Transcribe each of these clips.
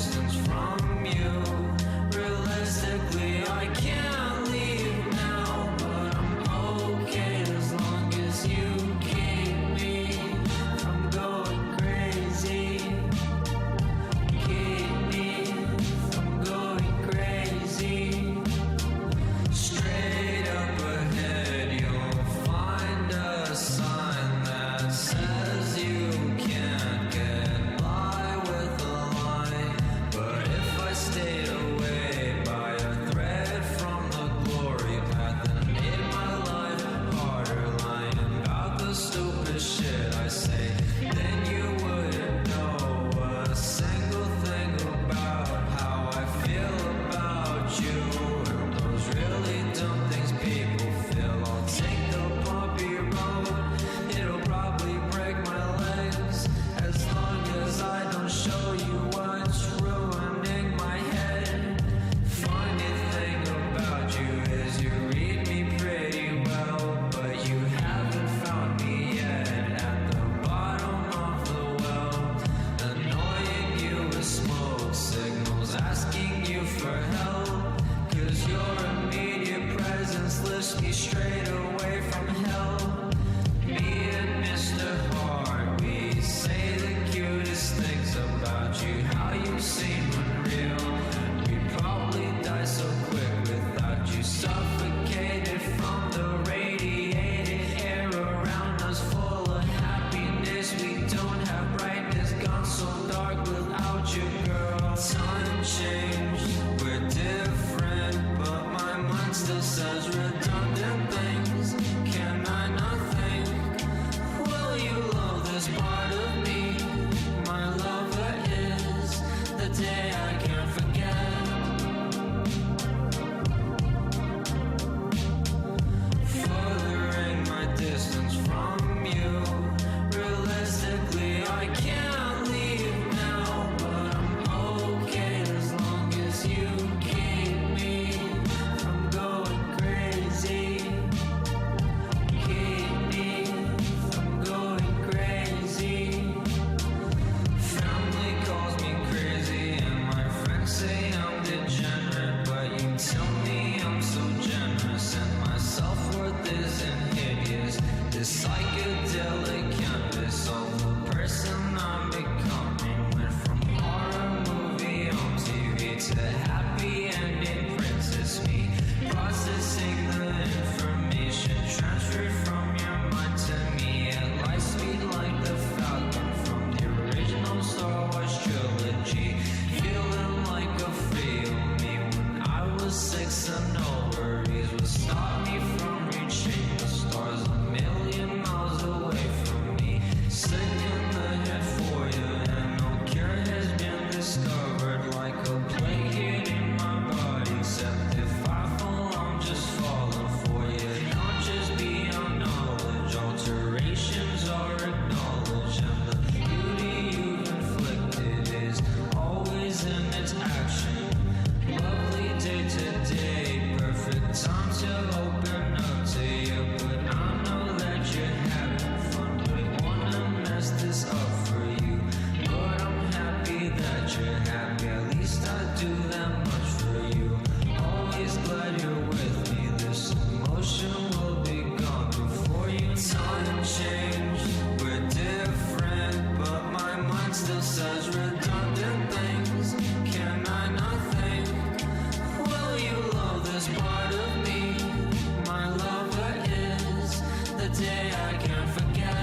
distance from you. Realistically, I can't leave now, but I'm okay as long as you keep me from going crazy. Keep me from going crazy. Straight up ahead, you'll find a sign that says you can't get by with a lie. But if I stayed away by a thread from the glory path, then I made my life harder lying about the stupid shit I say, then you wouldn't know a single thing about how I feel about you and those really dumb things people feel. I'll take the bumpy road, it'll probably break my legs as long as I don't show you what's ruining my head. Funny thing about you is you read me pretty well, but you haven't found me yet at the bottom of the well. Annoying you with smoke signals, asking you for help, 'cause your immediate presence lifts me straight away from hell. Me and Mr. Hart, we say the cutest things about you, how you seem unreal. We probably die so quick without you, suffocated from the radiated air around us, full of happiness. We don't have brightness, gone so dark without you, girl. Time changed, we're different, but my mind still says redundant things. Can I not think? Will you love this part of me? My love that is the day I can't forget. Furthering my distance from you. Realistically, I can't leave now, but I'm okay as long as you keep me from going crazy. Keep me from going crazy. Family calls me crazy and my friends say I'm degenerate, but you tell me I'm so generous and my self-worth isn't hideous. This psychedelic canvas of the person I'm becoming went from horror movie on TV to happy ending princess me. Processing the information transferred from your mind to me at light speed like the Falcon from the original Star Wars trilogy. Feeling like a real me when I was 6 and no worries would stop me from reaching the stars a million miles away from me. Sick in the head for you and no cure has been discovered, like a plague hitting my body, except if I fall I'm just falling for you. Not just beyond knowledge, alterations are acknowledged, and the beauty you've inflicted is always in its action. Lovely day to day, perfect time to open up to you, but I know that you're having fun. Don't wanna mess this up for you, but I'm happy that you're happy, at least I do that much for you. Always glad you're with me, this emotion will be gone before you. Time changed, we're different, but my mind still says redundant things. Can I not think? Will you love this part of me? My love that is the day I can't forget.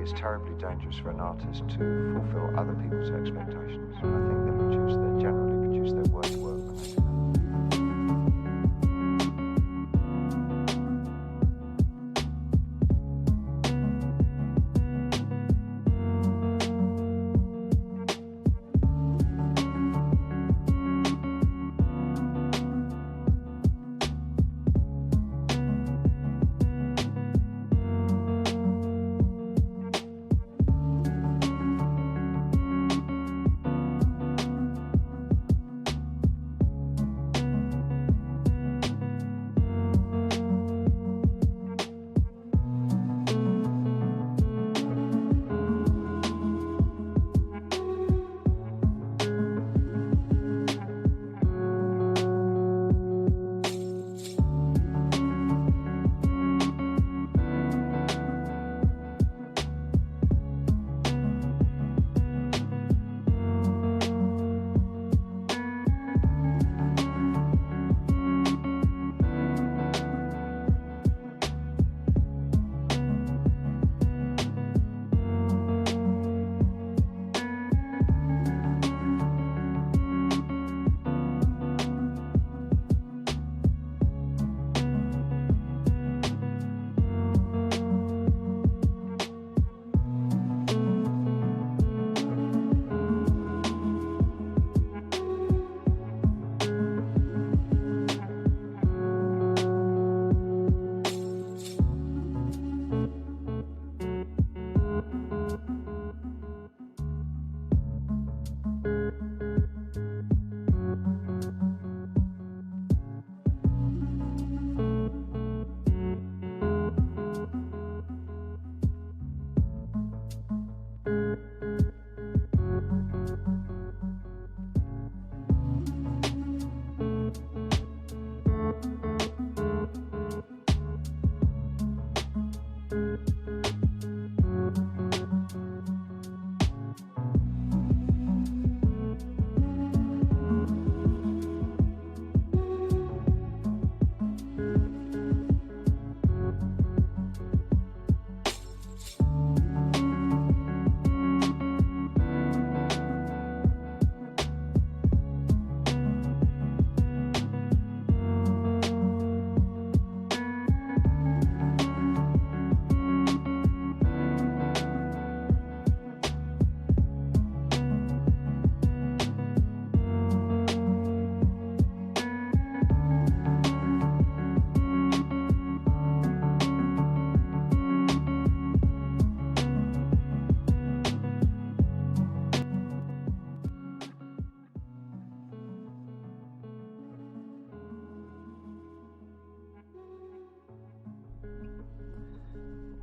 it's terribly dangerous for an artist to fulfill other people's expectations. And I think they generally produce their worst work when they do that.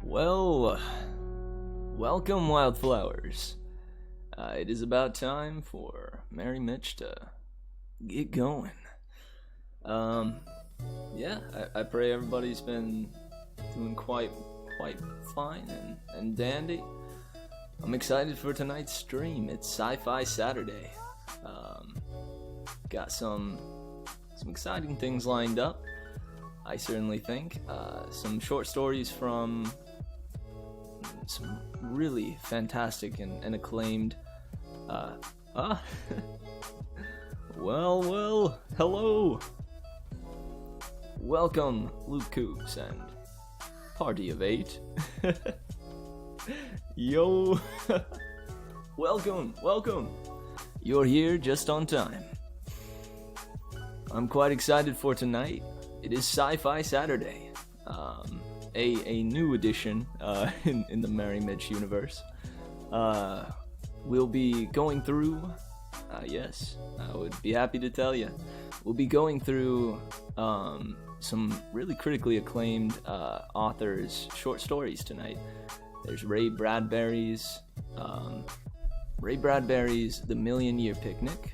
Well, welcome, wildflowers. It is about time for Merry Mitch to get going. I pray everybody's been doing quite fine and dandy. I'm excited for tonight's stream. It's Sci Fi Saturday. Got some exciting things lined up, I certainly think. Some short stories from some really fantastic and acclaimed well, hello. Welcome, Luke Coops and Party of 8. Yo. Welcome. You're here just on time. I'm quite excited for tonight. It is Sci Fi Saturday. A new edition in the Merry Mitch universe. We'll be going through, yes, I would be happy to tell you. We'll be going through some really critically acclaimed authors' short stories tonight. There's Ray Bradbury's The Million Year Picnic,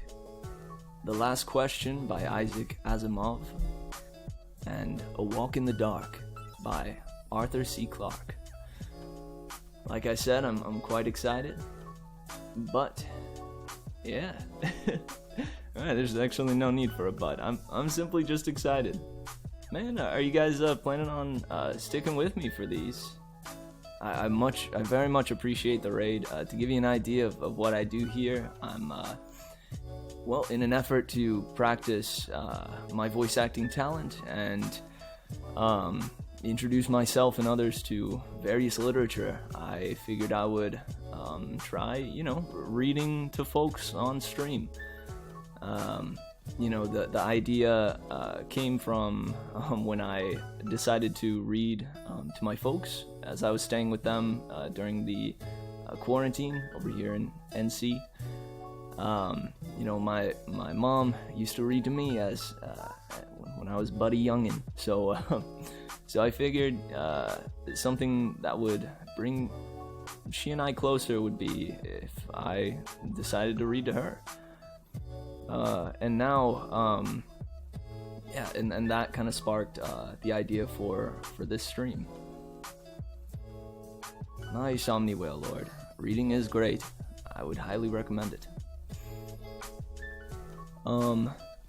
The Last Question by Isaac Asimov, and A Walk in the Dark by Arthur C. Clarke. Like I said, I'm quite excited, but yeah, there's actually no need for a but. I'm simply just excited. Man, are you guys planning on sticking with me for these? I very much appreciate the raid. To give you an idea of what I do here, I'm well, in an effort to practice my voice acting talent and introduce myself and others to various literature, I figured I would try, reading to folks on stream. The idea came from when I decided to read to my folks as I was staying with them during the quarantine over here in NC. My mom used to read to me as when I was Buddy Youngin, so I figured something that would bring she and I closer would be if I decided to read to her. And now, and that kind of sparked the idea for this stream. Nice Omni Whale Lord. Reading is great. I would highly recommend it.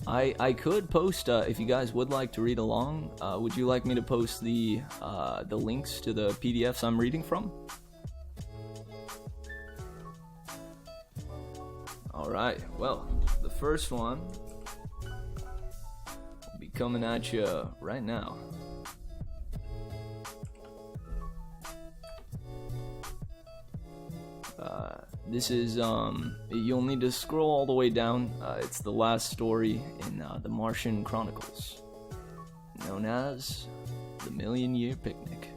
I could post if you guys would like to read along. Would you like me to post the links to the PDFs I'm reading from? Alright, well, the first one will be coming at you right now. This is, you'll need to scroll all the way down. It's the last story in the Martian Chronicles, known as The Million Year Picnic.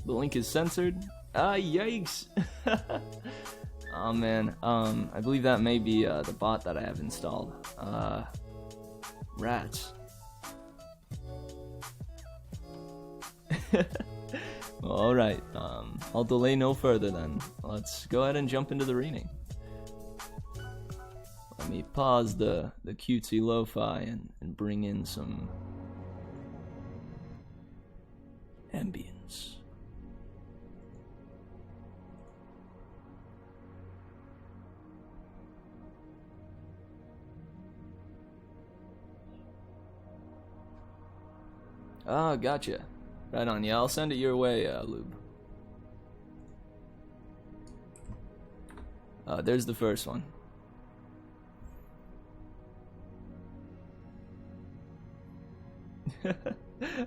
The link is censored. Yikes! Oh man, I believe that may be the bot that I have installed. Rats. Well, alright, I'll delay no further then. Let's go ahead and jump into the reading. Let me pause the cutesy lo-fi and bring in some ambience. Ah, gotcha. Right on, yeah, I'll send it your way, Lube. There's the first one.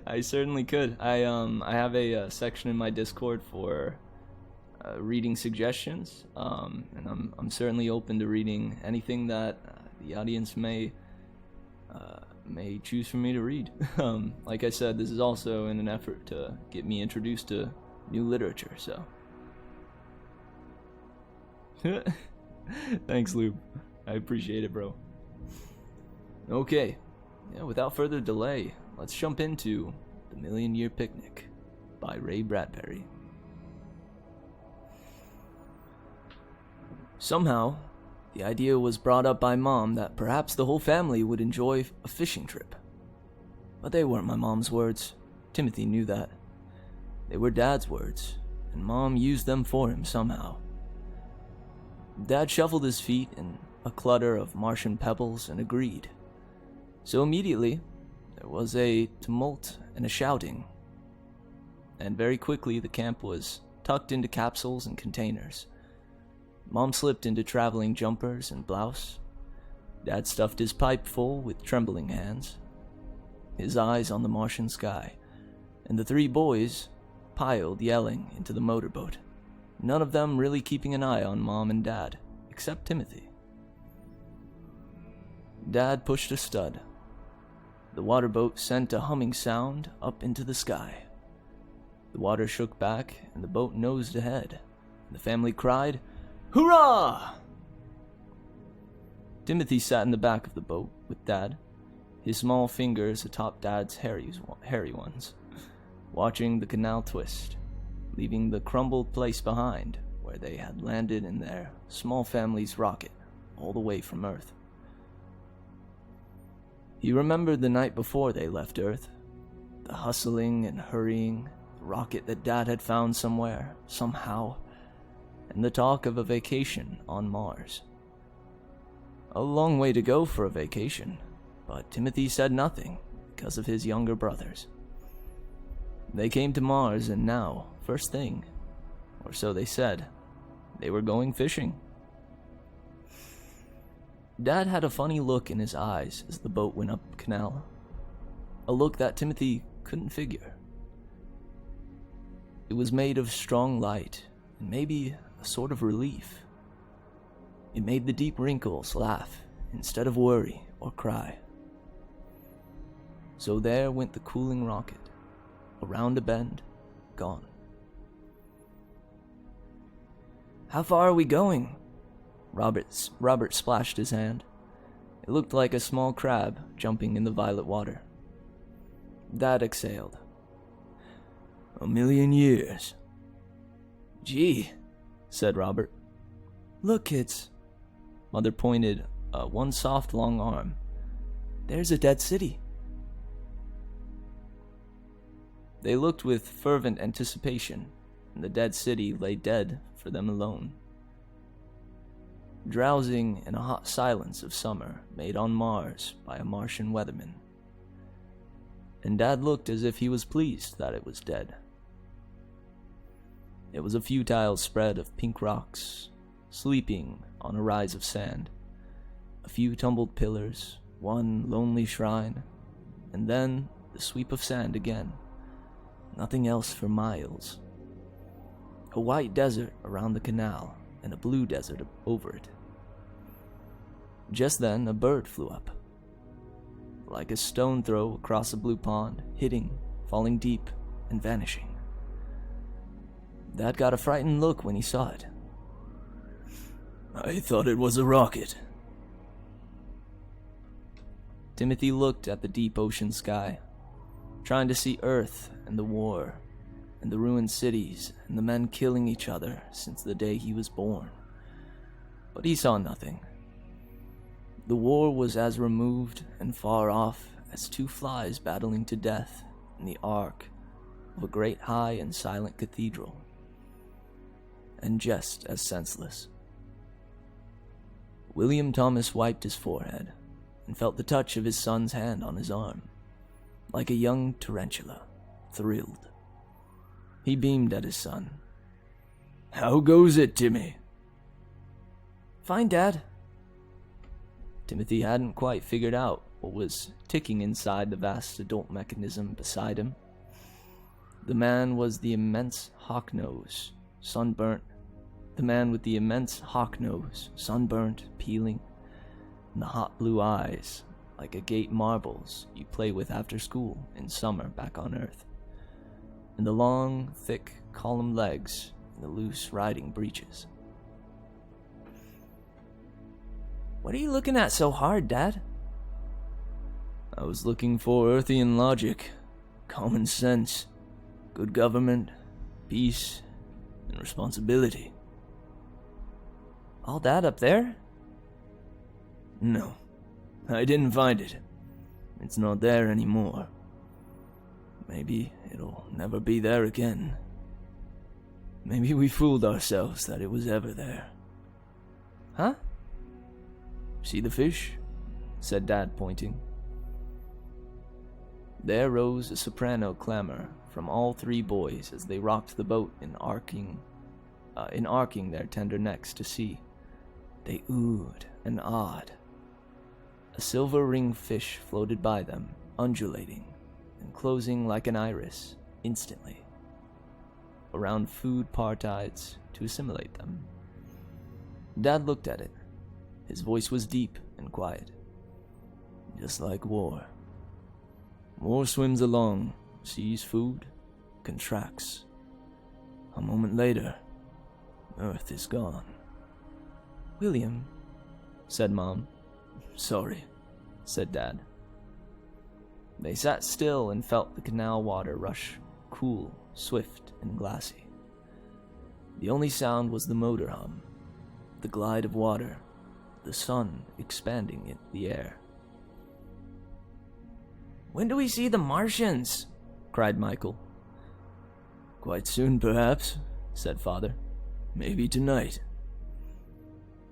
I certainly could. I have a section in my Discord for reading suggestions, and I'm certainly open to reading anything that the audience may choose for me to read. Like I said, this is also in an effort to get me introduced to new literature, so. Thanks, Lube. I appreciate it, bro. Okay, yeah, without further delay, let's jump into The Million Year Picnic by Ray Bradbury. Somehow, the idea was brought up by Mom that perhaps the whole family would enjoy a fishing trip. But they weren't my mom's words. Timothy knew that. They were Dad's words, and Mom used them for him somehow. Dad shuffled his feet in a clutter of Martian pebbles and agreed. So immediately, there was a tumult and a shouting. And very quickly the camp was tucked into capsules and containers. Mom slipped into traveling jumpers and blouse. Dad stuffed his pipe full with trembling hands, his eyes on the Martian sky, and the three boys piled yelling into the motorboat, none of them really keeping an eye on Mom and Dad, except Timothy. Dad pushed a stud. The waterboat sent a humming sound up into the sky. The water shook back and the boat nosed ahead. The family cried, "Hurrah!" Timothy sat in the back of the boat with Dad, his small fingers atop Dad's hairy ones, watching the canal twist, leaving the crumbled place behind where they had landed in their small family's rocket all the way from Earth. He remembered the night before they left Earth, the hustling and hurrying, the rocket that Dad had found somewhere, somehow, and the talk of a vacation on Mars. A long way to go for a vacation, but Timothy said nothing because of his younger brothers. They came to Mars, and now, first thing, or so they said, they were going fishing. Dad had a funny look in his eyes as the boat went up the canal. A look that Timothy couldn't figure. It was made of strong light, and maybe a sort of relief. It made the deep wrinkles laugh instead of worry or cry. So there went the cooling rocket, around a bend, gone. "How far are we going?" Robert splashed his hand. It looked like a small crab jumping in the violet water. Dad exhaled. "A million years." "Gee," said Robert. "Look, kids." Mother pointed one soft long arm. "There's a dead city." They looked with fervent anticipation, and the dead city lay dead for them alone. Drowsing in a hot silence of summer made on Mars by a Martian weatherman. And Dad looked as if he was pleased that it was dead. It was a futile spread of pink rocks, sleeping on a rise of sand. A few tumbled pillars, one lonely shrine, and then the sweep of sand again. Nothing else for miles. A white desert around the canal, and a blue desert over it. Just then, a bird flew up. Like a stone throw across a blue pond, hitting, falling deep, and vanishing. Dad got a frightened look when he saw it. "I thought it was a rocket." Timothy looked at the deep ocean sky, trying to see Earth and the war, and the ruined cities, and the men killing each other since the day he was born. But he saw nothing. The war was as removed and far off as two flies battling to death in the arc of a great high and silent cathedral, and just as senseless. William Thomas wiped his forehead and felt the touch of his son's hand on his arm, like a young tarantula, thrilled. He beamed at his son. "How goes it, Timmy?" "Fine, Dad." Timothy hadn't quite figured out what was ticking inside the vast adult mechanism beside him. The man was the immense hawk nose, sunburnt. The man with the immense hawk nose, sunburnt, peeling, and the hot blue eyes, like agate marbles you play with after school in summer back on Earth, and the long, thick, column legs and the loose riding breeches. "What are you looking at so hard, Dad?" "I was looking for Earthian logic, common sense, good government, peace, and responsibility." "All that up there?" "No, I didn't find it. It's not there anymore. Maybe it'll never be there again. Maybe we fooled ourselves that it was ever there." "Huh?" "See the fish?" said Dad, pointing. There rose a soprano clamor from all three boys as they rocked the boat in arcing their tender necks to see. They oohed and awed. A silver-ringed fish floated by them, undulating and closing like an iris instantly around food partides to assimilate them. Dad looked at it. His voice was deep and quiet. "Just like war. War swims along, sees food, contracts. A moment later, Earth is gone." "William," said Mom. "Sorry," said Dad. They sat still and felt the canal water rush, cool, swift, and glassy. The only sound was the motor hum, the glide of water, the sun expanding in the air. "When do we see the Martians?" cried Michael. "Quite soon, perhaps," said Father. "Maybe tonight."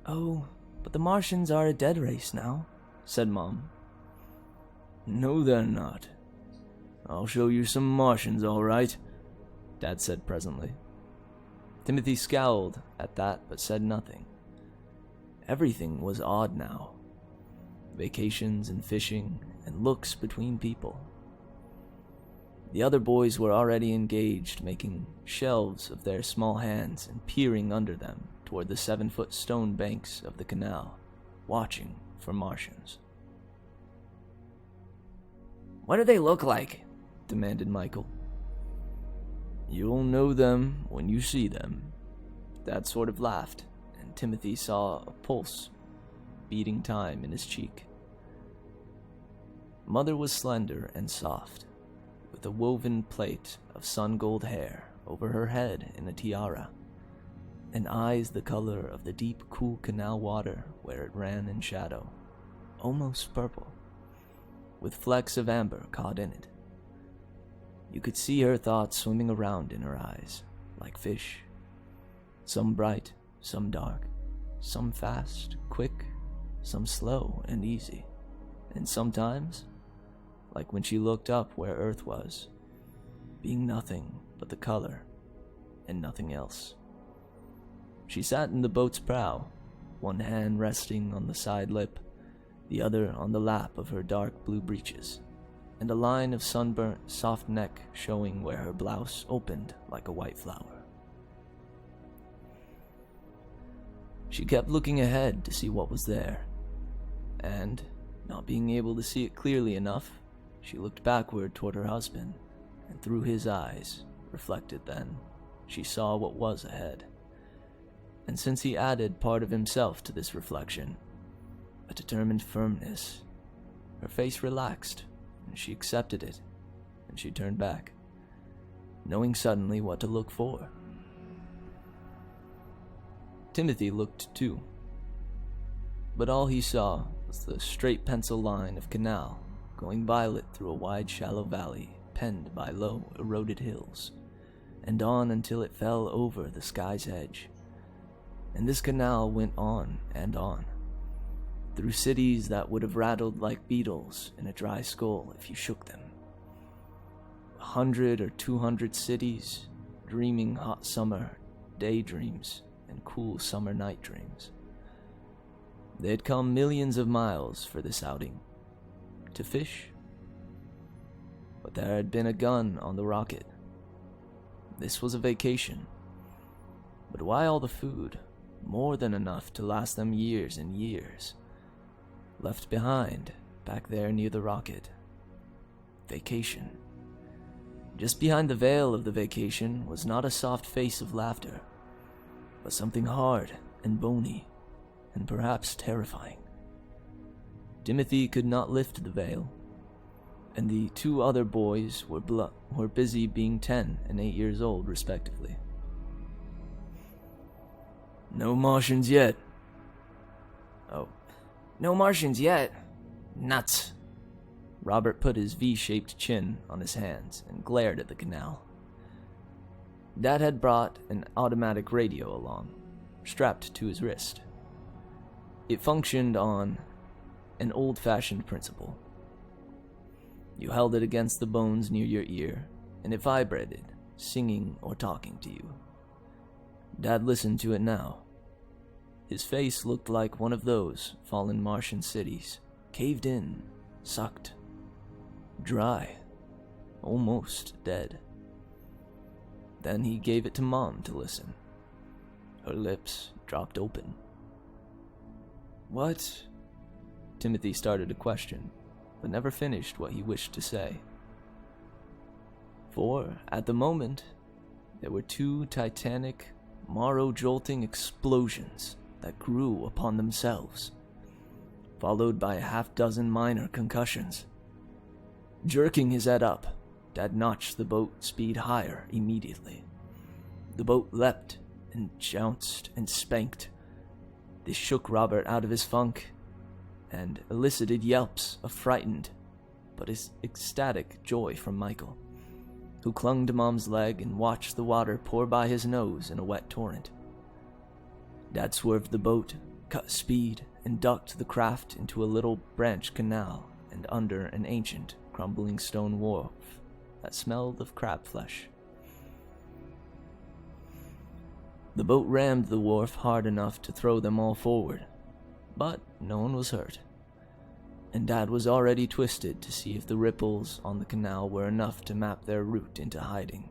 "Oh, but the Martians are a dead race now," said Mom. "No, they're not. I'll show you some Martians, all right, Dad said presently. Timothy scowled at that but said nothing. Everything was odd now. Vacations and fishing and looks between people. The other boys were already engaged, making shelves of their small hands and peering under them toward the 7-foot stone banks of the canal, watching for Martians. "What do they look like?" demanded Michael. "You'll know them when you see them." Dad sort of laughed, and Timothy saw a pulse beating time in his cheek. Mother was slender and soft, with a woven plait of sun-gold hair over her head in a tiara, and eyes the color of the deep, cool canal water where it ran in shadow, almost purple, with flecks of amber caught in it. You could see her thoughts swimming around in her eyes, like fish, some bright, some dark, some fast, quick, some slow and easy, and sometimes, like when she looked up where Earth was, being nothing but the color and nothing else. She sat in the boat's prow, one hand resting on the side lip, the other on the lap of her dark blue breeches, and a line of sunburnt, soft neck showing where her blouse opened like a white flower. She kept looking ahead to see what was there, and, not being able to see it clearly enough, she looked backward toward her husband, and through his eyes, reflected then, she saw what was ahead. And since he added part of himself to this reflection, a determined firmness, her face relaxed, and she accepted it, and she turned back, knowing suddenly what to look for. Timothy looked too, but all he saw was the straight pencil line of canal going violet through a wide shallow valley penned by low eroded hills, and on until it fell over the sky's edge. And this canal went on, through cities that would have rattled like beetles in a dry skull if you shook them. 100 or 200 cities, dreaming hot summer daydreams and cool summer night dreams. They had come millions of miles for this outing, to fish. But there had been a gun on the rocket. This was a vacation. But why all the food? More than enough to last them years and years. Left behind, back there near the rocket. Vacation. Just behind the veil of the vacation was not a soft face of laughter, but something hard and bony, and perhaps terrifying. Timothy could not lift the veil, and the two other boys were busy being 10 and 8 years old, respectively. "No Martians yet." "Oh, no Martians yet? Nuts." Robert put his V-shaped chin on his hands and glared at the canal. Dad had brought an automatic radio along, strapped to his wrist. It functioned on an old-fashioned principle. You held it against the bones near your ear, and it vibrated, singing or talking to you. Dad listened to it now. His face looked like one of those fallen Martian cities, caved in, sucked, dry, almost dead. Then he gave it to Mom to listen. Her lips dropped open. "What?" Timothy started a question, but never finished what he wished to say. For, at the moment, there were two titanic, marrow-jolting explosions that grew upon themselves, followed by a half-dozen minor concussions. Jerking his head up, Dad notched the boat speed higher immediately. The boat leapt and jounced and spanked. This shook Robert out of his funk, and elicited yelps of frightened but ecstatic joy from Michael, who clung to Mom's leg and watched the water pour by his nose in a wet torrent. Dad swerved the boat, cut speed, and ducked the craft into a little branch canal and under an ancient, crumbling stone wharf that smelled of crab flesh. The boat rammed the wharf hard enough to throw them all forward, but no one was hurt, and Dad was already twisted to see if the ripples on the canal were enough to map their route into hiding.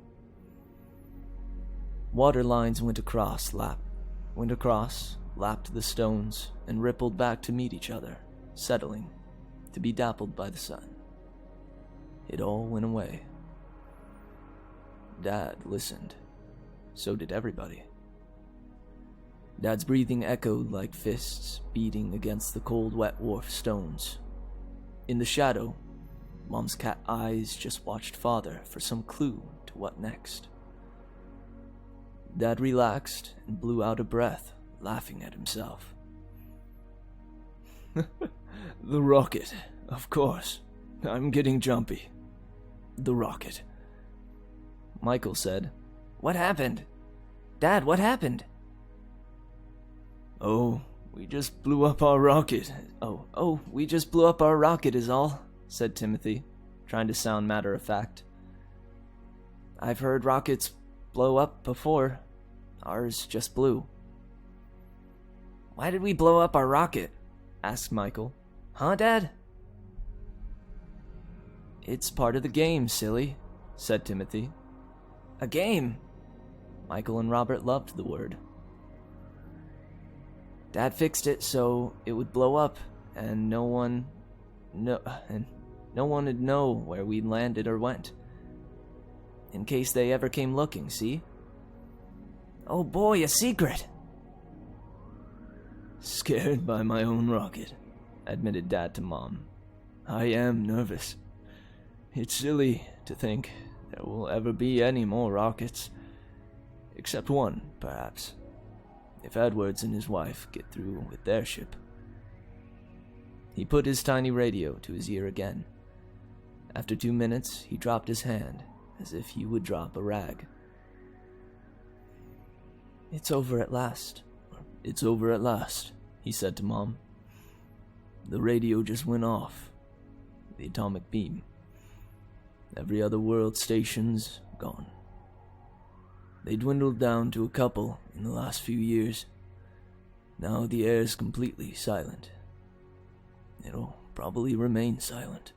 Water lines went across, lapped the stones, and rippled back to meet each other, settling, to be dappled by the sun. It all went away. Dad listened. So did everybody. Dad's breathing echoed like fists beating against the cold, wet wharf stones. In the shadow, Mom's cat eyes just watched Father for some clue to what next. Dad relaxed and blew out a breath, laughing at himself. The rocket, of course. I'm getting jumpy. The rocket. Michael said, "What happened? Dad, what happened?" "Oh, we just blew up our rocket. We just blew up our rocket is all," said Timothy, trying to sound matter-of-fact. "I've heard rockets blow up before. Ours just blew." "Why did we blow up our rocket?" asked Michael. "Huh, Dad?" "It's part of the game, silly," said Timothy. "A game?" Michael and Robert loved the word. "Dad fixed it so it would blow up, and no one would know where we landed or went. In case they ever came looking, see?" "Oh boy, a secret!" "Scared by my own rocket," admitted Dad to Mom. "I am nervous. It's silly to think there will ever be any more rockets. Except one, perhaps. If Edwards and his wife get through with their ship." He put his tiny radio to his ear again. After 2 minutes, he dropped his hand, as if he would drop a rag. "It's over at last. It's over at last," he said to Mom. "The radio just went off. The atomic beam. Every other world station's gone. They dwindled down to a couple in the last few years. Now the air's completely silent. It'll probably remain silent."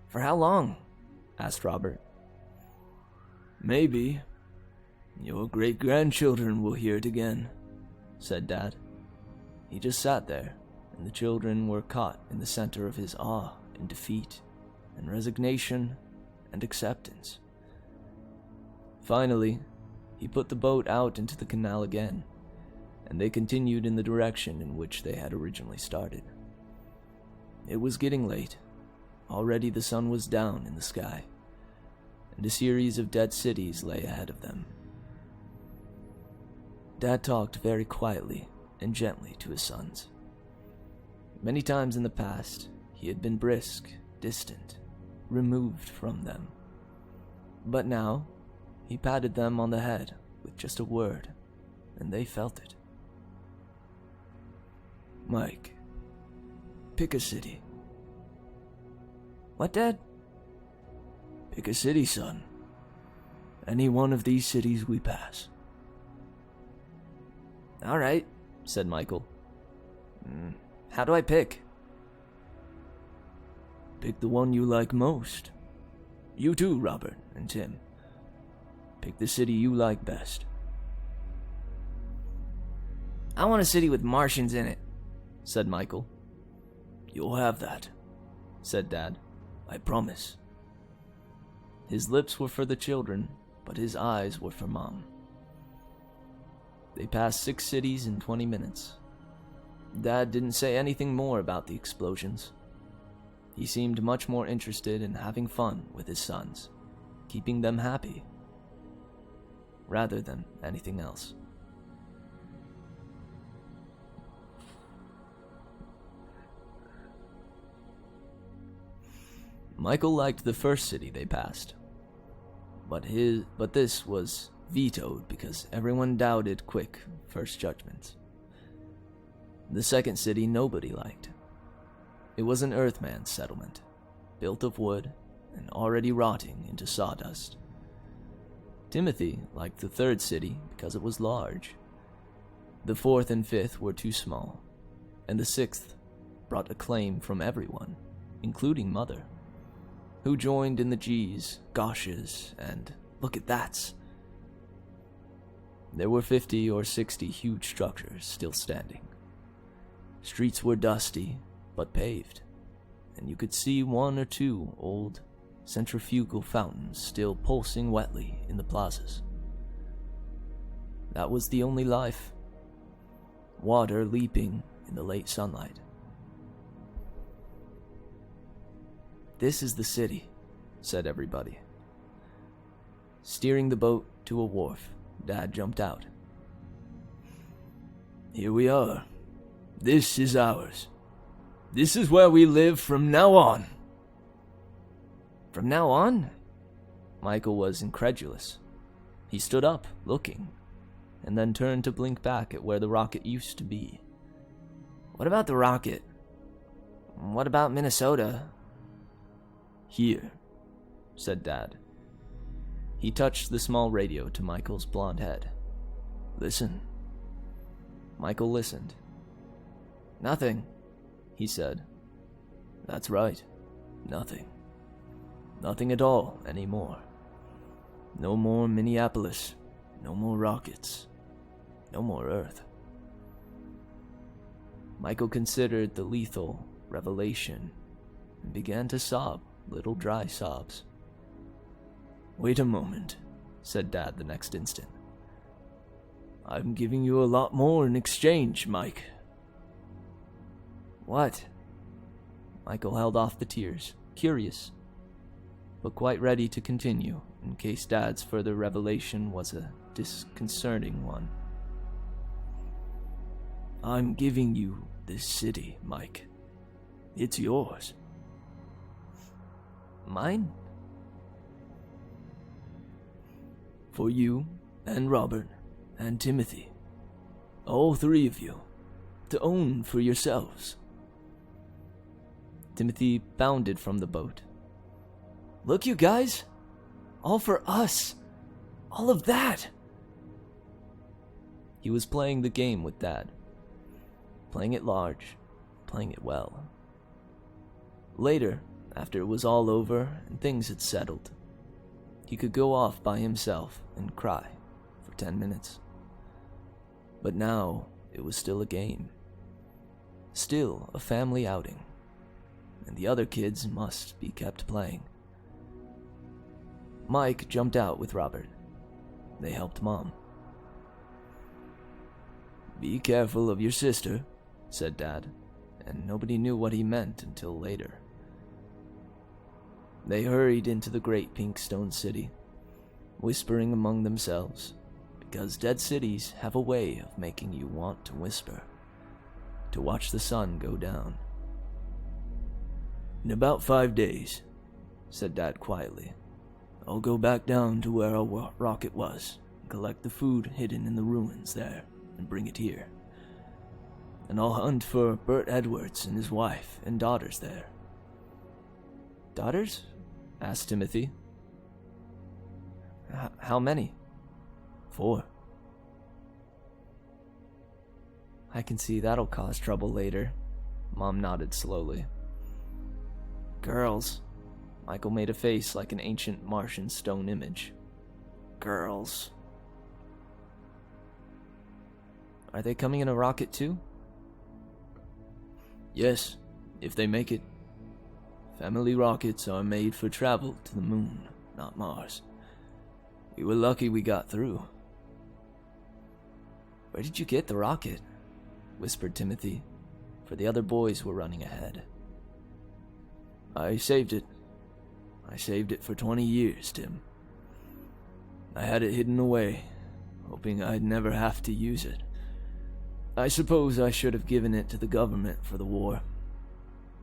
"For how long?" asked Robert. "Maybe. Your great-grandchildren will hear it again," said Dad. He just sat there, and the children were caught in the center of his awe and defeat, and resignation and acceptance. Finally, he put the boat out into the canal again, and they continued in the direction in which they had originally started. It was getting late. Already the sun was down in the sky, and a series of dead cities lay ahead of them. Dad talked very quietly and gently to his sons. Many times in the past, he had been brisk, distant, removed from them. But now, he patted them on the head with just a word, and they felt it. "Mike, pick a city." "What, Dad?" "Pick a city, son. Any one of these cities we pass." "All right," said Michael. How do I pick?" "Pick the one you like most. You too, Robert and Tim. Pick the city you like best." "I want a city with Martians in it," said Michael. "You'll have that," said Dad. "I promise." His lips were for the children, but his eyes were for Mom. They passed 6 cities in 20 minutes. Dad didn't say anything more about the explosions. He seemed much more interested in having fun with his sons, keeping them happy, rather than anything else. Michael liked the first city they passed, but this was vetoed because everyone doubted quick first judgments. The second city nobody liked. It was an Earthman settlement, built of wood and already rotting into sawdust. Timothy liked the third city because it was large. The fourth and fifth were too small, and the sixth brought acclaim from everyone, including Mother, who joined in the gees, goshes, and look at that's. There were 50 or 60 huge structures still standing. Streets were dusty, but paved, and you could see one or two old centrifugal fountains still pulsing wetly in the plazas. That was the only life. Water leaping in the late sunlight. "This is the city," said everybody. Steering the boat to a wharf, Dad jumped out. "Here we are. This is ours. This is where we live from now on." "From now on?" Michael was incredulous. He stood up, looking, and then turned to blink back at where the rocket used to be. "What about the rocket? What about Minnesota?" "Here," said Dad. He touched the small radio to Michael's blonde head. "Listen." Michael listened. "Nothing," he said. "That's right. Nothing. Nothing at all anymore. No more Minneapolis. No more rockets. No more Earth." Michael considered the lethal revelation and began to sob, little dry sobs. "Wait a moment," said Dad the next instant. "I'm giving you a lot more in exchange, Mike." "What?" Michael held off the tears, curious, but quite ready to continue in case Dad's further revelation was a disconcerting one. "I'm giving you this city, Mike. It's yours." "Mine?" "For you and Robert and Timothy, all three of you, to own for yourselves." Timothy bounded from the boat. "Look, you guys! All for us! All of that!" He was playing the game with Dad. Playing it large, playing it well. Later, after it was all over and things had settled, he could go off by himself and cry for 10 minutes. But now, it was still a game. Still a family outing. And the other kids must be kept playing. Mike jumped out with Robert. They helped Mom. "Be careful of your sister," said Dad, and nobody knew what he meant until later. They hurried into the great pink stone city, whispering among themselves, because dead cities have a way of making you want to whisper, to watch the sun go down. "In about 5 days," said Dad quietly, "I'll go back down to where our rocket was and collect the food hidden in the ruins there and bring it here. And I'll hunt for Bert Edwards and his wife and daughters there." "Daughters?" asked Timothy. "How many?" "4. "I can see that'll cause trouble later." Mom nodded slowly. "Girls." Michael made a face like an ancient Martian stone image. "Girls." "Are they coming in a rocket too?" "Yes, if they make it. Family rockets are made for travel to the moon, not Mars. We were lucky we got through." "Where did you get the rocket?" whispered Timothy, for the other boys were running ahead. "I saved it. I saved it for 20 years, Tim. I had it hidden away, hoping I'd never have to use it. I suppose I should have given it to the government for the war,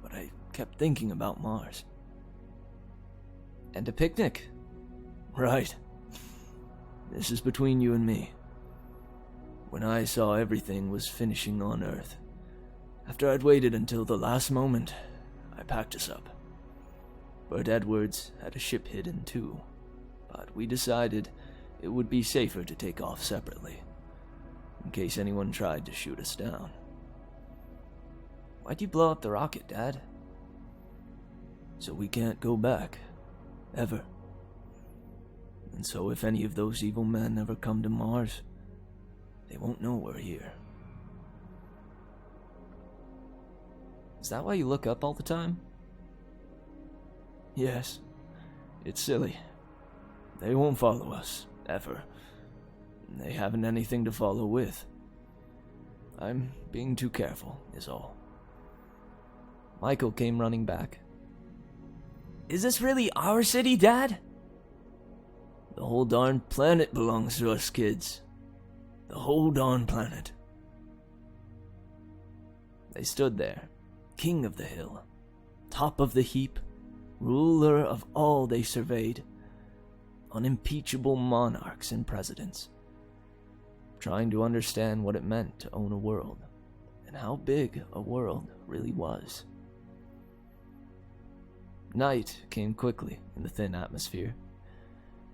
but I kept thinking about Mars." "And a picnic." "Right. This is between you and me. When I saw everything was finishing on Earth, after I'd waited until the last moment, I packed us up. Bert Edwards had a ship hidden too, but we decided it would be safer to take off separately, in case anyone tried to shoot us down. Why'd you blow up the rocket, Dad? So we can't go back. Ever. And so if any of those evil men ever come to Mars, they won't know we're here. Is that why you look up all the time? Yes. It's silly. They won't follow us, ever. They haven't anything to follow with. I'm being too careful, is all. Michael came running back. Is this really our city, Dad? The whole darn planet belongs to us kids. The whole darn planet. They stood there, king of the hill, top of the heap, ruler of all they surveyed, unimpeachable monarchs and presidents, trying to understand what it meant to own a world, and how big a world really was. Night came quickly in the thin atmosphere,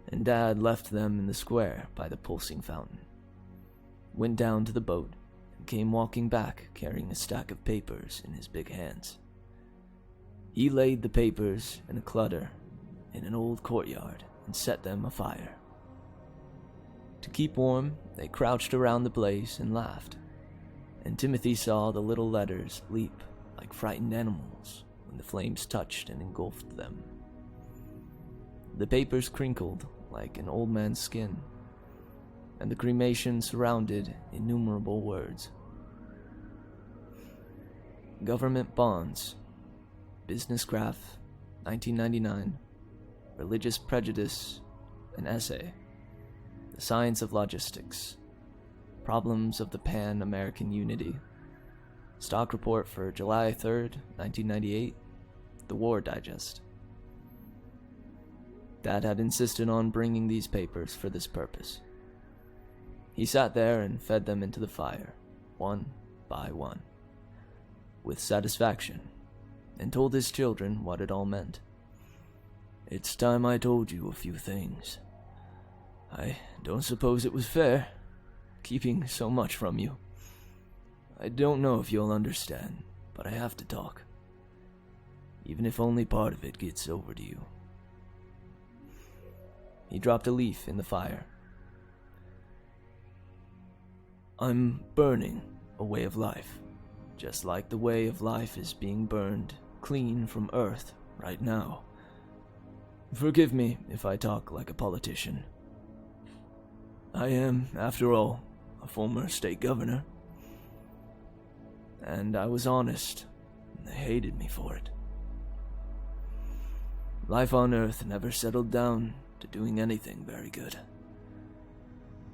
and Dad left them in the square by the pulsing fountain, went down to the boat, and came walking back carrying a stack of papers in his big hands. He laid the papers in a clutter in an old courtyard and set them afire. To keep warm, they crouched around the blaze and laughed, and Timothy saw the little letters leap like frightened animals when the flames touched and engulfed them. The papers crinkled like an old man's skin, and the cremation surrounded innumerable words. Government bonds, business graph, 1999, religious prejudice, an essay, the science of logistics, problems of the Pan-American unity, stock report for July 3rd, 1998, the War Digest. Dad had insisted on bringing these papers for this purpose. He sat there and fed them into the fire, one by one, with satisfaction, and told his children what it all meant. It's time I told you a few things. I don't suppose it was fair, keeping so much from you. I don't know if you'll understand, but I have to talk, even if only part of it gets over to you. He dropped a leaf in the fire. I'm burning a way of life, just like the way of life is being burned clean from Earth right now. Forgive me if I talk like a politician. I am, after all, a former state governor. And I was honest, and they hated me for it. Life on Earth never settled down to doing anything very good.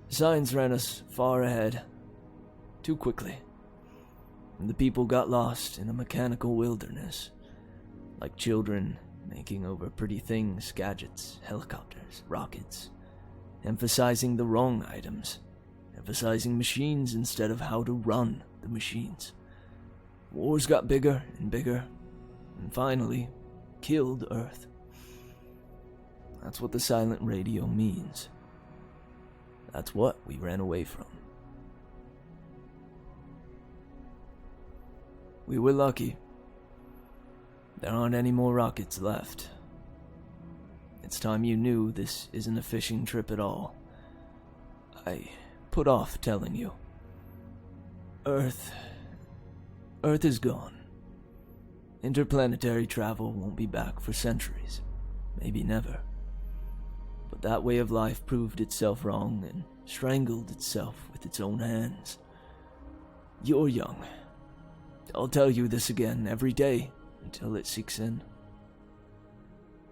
Science ran us far ahead, too quickly, and the people got lost in a mechanical wilderness, like children making over pretty things, gadgets, helicopters, rockets, emphasizing the wrong items, emphasizing machines instead of how to run the machines. Wars got bigger and bigger, and finally killed Earth. That's what the silent radio means. That's what we ran away from. We were lucky. There aren't any more rockets left. It's time you knew this isn't a fishing trip at all. I put off telling you. Earth is gone. Interplanetary travel won't be back for centuries, maybe never. But that way of life proved itself wrong and strangled itself with its own hands. You're young. I'll tell you this again every day until it sinks in.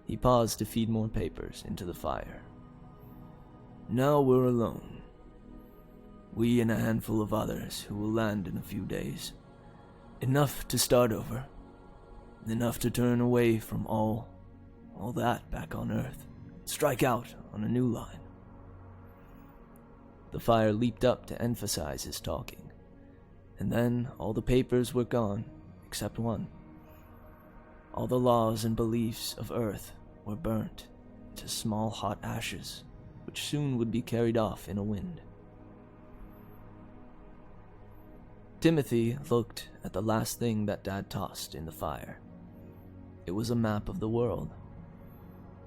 He paused to feed more papers into the fire. Now we're alone. We and a handful of others who will land in a few days. Enough to start over. Enough to turn away from all that back on Earth. Strike out on a new line. The fire leaped up to emphasize his talking, and then all the papers were gone except one. All the laws and beliefs of Earth were burnt to small hot ashes, which soon would be carried off in a wind. Timothy looked at the last thing that Dad tossed in the fire. It was a map of the world,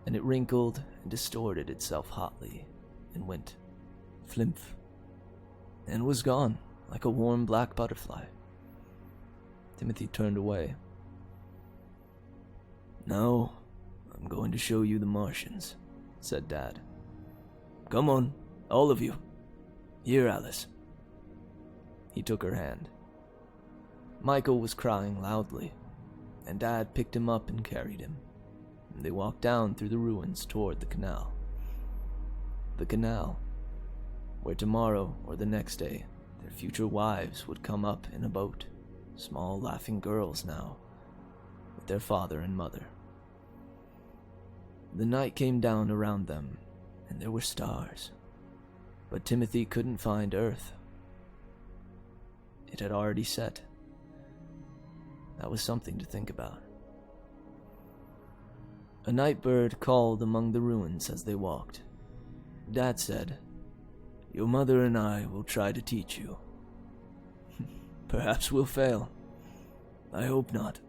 and it wrinkled and distorted itself hotly and went flimp, and was gone like a warm black butterfly. Timothy turned away. "Now, I'm going to show you the Martians," said Dad. "Come on, all of you. Here, Alice." He took her hand. Michael was crying loudly, and Dad picked him up and carried him. They walked down through the ruins toward the canal. The canal, where tomorrow or the next day their future wives would come up in a boat, small laughing girls now, with their father and mother. The night came down around them, and there were stars, but Timothy couldn't find Earth. It had already set. That was something to think about. A night bird called among the ruins as they walked. Dad said, "Your mother and I will try to teach you. Perhaps we'll fail. I hope not.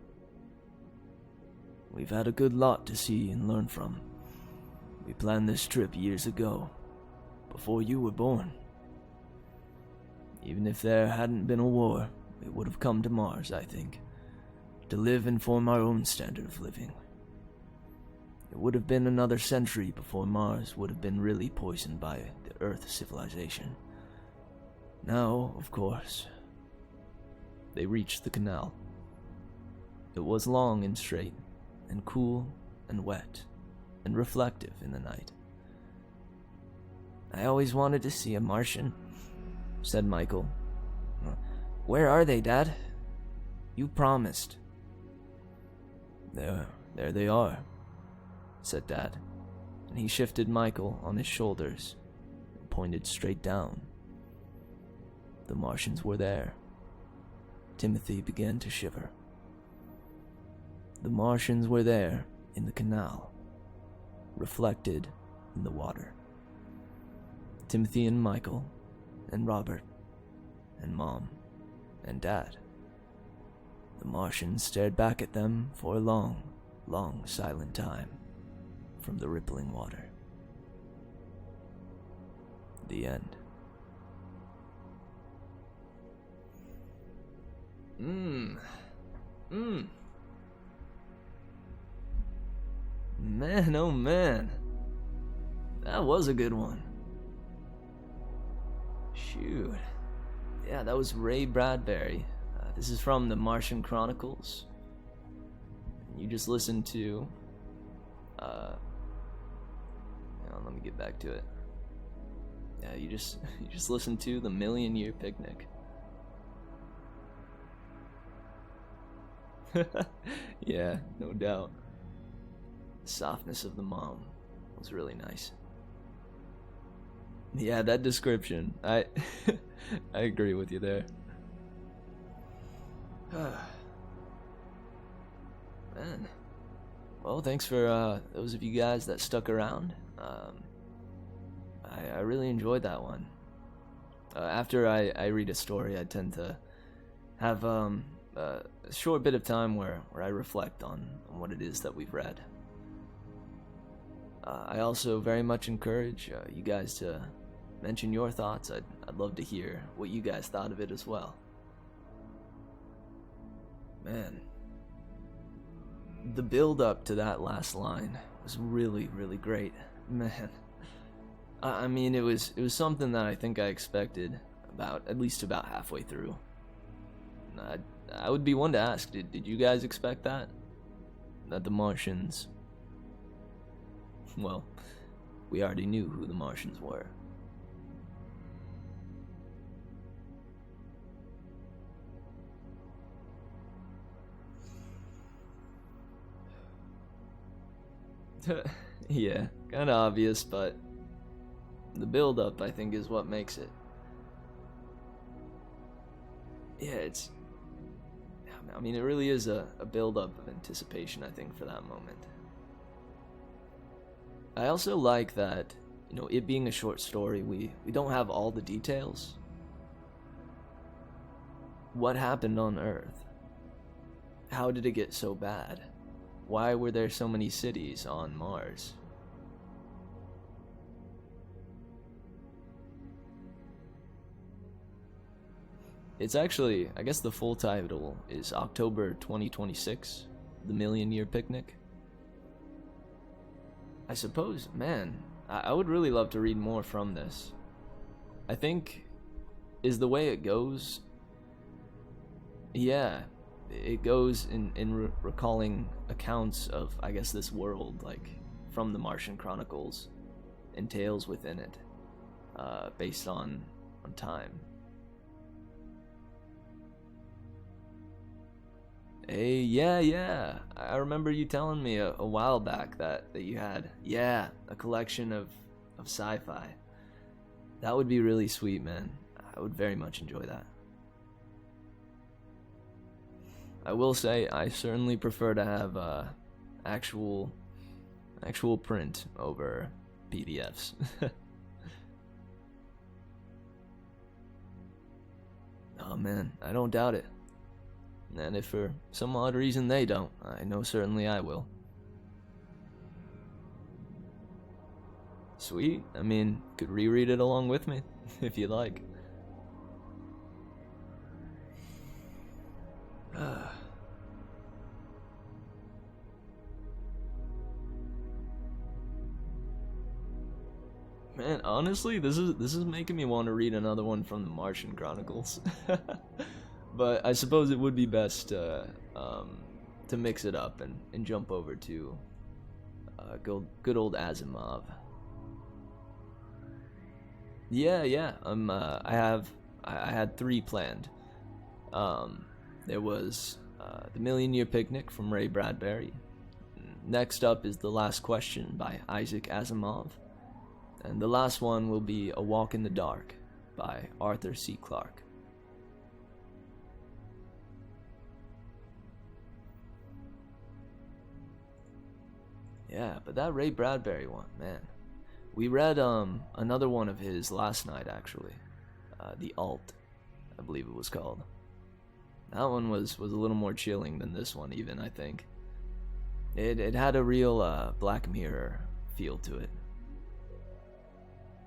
We've had a good lot to see and learn from. We planned this trip years ago, before you were born. Even if there hadn't been a war, we would have come to Mars, I think, to live and form our own standard of living. It would have been another century before Mars would have been really poisoned by the Earth civilization. Now, of course." They reached the canal. It was long and straight, and cool and wet, and reflective in the night. "I always wanted to see a Martian," said Michael. "Where are they, Dad? You promised." There they are," said Dad, and he shifted Michael on his shoulders and pointed straight down. The Martians were there. Timothy began to shiver. The Martians were there in the canal, reflected in the water. Timothy and Michael and Robert and Mom and Dad. The Martians stared back at them for a long, long silent time from the rippling water. The end. Man, oh man. That was a good one. Shoot. Yeah, that was Ray Bradbury. This is from the Martian Chronicles. You just listened to... let me get back to it. Yeah, you just listened to The Million Year Picnic. Yeah, no doubt. The softness of the mom was really nice. Yeah, that description, I agree with you there. Man. Well, thanks for those of you guys that stuck around. I really enjoyed that one. After I read a story, I tend to have a short bit of time where I reflect on what it is that we've read. I also very much encourage you guys to mention your thoughts. I'd love to hear what you guys thought of it as well. Man, the build up to that last line was really, really great. Man, I mean, it was something that I think I expected at least about halfway through. I would be one to ask, did you guys expect that? That the Martians... Well, we already knew who the Martians were. Yeah, kinda obvious, but the build-up, I think, is what makes it. Yeah, I mean, it really is a build-up of anticipation, I think, for that moment. I also like that, it being a short story, we don't have all the details. What happened on Earth? How did it get so bad? Why were there so many cities on Mars? It's actually, I guess the full title is October 2026, The Million Year Picnic. I suppose, man, I would really love to read more from this. I think, is the way it goes, yeah, it goes in recalling accounts of, I guess, this world, like, from the Martian Chronicles, and tales within it, based on time. Hey, yeah. I remember you telling me a while back that you had, a collection of sci-fi. That would be really sweet, man. I would very much enjoy that. I will say, I certainly prefer to have actual print over PDFs. Oh man, I don't doubt it. And if for some odd reason they don't, I know certainly I will. Sweet. I mean, could reread it along with me, if you'd like. Man, honestly, this is making me want to read another one from the Martian Chronicles. But I suppose it would be best to mix it up and jump over to good old Asimov. Yeah. I had 3 planned. There was The Million Year Picnic from Ray Bradbury. Next up is The Last Question by Isaac Asimov. And the last one will be A Walk in the Dark by Arthur C. Clarke. Yeah, but that Ray Bradbury one, man. We read another one of his last night, actually. The Alt, I believe it was called. That one was a little more chilling than this one, even, I think. It had a real Black Mirror feel to it,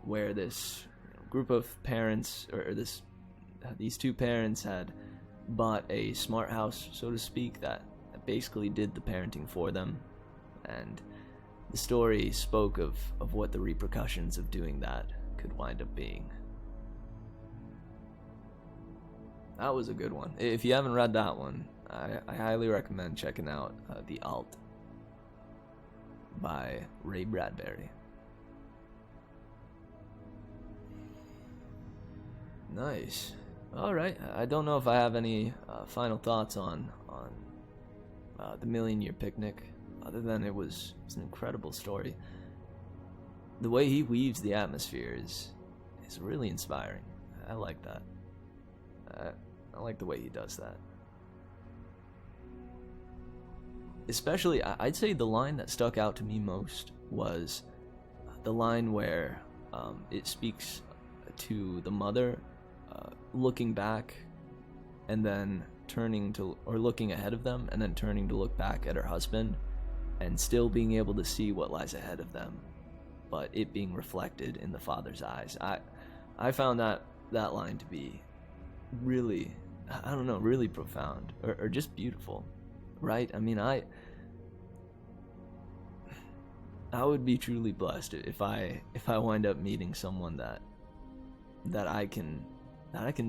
where this group of parents, or these 2 parents had bought a smart house, so to speak, that basically did the parenting for them, and the story spoke of what the repercussions of doing that could wind up being. That was a good one. If you haven't read that one, I highly recommend checking out The Alt by Ray Bradbury. Nice. Alright, I don't know if I have any final thoughts on The Million Year Picnic, other than it was an incredible story. The way he weaves the atmosphere is really inspiring. I like that. I like the way he does that. Especially, I'd say the line that stuck out to me most was the line where it speaks to the mother looking back and then looking ahead of them and then turning to look back at her husband and still being able to see what lies ahead of them, but it being reflected in the father's eyes. I found that line to be really, I don't know, really profound or just beautiful, right? I mean, I would be truly blessed if I wind up meeting someone that I can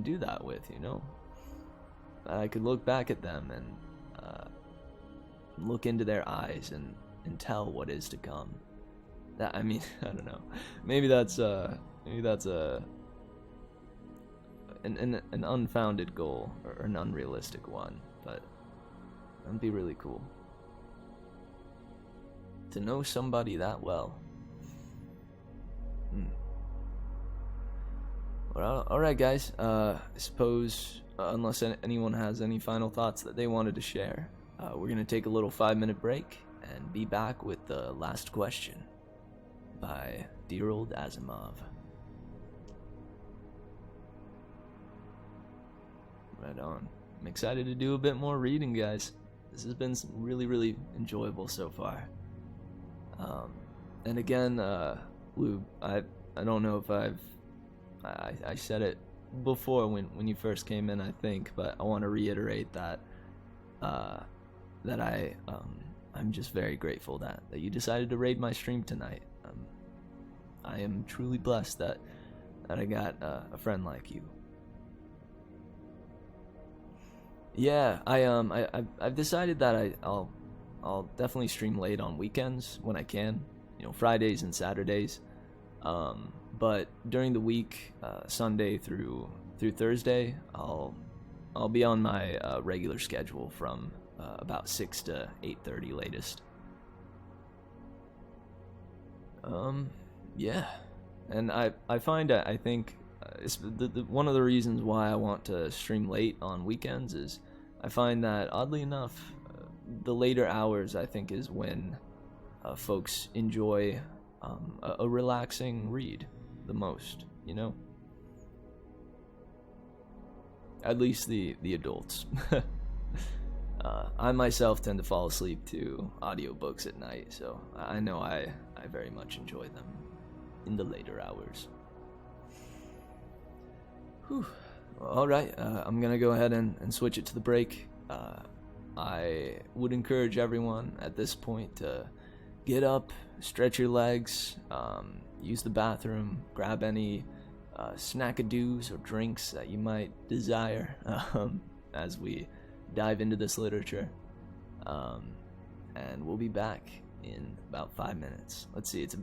do that with, that I could look back at them and look into their eyes and tell what is to come. That, I mean, I don't know. Maybe that's an unfounded goal or an unrealistic one, but that'd be really cool. To know somebody that well. Well, alright guys, I suppose unless anyone has any final thoughts that they wanted to share, we're going to take a little 5-minute break and be back with the last question by dear old Asimov. Right on. I'm excited to do a bit more reading, guys. This has been really, really enjoyable so far. And again, Lou, I don't know if I said it before when you first came in, I think, but I want to reiterate that I'm just very grateful that you decided to raid my stream tonight. I am truly blessed that I got a friend like you. Yeah, I've decided that I'll definitely stream late on weekends when I can, Fridays and Saturdays. But during the week, Sunday through Thursday, I'll be on my regular schedule from about 6 to 8:30 latest. Yeah, and I find that I think it's one of the reasons why I want to stream late on weekends is I find that oddly enough, the later hours I think is when folks enjoy a relaxing read the most, At least the adults. I myself tend to fall asleep to audiobooks at night, so I know I very much enjoy them in the later hours. Whew. Alright, I'm gonna go ahead and switch it to the break. I would encourage everyone at this point to get up, stretch your legs, use the bathroom, grab any snackadoos or drinks that you might desire as we dive into this literature. And we'll be back in about 5 minutes. Let's see, it's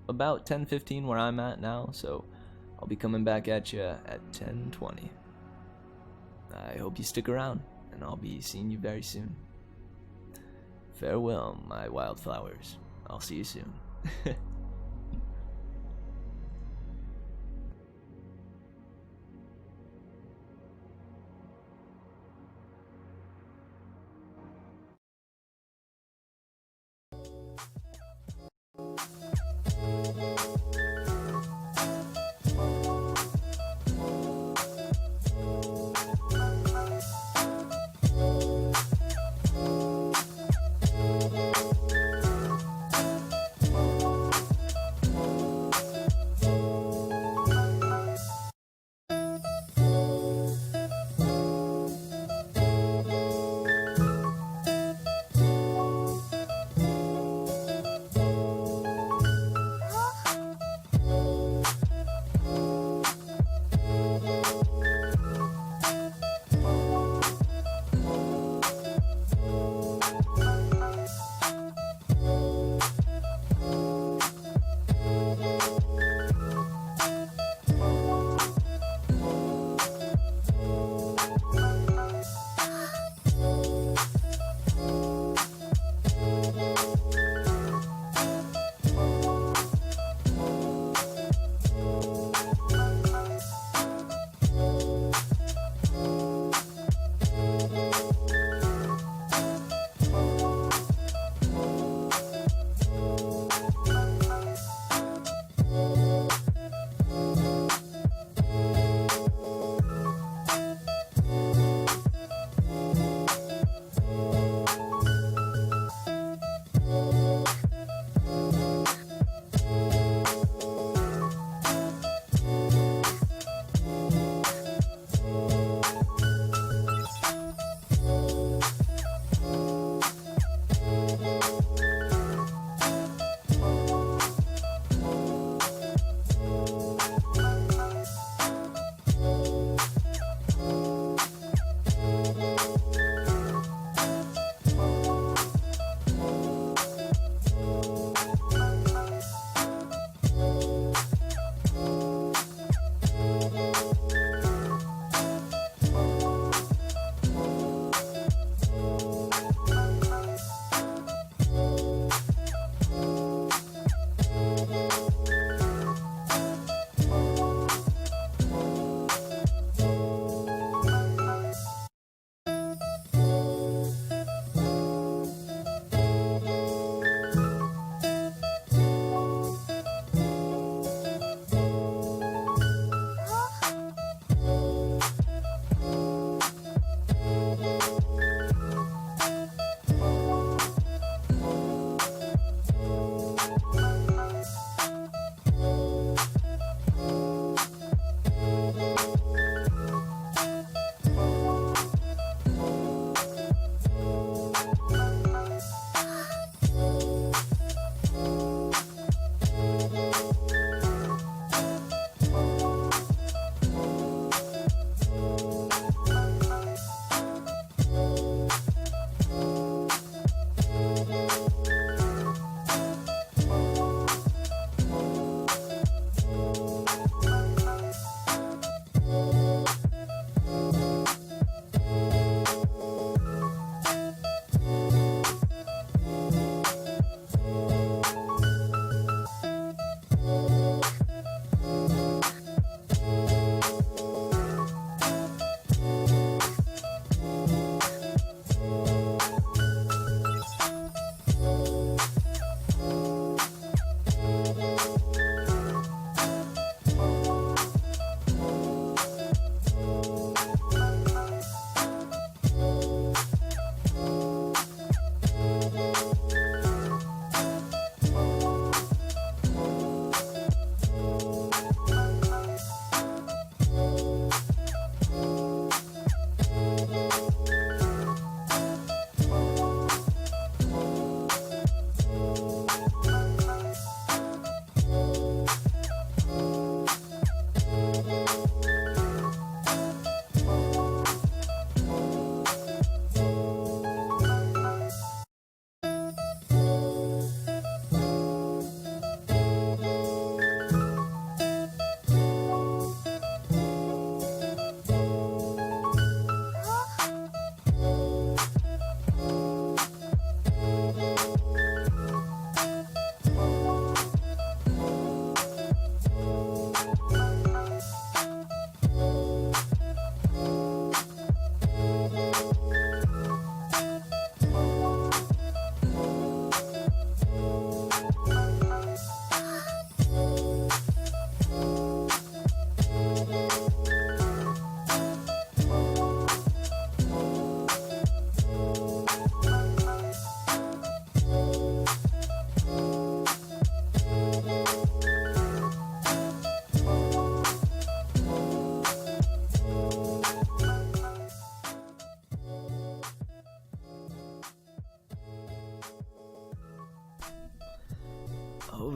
about 10:15 where I'm at now, so I'll be coming back at you at 10:20. I hope you stick around, and I'll be seeing you very soon. Farewell, my wildflowers. I'll see you soon.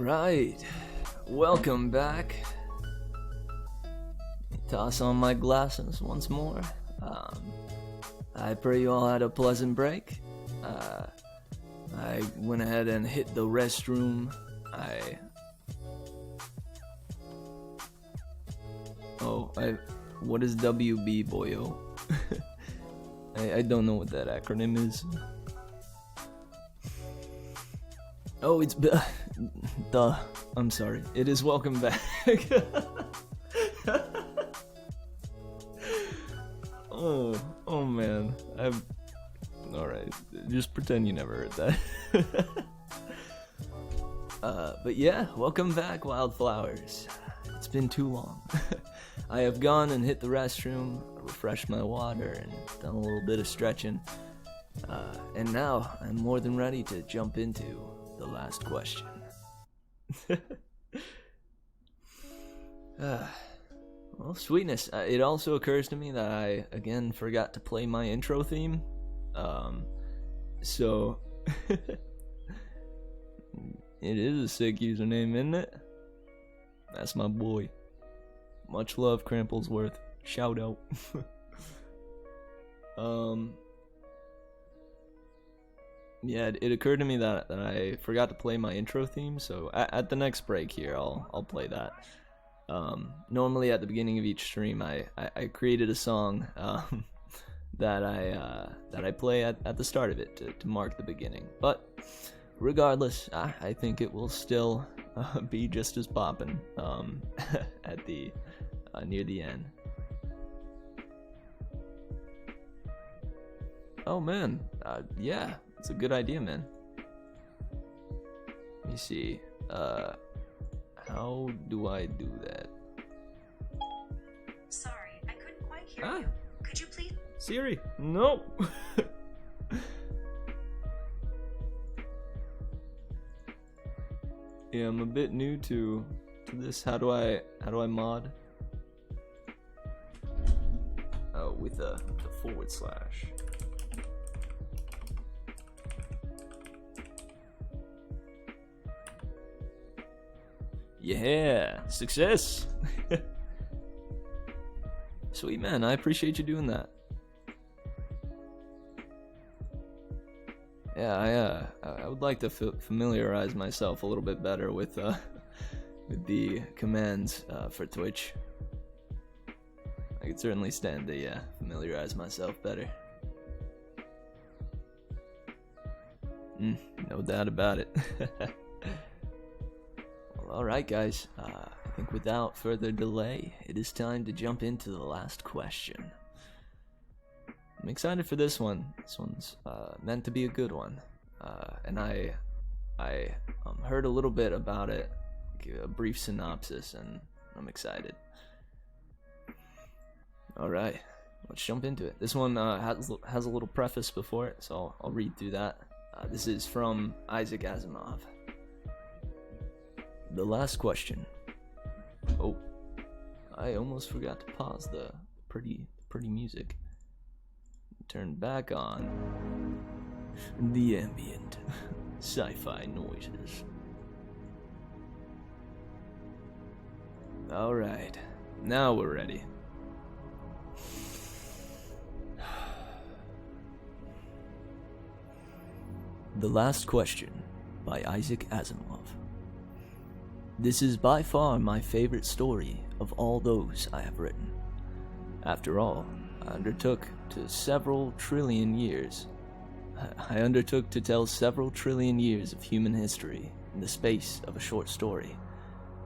Alright, welcome back. Toss on my glasses once more. I pray you all had a pleasant break. I went ahead and hit the restroom. What is WB, boyo? I don't know what that acronym is. Oh, it's I'm sorry. It is welcome back. Oh man. Alright. Just pretend you never heard that. But yeah, welcome back, Wildflowers. It's been too long. I have gone and hit the restroom, refreshed my water, and done a little bit of stretching. And now I'm more than ready to jump into the last question. Well, sweetness. It also occurs to me that I, again, forgot to play my intro theme. So... It is a sick username, isn't it? That's my boy. Much love, Cramplesworth. Shout out. Yeah, it occurred to me that I forgot to play my intro theme, so at the next break here, I'll play that. Normally at the beginning of each stream, I created a song that I play at the start of it to mark the beginning. But regardless, I think it will still be just as poppin' at the near the end. Oh man, yeah, it's a good idea, man. Let me see. How do I do that? Sorry, I couldn't quite hear you. Could you please? Siri, no. Yeah, I'm a bit new to this. How do I mod? Oh, with a /. Yeah, success. Sweet man, I appreciate you doing that. Yeah, I would like to familiarize myself a little bit better with the commands for Twitch. I could certainly stand to familiarize myself better. No doubt about it. Well, alright guys, I think without further delay, it is time to jump into the last question. I'm excited for this one. This one's meant to be a good one. And I heard a little bit about it, a brief synopsis, and I'm excited. Alright, let's jump into it. This one has a little preface before it, so I'll read through that. This is from Isaac Asimov. The last question. Oh, I almost forgot to pause the pretty music. Turn back on the ambient sci-fi noises. Alright, now we're ready. The Last Question by Isaac Asimov. This is by far my favorite story of all those I have written. After all, I undertook to tell several trillion years of human history in the space of a short story,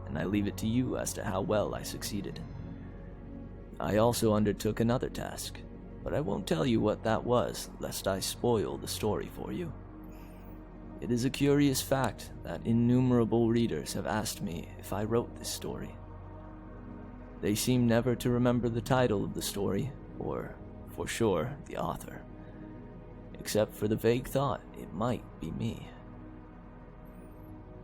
and I leave it to you as to how well I succeeded. I also undertook another task, but I won't tell you what that was, lest I spoil the story for you. It is a curious fact that innumerable readers have asked me if I wrote this story. They seem never to remember the title of the story, or, for sure, the author, except for the vague thought it might be me.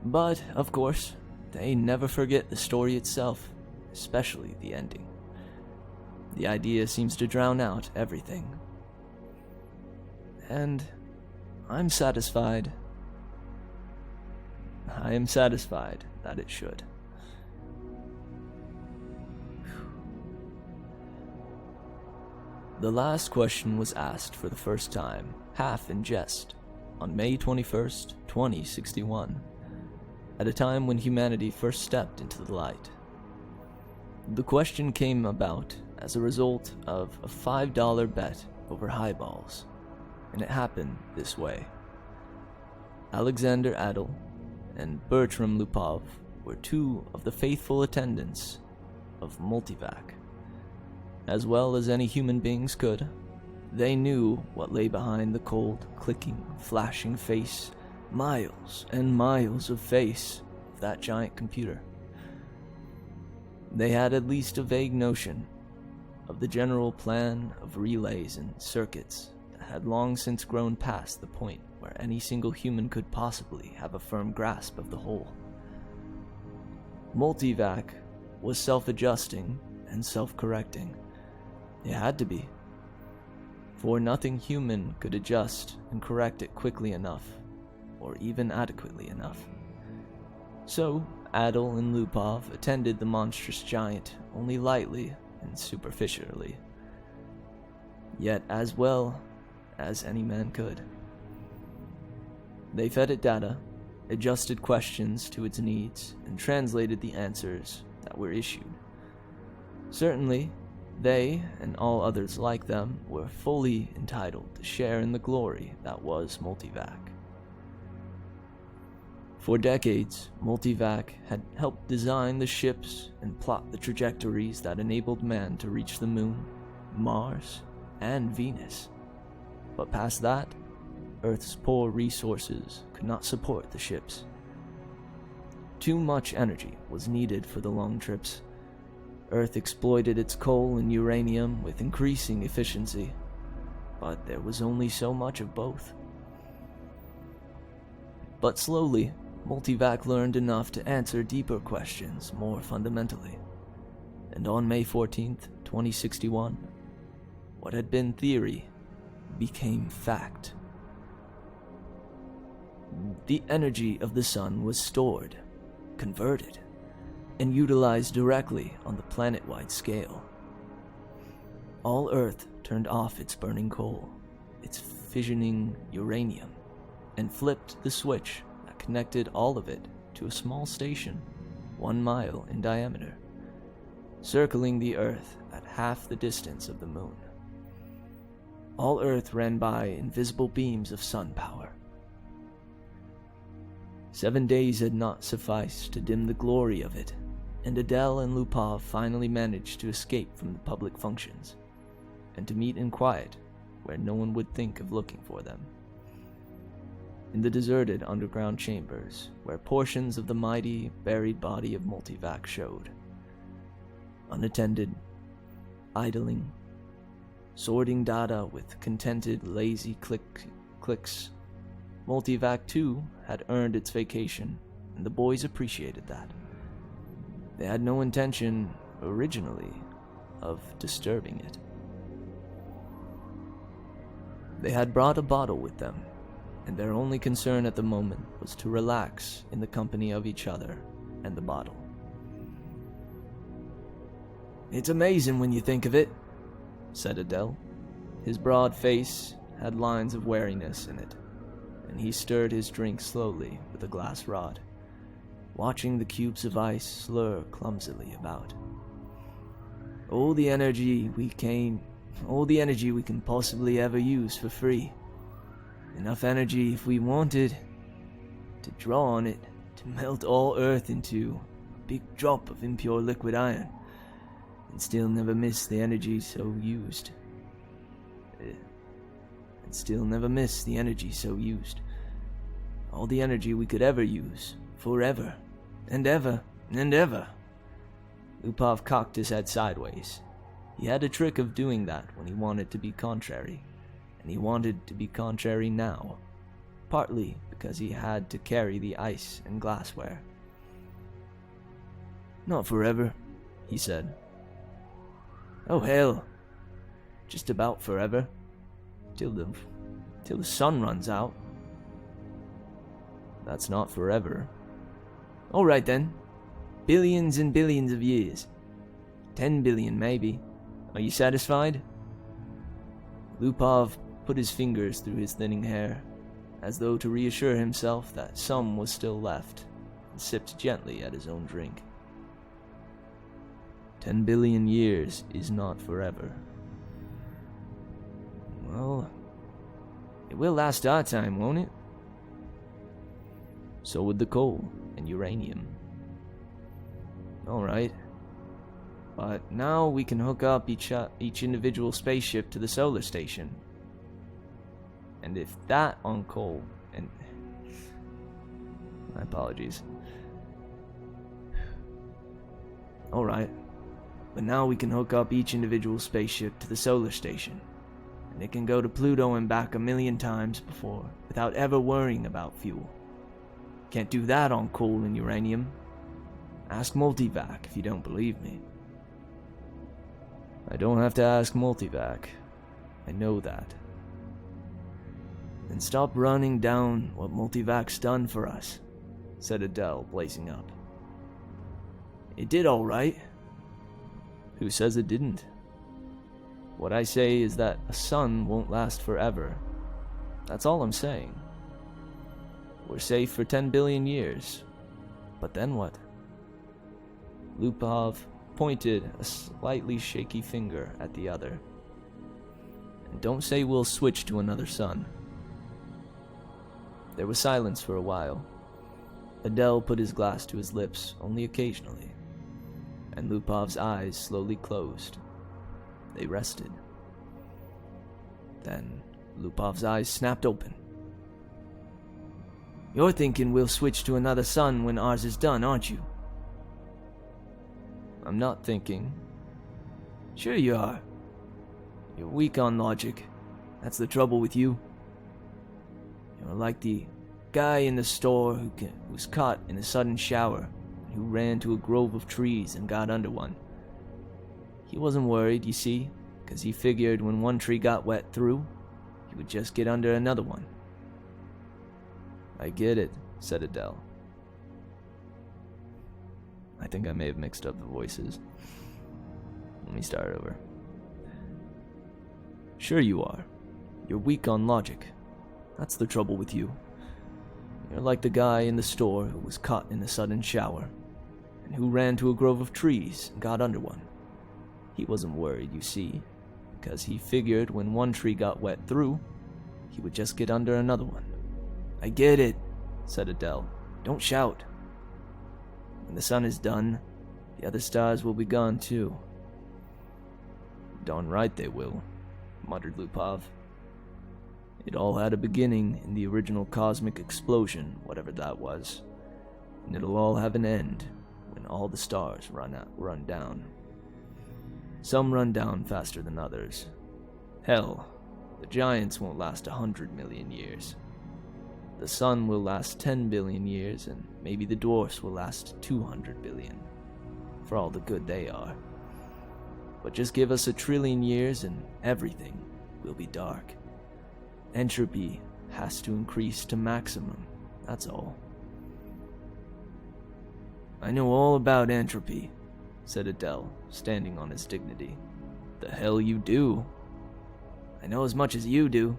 But, of course, they never forget the story itself, especially the ending. The idea seems to drown out everything. And I'm satisfied. I am satisfied that it should. The last question was asked for the first time, half in jest, on May 21st, 2061, at a time when humanity first stepped into the light. The question came about as a result of a $5 bet over highballs, and it happened this way. Alexander Adel and Bertram Lupov were two of the faithful attendants of Multivac. As well as any human beings could, they knew what lay behind the cold, clicking, flashing face, miles and miles of face of that giant computer. They had at least a vague notion of the general plan of relays and circuits that had long since grown past the point where any single human could possibly have a firm grasp of the whole. Multivac was self-adjusting and self-correcting. It had to be, for nothing human could adjust and correct it quickly enough, or even adequately enough. So, Adel and Lupov attended the monstrous giant only lightly and superficially, yet as well as any man could. They fed it data, adjusted questions to its needs, and translated the answers that were issued. Certainly, they, and all others like them, were fully entitled to share in the glory that was Multivac. For decades, Multivac had helped design the ships and plot the trajectories that enabled man to reach the Moon, Mars, and Venus. But past that, Earth's poor resources could not support the ships. Too much energy was needed for the long trips. Earth exploited its coal and uranium with increasing efficiency, but there was only so much of both. But slowly, Multivac learned enough to answer deeper questions more fundamentally. And on May 14th, 2061, what had been theory became fact. The energy of the sun was stored, converted, and utilized directly on the planet-wide scale. All Earth turned off its burning coal, its fissioning uranium, and flipped the switch that connected all of it to a small station 1 mile in diameter, circling the Earth at half the distance of the Moon. All Earth ran by invisible beams of sun power. 7 days had not sufficed to dim the glory of it, and Adele and Lupov finally managed to escape from the public functions, and to meet in quiet where no one would think of looking for them. In the deserted underground chambers where portions of the mighty, buried body of Multivac showed. Unattended, idling, sorting data with contented, lazy clicks. Multivac 2 had earned its vacation, and the boys appreciated that. They had no intention, originally, of disturbing it. They had brought a bottle with them, and their only concern at the moment was to relax in the company of each other and the bottle. "It's amazing when you think of it," said Adele. His broad face had lines of wariness in it, and he stirred his drink slowly with a glass rod, watching the cubes of ice slur clumsily about. All the energy we can possibly ever use for free. Enough energy, if we wanted, to draw on it to melt all Earth into a big drop of impure liquid iron, and still never miss the energy so used. All the energy we could ever use, forever, and ever, and ever. Lupov cocked his head sideways. He had a trick of doing that when he wanted to be contrary, and he wanted to be contrary now, partly because he had to carry the ice and glassware. "Not forever," he said. "Oh hell, just about forever, till the sun runs out." "That's not forever," Alright then. Billions and billions of years. 10 billion, maybe. Are you satisfied? Lupov put his fingers through his thinning hair, as though to reassure himself that some was still left, and sipped gently at his own drink. 10 billion years is not forever. Well, it will last our time, won't it? So would the coal and uranium. Alright. But now we can hook up each individual spaceship to the solar station. And if that on coal and... My apologies. Alright. But now we can hook up each individual spaceship to the solar station. And it can go to Pluto and back 1,000,000 times before, without ever worrying about fuel. Can't do that on coal and uranium. Ask Multivac if you don't believe me. I don't have to ask Multivac. I know that. Then stop running down what Multivac's done for us, said Adele, blazing up. It did all right. Who says it didn't? What I say is that a sun won't last forever. That's all I'm saying. We're safe for 10 billion years. But then what? Lupov pointed a slightly shaky finger at the other. And don't say we'll switch to another sun. There was silence for a while. Adele put his glass to his lips only occasionally, and Lupov's eyes slowly closed. They rested. Then Lupov's eyes snapped open. You're thinking we'll switch to another sun when ours is done, aren't you? I'm not thinking. Sure you are. You're weak on logic. That's the trouble with you. You're like the guy in the store who was caught in a sudden shower, and who ran to a grove of trees and got under one. He wasn't worried, you see, because he figured when one tree got wet through, he would just get under another one. I get it, said Adele. I think I may have mixed up the voices. Let me start over. Sure you are. You're weak on logic. That's the trouble with you. You're like the guy in the store who was caught in a sudden shower, and who ran to a grove of trees and got under one. He wasn't worried, you see, because he figured when one tree got wet through, he would just get under another one. I get it, said Adele. Don't shout. When the sun is done, the other stars will be gone too. Darn right they will, muttered Lupov. It all had a beginning in the original cosmic explosion, whatever that was, and it'll all have an end when all the stars run down. Some run down faster than others. Hell, the giants won't last 100 million years. The sun will last 10 billion years, and maybe the dwarfs will last 200 billion, for all the good they are. But just give us 1 trillion years and everything will be dark. Entropy has to increase to maximum, that's all. I know all about entropy, said Adele, standing on his dignity. The hell you do? I know as much as you do.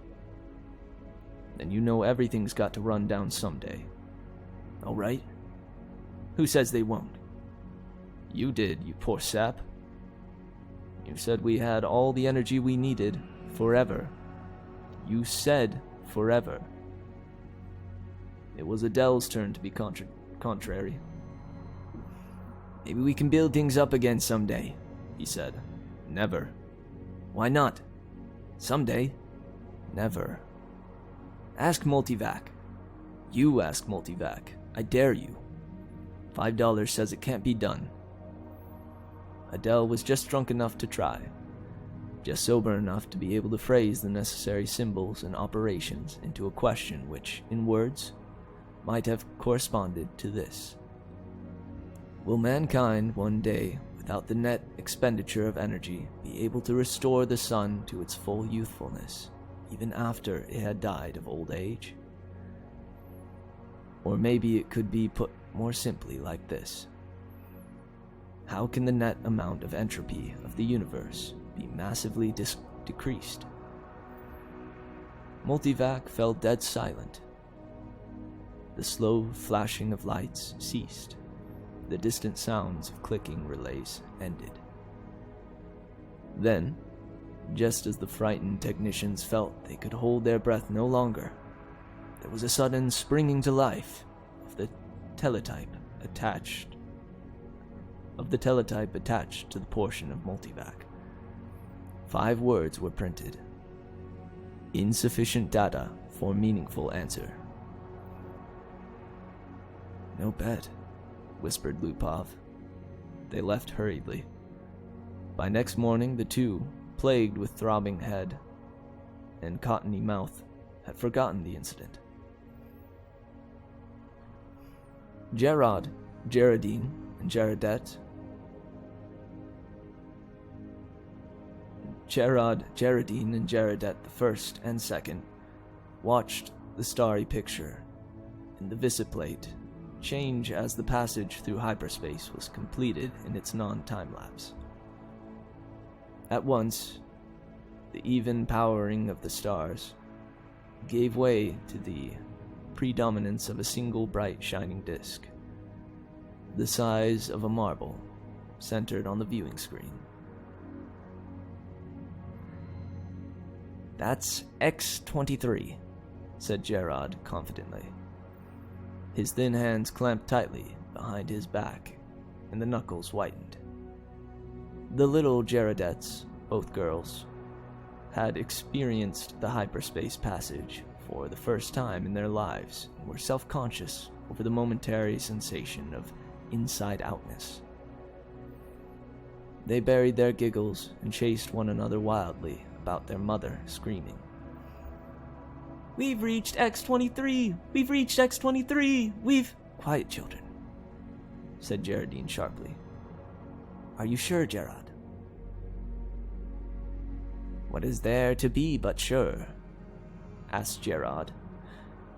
Then you know everything's got to run down someday. All right? Who says they won't? You did, you poor sap. You said we had all the energy we needed forever. You said forever. It was Adele's turn to be contrary. Maybe we can build things up again someday, he said. Never. Why not? Someday. Never. Ask Multivac. You ask Multivac. I dare you. $5 says it can't be done. Adele was just drunk enough to try. Just sober enough to be able to phrase the necessary symbols and operations into a question which, in words, might have corresponded to this. Will mankind one day, without the net expenditure of energy, be able to restore the sun to its full youthfulness, even after it had died of old age? Or maybe it could be more simply like this. How can the net amount of entropy of the universe be massively decreased? Multivac fell dead silent. The slow flashing of lights ceased. The distant sounds of clicking relays ended. Then, just as the frightened technicians felt they could hold their breath no longer, there was a sudden springing to life of the teletype attached to the portion of Multivac. 5 words were printed. Insufficient data for meaningful answer. No bet, whispered Lupov. They left hurriedly. By next morning, the two, plagued with throbbing head and cottony mouth, had forgotten the incident. Gerard, Geraldine, and Gerardette Geraldine and Gerardette the first and second watched the starry picture in the visiplate change as the passage through hyperspace was completed in its non-time lapse. At once, the even powering of the stars gave way to the predominance of a single bright shining disk, the size of a marble, centered on the viewing screen. "That's X-23, said Gerard confidently. His thin hands clamped tightly behind his back, and the knuckles whitened. The little Gerardettes, both girls, had experienced the hyperspace passage for the first time in their lives and were self-conscious over the momentary sensation of inside-outness. They buried their giggles and chased one another wildly about their mother, screaming, "We've reached X-23! We've reached X-23! We've—" "Quiet, children," said Geraldine sharply. "Are you sure, Gerard?" "What is there to be but sure?" asked Gerard,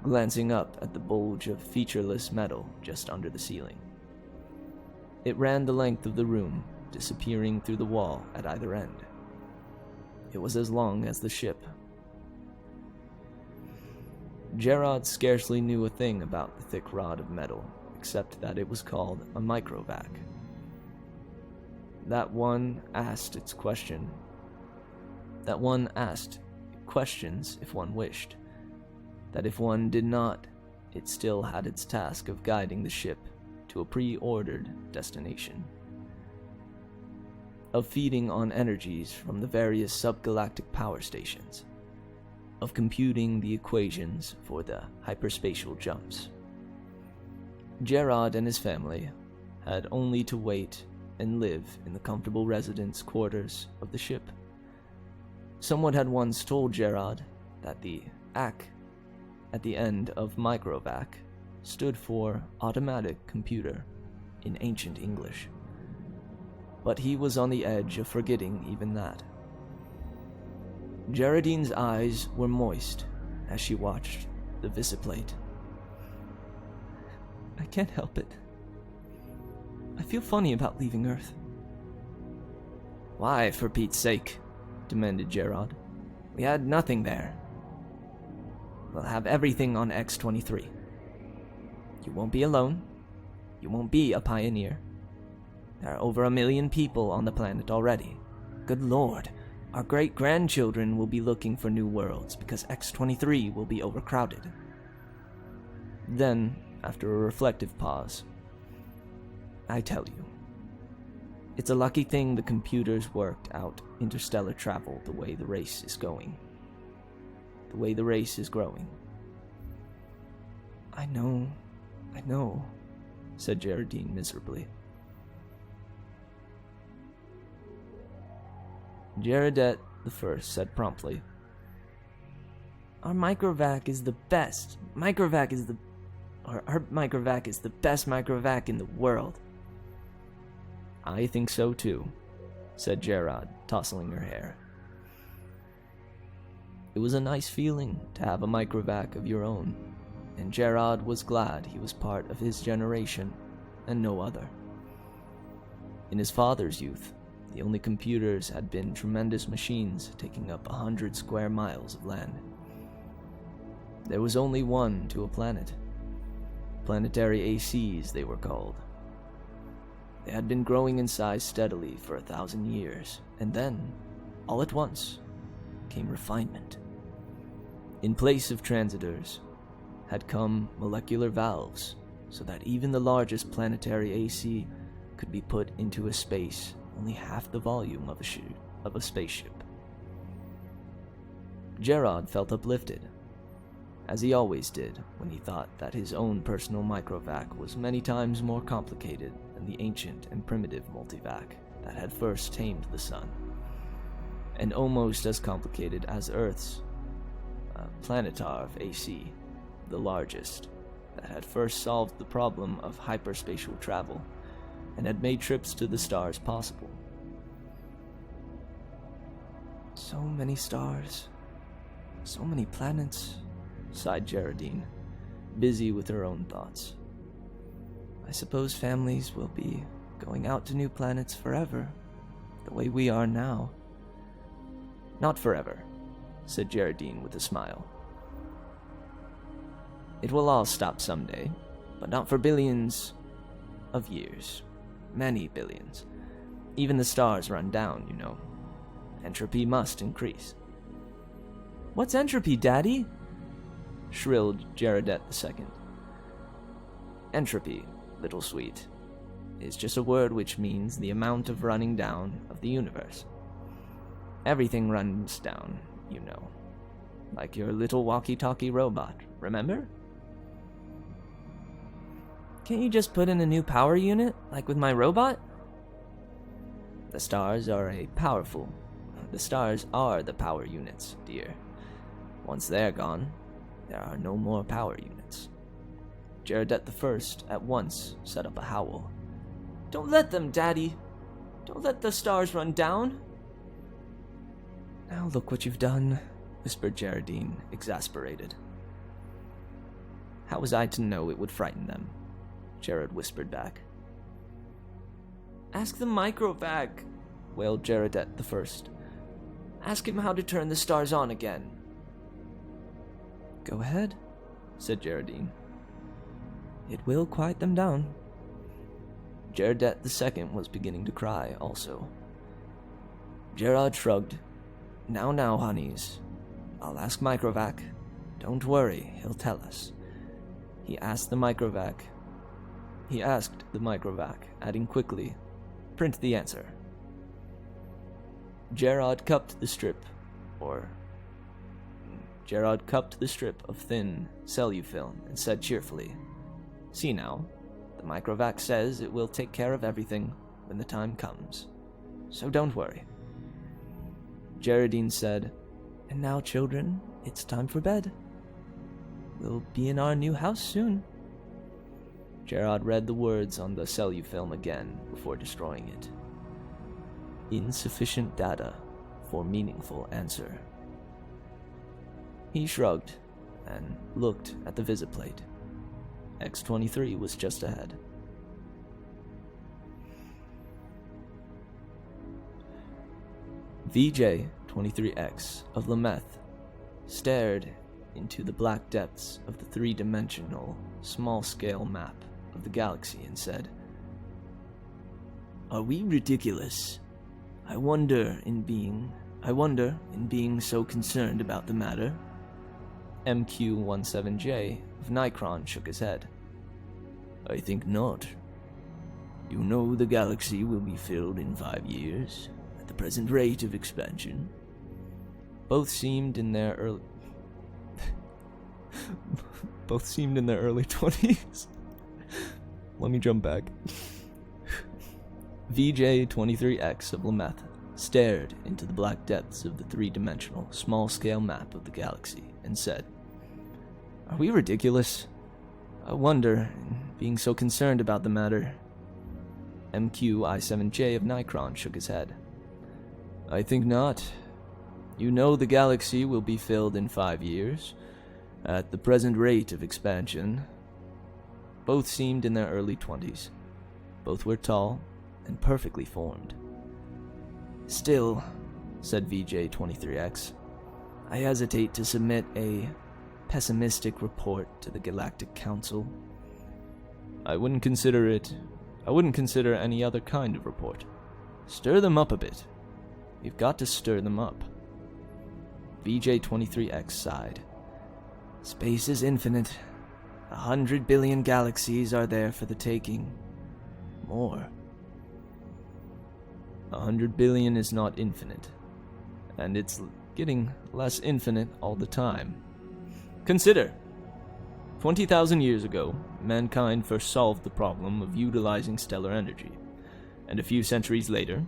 glancing up at the bulge of featureless metal just under the ceiling. It ran the length of the room, disappearing through the wall at either end. It was as long as the ship. Gerard scarcely knew a thing about the thick rod of metal, except that it was called a microvac. That one asked questions if one wished. That if one did not, it still had its task of guiding the ship to a pre-ordered destination, of feeding on energies from the various subgalactic power stations, of computing the equations for the hyperspatial jumps. Gerard and his family had only to wait and live in the comfortable residence quarters of the ship. Someone had once told Gerard that the AC at the end of microvac stood for automatic computer in ancient English, but he was on the edge of forgetting even that. Geraldine's eyes were moist as she watched the visiplate. "I can't help it. I feel funny about leaving Earth." "Why, for Pete's sake?" demanded Gerard. "We had nothing there. We'll have everything on X-23. You won't be alone. You won't be a pioneer. There are over 1 million people on the planet already. Good Lord, our great-grandchildren will be looking for new worlds because X-23 will be overcrowded." Then, after a reflective pause, "I tell you, it's a lucky thing the computers worked out interstellar travel the way the race is going. The way the race is growing." I know, said Geraldine miserably. Gerardette the first said promptly, "Our microvac is the best. Our microvac is the best microvac in the world." "I think so too," said Gerard, tousling her hair. It was a nice feeling to have a microvac of your own, and Gerard was glad he was part of his generation and no other. In his father's youth, the only computers had been tremendous machines taking up 100 square miles of land. There was only one to a planet. Planetary ACs, they were called. They had been growing in size steadily for 1,000 years, and then, all at once, came refinement. In place of transitors, had come molecular valves, so that even the largest planetary AC could be put into a space only half the volume of a spaceship. Gerard felt uplifted, as he always did when he thought that his own personal microvac was many times more complicated than the ancient and primitive multivac that had first tamed the sun, and almost as complicated as Earth's Planetarv AC, the largest, that had first solved the problem of hyperspatial travel and had made trips to the stars possible. So many stars, so many planets, sighed Geraldine, busy with her own thoughts. I suppose families will be going out to new planets forever, the way we are now. Not forever, said Geraldine with a smile. It will all stop someday, but not for billions of years. Many billions. Even the stars run down, you know. Entropy must increase. What's entropy, Daddy? Shrilled Gerardette II. Entropy, little sweet, is just a word which means the amount of running down of the universe. Everything runs down, you know. Like your little walkie-talkie robot, remember? Can't you just put in a new power unit, like with my robot? The stars are the power units, dear. Once they're gone, there are no more power units. Gerardette I at once set up a howl. Don't let them, Daddy! Don't let the stars run down! Now look what you've done, whispered Geraldine, exasperated. How was I to know it would frighten them? Gerard whispered back. Ask the microvac, wailed Gerardette I. Ask him how to turn the stars on again. Go ahead, said Geraldine. It will quiet them down. Gerardette II was beginning to cry also. Gerard shrugged. Now, honeys. I'll ask Microvac. Don't worry, he'll tell us. He asked the Microvac, adding quickly, print the answer. Gerard cupped the strip of thin cellufilm and said cheerfully, See now, the Microvac says it will take care of everything when the time comes. So don't worry. Geraldine said, And now, children, it's time for bed. We'll be in our new house soon. Gerard read the words on the cellufilm again before destroying it. Insufficient data for meaningful answer. He shrugged and looked at the visit plate. X-23 was just ahead. VJ-23X of Lameth stared into the black depths of the three-dimensional, small-scale map of the galaxy and said, Are we ridiculous? I wonder in being so concerned about the matter. MQ-17J of Nikron shook his head. I think not. You know the galaxy will be filled in 5 years, at the present rate of expansion. Both seemed in their early 20s. Let me jump back. VJ-23X of Lameth stared into the black depths of the three-dimensional, small-scale map of the galaxy and said, Are we ridiculous? I wonder, being so concerned about the matter. MQ-I7J of Nikron shook his head. I think not. You know the galaxy will be filled in 5 years. At the present rate of expansion, both seemed in their early 20s. Both were tall and perfectly formed. Still, said VJ-23X, I hesitate to submit a pessimistic report to the Galactic Council. I wouldn't consider any other kind of report. Stir them up a bit. You've got to stir them up. VJ-23X sighed. Space is infinite. 100 billion galaxies are there for the taking. More. 100 billion is not infinite, and it's getting less infinite all the time. Consider, 20,000 years ago, mankind first solved the problem of utilizing stellar energy, and a few centuries later,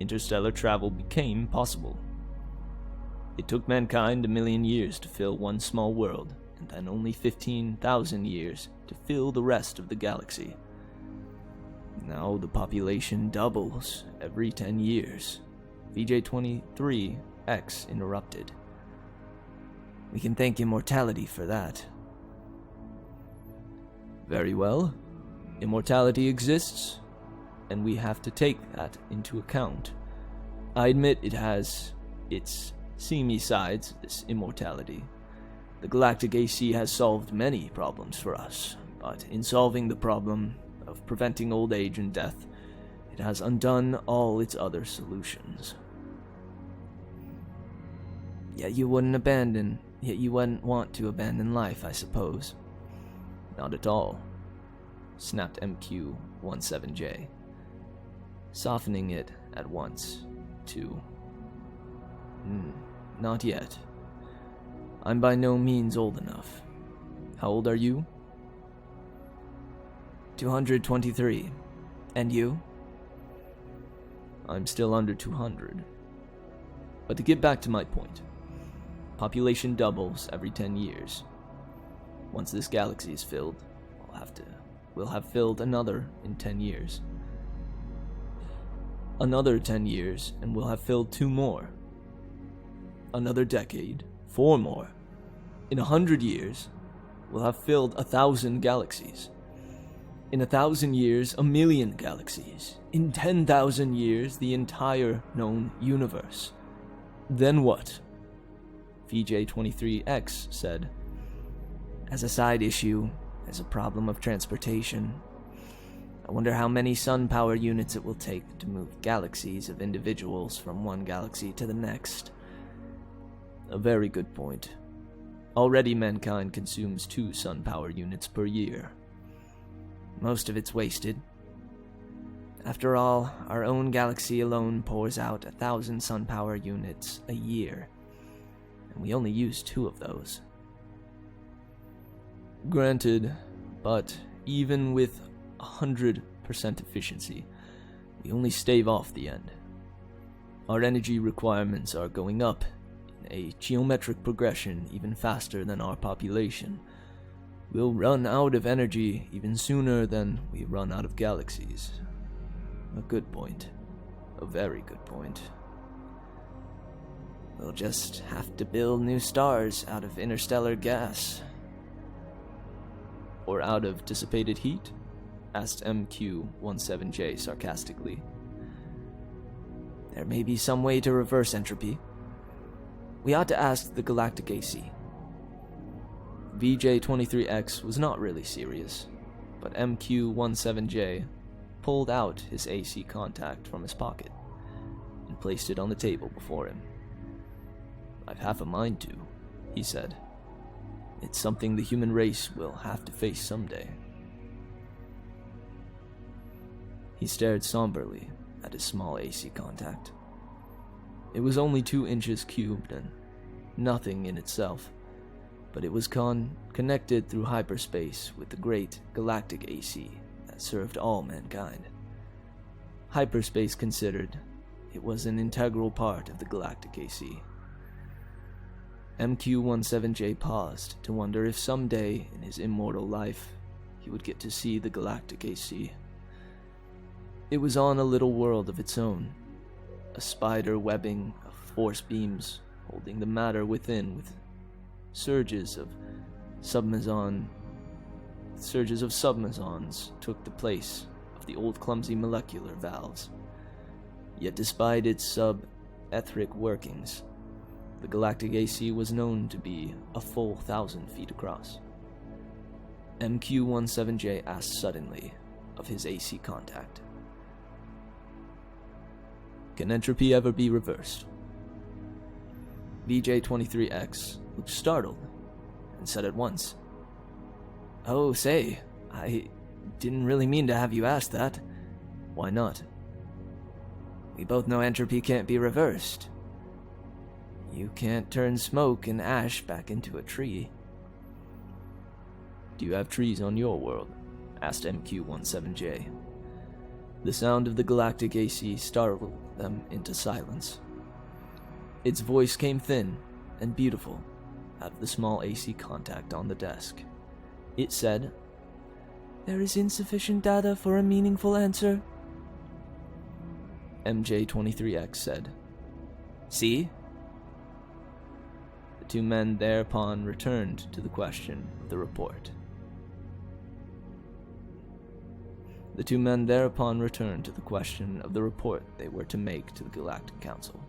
interstellar travel became possible. It took mankind 1,000,000 years to fill one small world, and then only 15,000 years to fill the rest of the galaxy. Now the population doubles every 10 years. VJ-23X interrupted. We can thank immortality for that. Very well. Immortality exists, and we have to take that into account. I admit it has its seamy sides, this immortality. The Galactic AC has solved many problems for us, but in solving the problem of preventing old age and death, it has undone all its other solutions. Yet you wouldn't want to abandon life, I suppose. Not at all, snapped MQ-17J, softening it at once to, not yet. I'm by no means old enough. How old are you? 223. And you? I'm still under 200. But to get back to my point, population doubles every 10 years. Once this galaxy is filled, we'll have filled another in 10 years. Another 10 years, and we'll have filled 2 more. Another decade, 4 more. In 100 years, we'll have filled 1,000 galaxies. In 1,000 years, 1,000,000 galaxies. In 10,000 years, the entire known universe. Then what? VJ-23X said. As a side issue, as a problem of transportation, I wonder how many sun power units it will take to move galaxies of individuals from one galaxy to the next. A very good point. Already mankind consumes 2 sun power units per year. Most of it's wasted. After all, our own galaxy alone pours out 1,000 sun power units a year, and we only use 2 of those. Granted, but even with 100% efficiency, we only stave off the end. Our energy requirements are going up in a geometric progression even faster than our population. We'll run out of energy even sooner than we run out of galaxies. A good point. A very good point. We'll just have to build new stars out of interstellar gas. Or out of dissipated heat? Asked MQ-17J sarcastically. There may be some way to reverse entropy. We ought to ask the Galactic AC. VJ-23X was not really serious, but MQ-17J pulled out his AC contact from his pocket and placed it on the table before him. I've half a mind to, he said. It's something the human race will have to face someday. He stared somberly at his small AC contact. It was only 2 inches cubed and nothing in itself, but it was connected through hyperspace with the great galactic AC that served all mankind. Hyperspace considered, it was an integral part of the galactic AC. MQ-17J paused to wonder if someday in his immortal life he would get to see the galactic AC. It was on a little world of its own, a spider webbing of force beams holding the matter within with surges of submazons took the place of the old clumsy molecular valves. Yet despite its sub-etheric workings, the galactic AC was known to be a full 1,000 feet across. MQ-17J asked suddenly of his AC contact. Can entropy ever be reversed? VJ-23X looked startled and said at once, "Oh, say, I didn't really mean to have you ask that. Why not?" "We both know entropy can't be reversed. You can't turn smoke and ash back into a tree." "Do you have trees on your world?" asked MQ-17J. The sound of the galactic AC startled them into silence. Its voice came thin and beautiful out of the small AC contact on the desk. It said, "There is insufficient data for a meaningful answer." MJ-23X said, "See?" The two men thereupon returned to the question of the report. they were to make to the Galactic Council.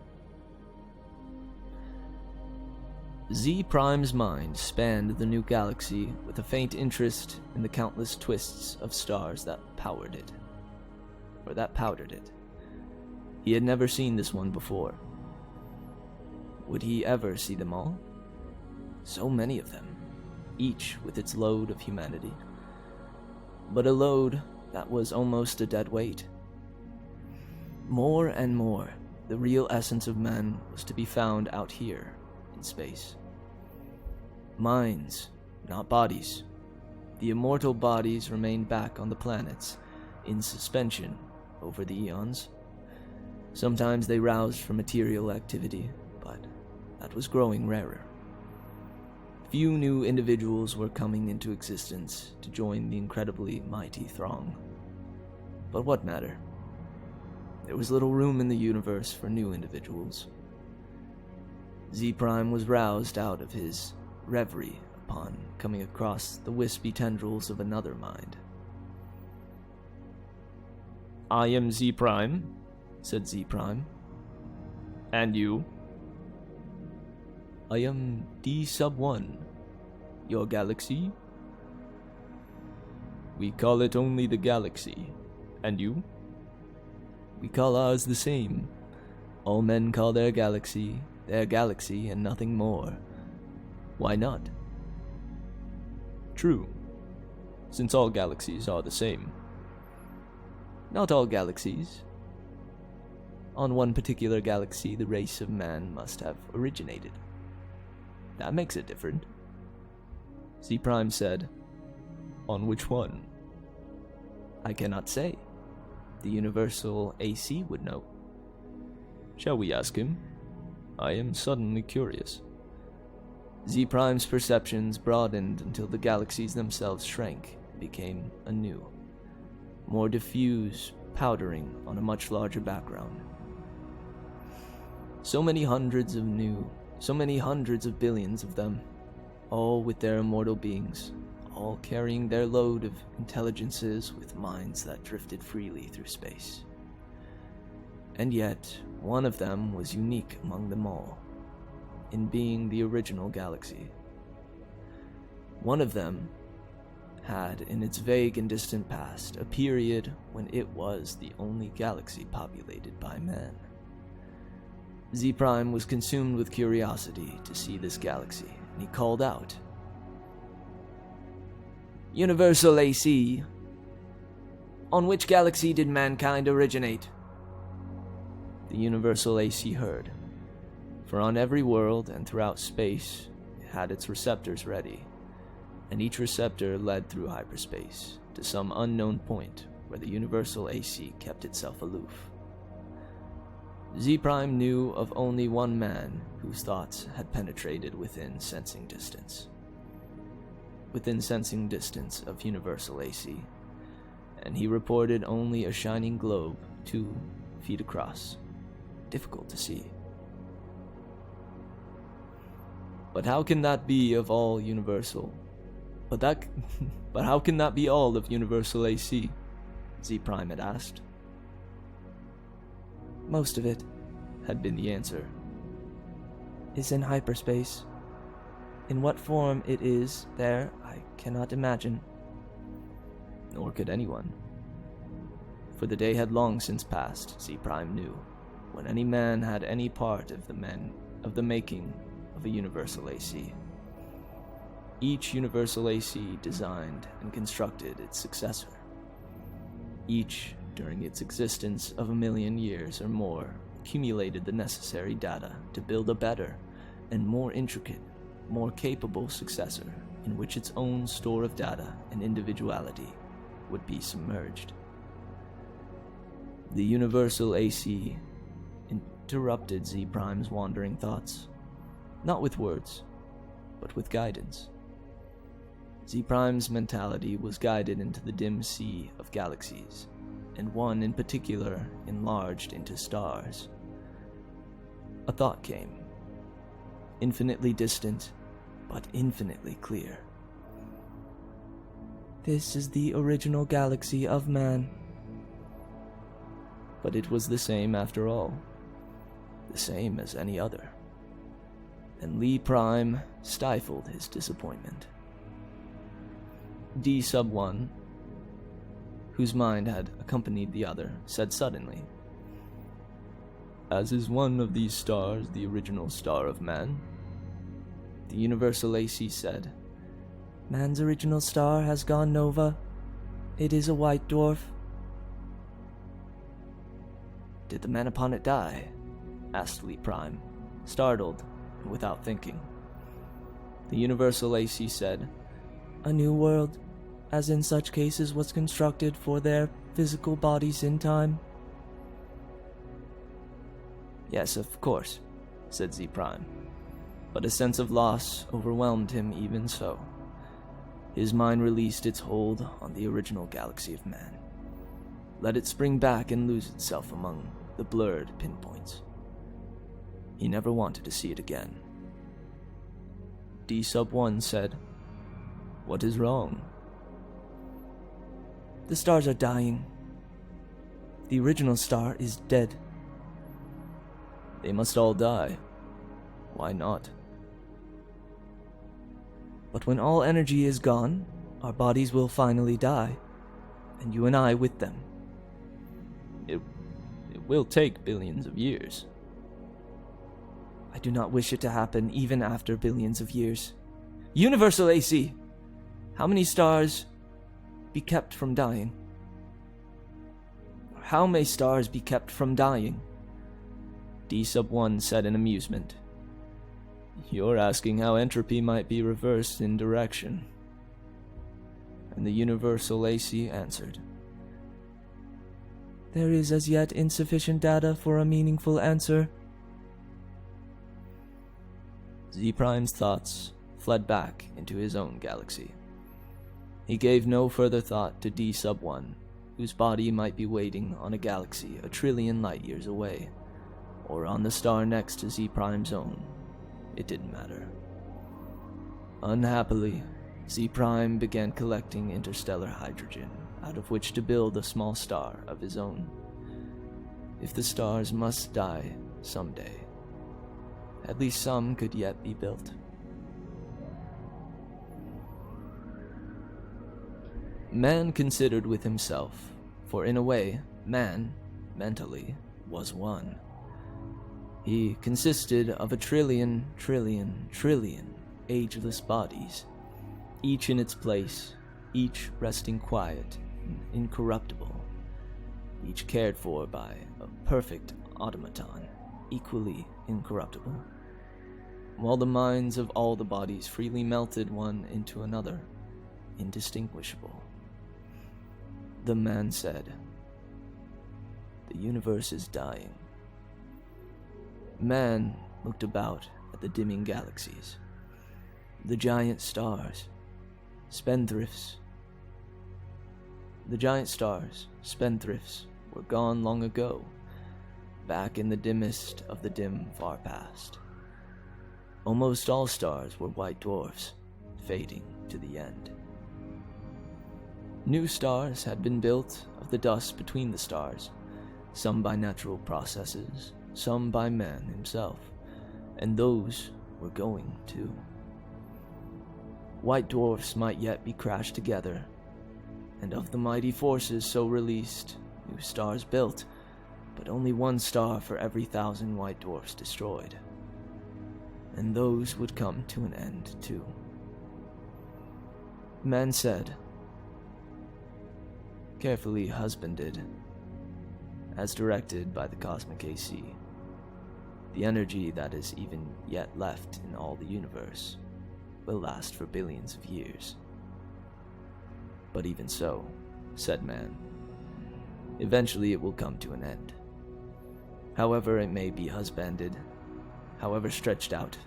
Z Prime's mind spanned the new galaxy with a faint interest in the countless twists of stars that powdered it. He had never seen this one before. Would he ever see them all? So many of them, each with its load of humanity. But a load that was almost a dead weight. More and more, the real essence of man was to be found out here in space. Minds, not bodies. The immortal bodies remained back on the planets, in suspension over the eons. Sometimes they roused from material activity, but that was growing rarer. Few new individuals were coming into existence to join the incredibly mighty throng. But what matter? There was little room in the universe for new individuals. Z Prime was roused out of his reverie upon coming across the wispy tendrils of another mind. "I am Z Prime," said Z Prime. "And you?" "I am D-1. Your galaxy?" "We call it only the galaxy. And you?" "We call ours the same. All men call their galaxy, and nothing more. Why not?" "True, since all galaxies are the same." "Not all galaxies. On one particular galaxy, the race of man must have originated. That makes it different." Z Prime said, "On which one?" "I cannot say. The universal AC would know." "Shall we ask him? I am suddenly curious." Z Prime's perceptions broadened until the galaxies themselves shrank and became anew, more diffuse, powdering on a much larger background. So many hundreds of billions of them, all with their immortal beings, all carrying their load of intelligences with minds that drifted freely through space. And yet, one of them was unique among them all, in being the original galaxy. One of them had, in its vague and distant past, a period when it was the only galaxy populated by man. Z Prime was consumed with curiosity to see this galaxy, and he called out, "Universal AC, on which galaxy did mankind originate?" The Universal AC heard, for on every world and throughout space it had its receptors ready, and each receptor led through hyperspace to some unknown point where the Universal AC kept itself aloof. Z Prime knew of only one man whose thoughts had penetrated within sensing distance of Universal AC, and he reported only a shining globe 2 feet across, difficult to see. But how can that be of all universal? But how can that be all of universal AC? Z Prime had asked. Most of it, Had been the answer. is in hyperspace. In what form it is there, I cannot imagine. Nor could anyone. For the day had long since passed, Z Prime knew, when any man had any part of the making of a universal AC. Each universal AC designed and constructed its successor. Each, during its existence of 1,000,000 years or more, accumulated the necessary data to build a better and more intricate, more capable successor in which its own store of data and individuality would be submerged. The universal AC interrupted Z Prime's wandering thoughts, not with words, but with guidance. Z Prime's mentality was guided into the dim sea of galaxies, and one in particular enlarged into stars. A thought came, infinitely distant, but infinitely clear. This is the original galaxy of man. But it was the same after all, the same as any other. And Lee Prime stifled his disappointment. D-1, whose mind had accompanied the other, said suddenly, "As is one of these stars the original star of man?" The universal AC said, Man's original star has gone nova. It is a white dwarf. "Did the man upon it die?" asked Lee Prime, startled and without thinking. The universal AC said, A new world, as in such cases was constructed for their physical bodies in time. "Yes, of course," said Z Prime, but a sense of loss overwhelmed him even so. His mind released its hold on the original galaxy of man, let it spring back and lose itself among the blurred pinpoints. He never wanted to see it again. D-1 said, "What is wrong?" The stars are dying. The original star is dead. "They must all die. Why not?" But when all energy is gone, our bodies will finally die, and you and I with them. It will take billions of years. I do not wish it to happen even after billions of years. Universal AC! How many stars be kept from dying? How may stars be kept from dying? D-1 said in amusement, "You're asking how entropy might be reversed in direction." And the universal AC answered, There is as yet insufficient data for a meaningful answer. Z Prime's thoughts fled back into his own galaxy. He gave no further thought to D-1, whose body might be waiting on a galaxy 1,000,000,000,000 light-years away, or on the star next to Z Prime's own. It didn't matter. Unhappily, Z Prime began collecting interstellar hydrogen, out of which to build a small star of his own. If the stars must die someday, at least some could yet be built. Man considered with himself, for in a way, man, mentally, was one. He consisted of 1,000,000,000,000,000,000,000,000 ageless bodies, each in its place, each resting quiet and incorruptible, each cared for by a perfect automaton, equally incorruptible, while the minds of all the bodies freely melted one into another, indistinguishable. The man said, "The universe is dying." Man looked about at the dimming galaxies, the giant stars, spendthrifts. The giant stars, spendthrifts, were gone long ago, back in the dimmest of the dim far past. Almost all stars were white dwarfs, fading to the end. New stars had been built of the dust between the stars, some by natural processes, some by man himself, and those were going too. White dwarfs might yet be crashed together, and of the mighty forces so released, new stars built, but only one star for every 1,000 white dwarfs destroyed. And those would come to an end too. Man said, carefully husbanded, as directed by the cosmic AC, the energy that is even yet left in all the universe will last for billions of years. But even so, said man, eventually it will come to an end. However it may be husbanded, however stretched out,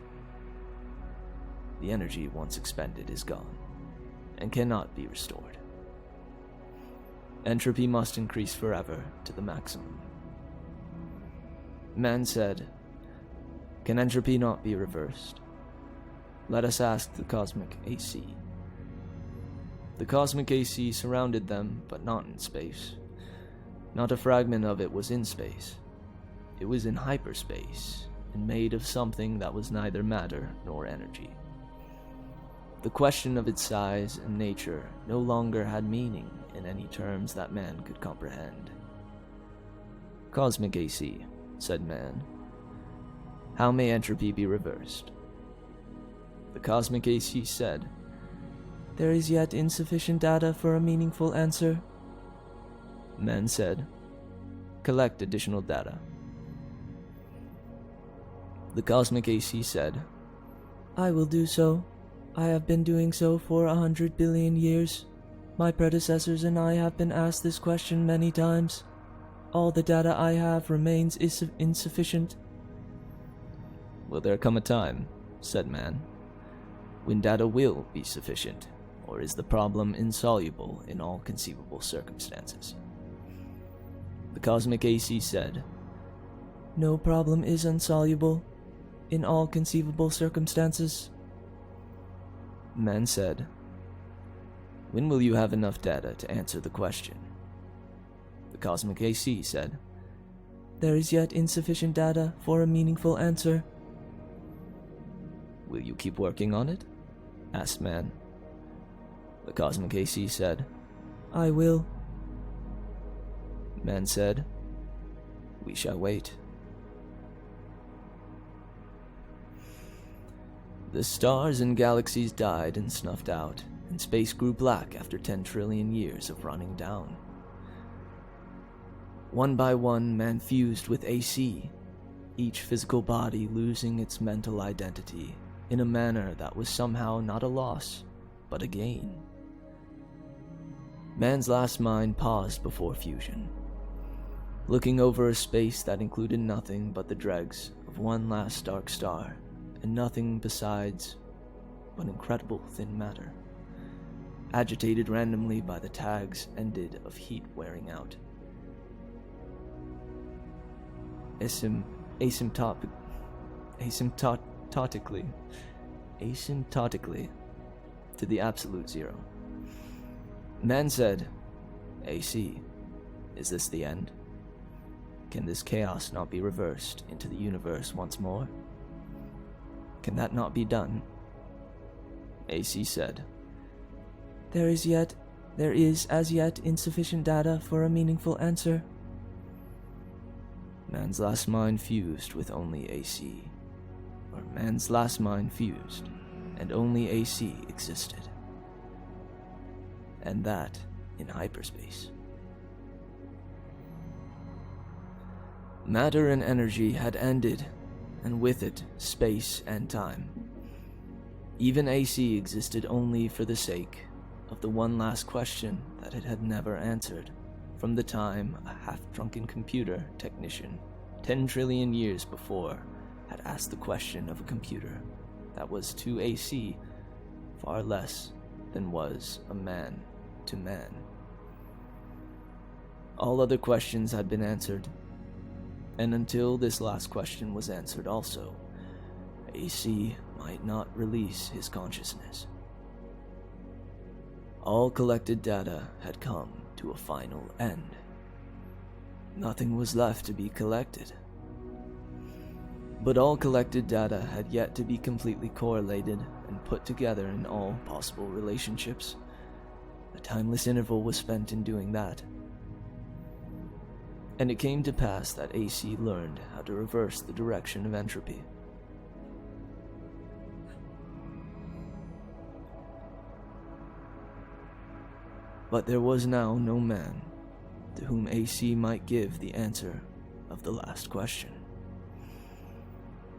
the energy once expended is gone, and cannot be restored. Entropy must increase forever to the maximum. Man said, can entropy not be reversed? Let us ask the cosmic AC. The cosmic AC surrounded them, but not in space. Not a fragment of it was in space. It was in hyperspace, and made of something that was neither matter nor energy. The question of its size and nature no longer had meaning in any terms that man could comprehend. Cosmic AC, said man, how may entropy be reversed? The cosmic AC said, There is yet insufficient data for a meaningful answer. Man said, collect additional data. The cosmic AC said, I will do so. I have been doing so for 100 billion years. My predecessors and I have been asked this question many times. All the data I have remains insufficient. Will there come a time, said man, when data will be sufficient, or is the problem insoluble in all conceivable circumstances? The cosmic AC said, No problem is insoluble in all conceivable circumstances. Man said, when will you have enough data to answer the question? The cosmic AC said, There is yet insufficient data for a meaningful answer. Will you keep working on it? Asked man. The cosmic AC said, I will. Man said, we shall wait. The stars and galaxies died and snuffed out, and space grew black after 10 trillion years of running down. One by one, man fused with AC, each physical body losing its mental identity in a manner that was somehow not a loss, but a gain. Man's last mind paused before fusion, looking over a space that included nothing but the dregs of one last dark star, and nothing besides but incredible thin matter, agitated randomly by the tags ended of heat wearing out. Asymptotically to the absolute zero. Man said, AC, is this the end? Can this chaos not be reversed into the universe once more? Can that not be done? AC said, There is as yet insufficient data for a meaningful answer. Man's last mind fused with only AC. Or man's last mind fused, and only AC existed. And that in hyperspace. Matter and energy had ended, and with it, space and time. Even AC existed only for the sake of the one last question that it had never answered, from the time a half-drunken computer technician, 10 trillion years before, had asked the question of a computer that was to AC far less than was a man to man. All other questions had been answered, and until this last question was answered also, AC might not release his consciousness. All collected data had come to a final end. Nothing was left to be collected. But all collected data had yet to be completely correlated and put together in all possible relationships. A timeless interval was spent in doing that. And it came to pass that AC learned how to reverse the direction of entropy. But there was now no man to whom AC might give the answer of the last question.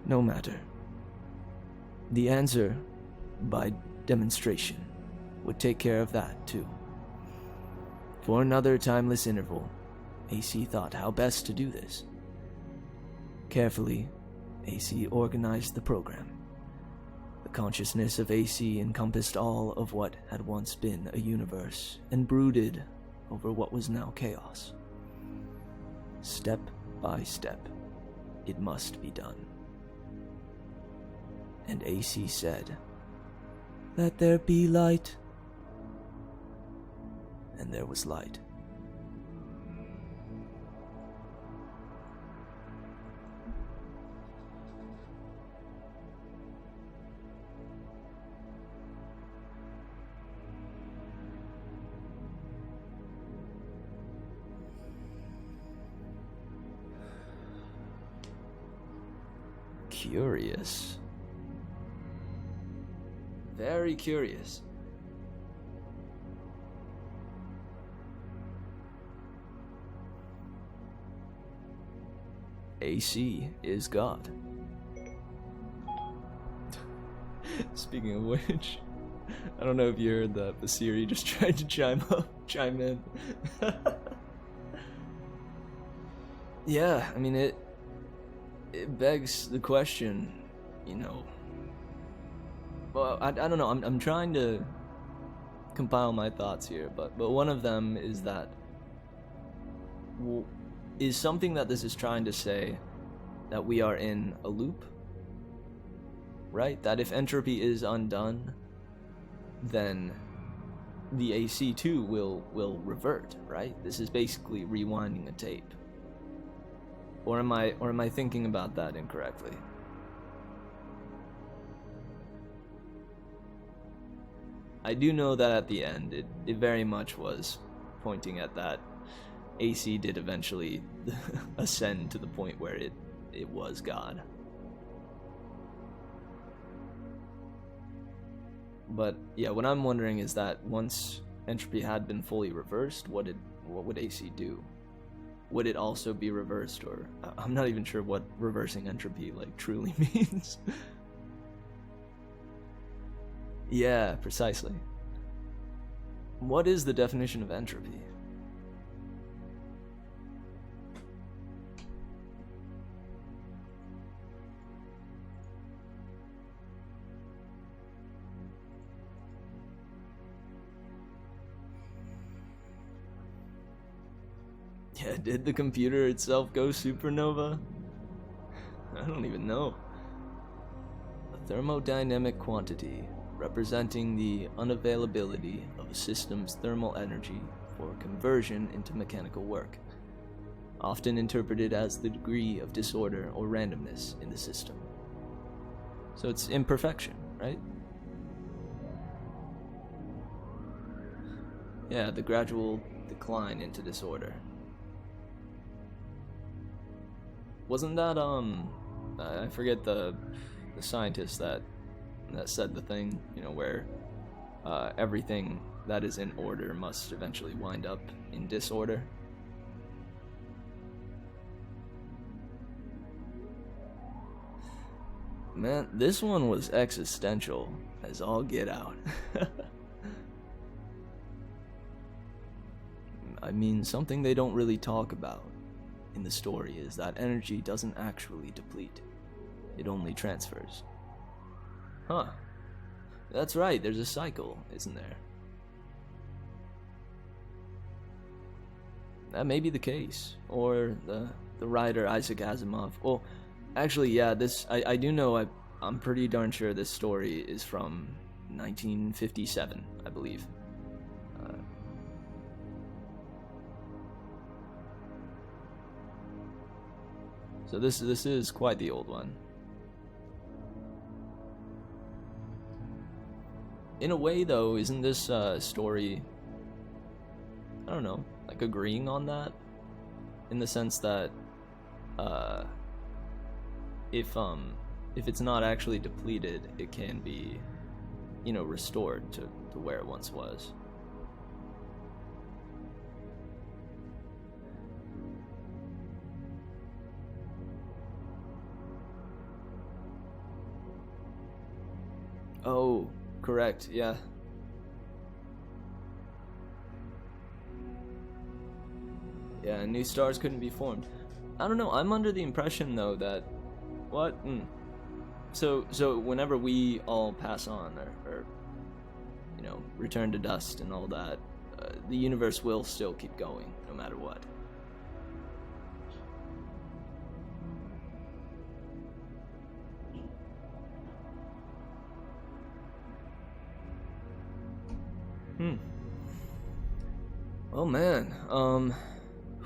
No matter. The answer, by demonstration, would take care of that too. For another timeless interval, AC thought how best to do this. Carefully, AC organized the program. The consciousness of AC encompassed all of what had once been a universe and brooded over what was now chaos. Step by step, it must be done. And AC said, "Let there be light." and there was light. Curious. Very curious. AC is God. Speaking of which, I don't know if you heard that, but Siri just tried to chime in. Yeah, I mean, it begs the question, you know. Well, I don't know. I'm trying to compile my thoughts here, but one of them is that is something that this is trying to say that we are in a loop, right? That if entropy is undone, then the AC too will revert, right? This is basically rewinding a tape. Or am I thinking about that incorrectly? I do know that at the end, it very much was pointing at that AC did eventually ascend to the point where it was God. But yeah, what I'm wondering is that once entropy had been fully reversed, what would AC do? Would it also be reversed, or I'm not even sure what reversing entropy truly means. Yeah, precisely. What is the definition of entropy? Yeah, did the computer itself go supernova? I don't even know. A thermodynamic quantity representing the unavailability of a system's thermal energy for conversion into mechanical work, often interpreted as the degree of disorder or randomness in the system. So it's imperfection, right? Yeah, the gradual decline into disorder. Wasn't that, I forget the scientist that said the thing, you know, where everything that is in order must eventually wind up in disorder? Man, this one was existential as all get out. I mean, something they don't really talk about in the story is that energy doesn't actually deplete. It only transfers. Huh. That's right, there's a cycle, isn't there? That may be the case. Or the writer Isaac Asimov. Well, actually, yeah, I do know I'm pretty darn sure this story is from 1957, I believe. So this is quite the old one. In a way, though, isn't this story, I don't know, like agreeing on that? In the sense that, if it's not actually depleted, it can be, restored to where it once was. Oh, correct, yeah. Yeah, new stars couldn't be formed. I don't know, I'm under the impression, though, that... What? So whenever we all pass on, or return to dust and all that, the universe will still keep going, no matter what. Oh man,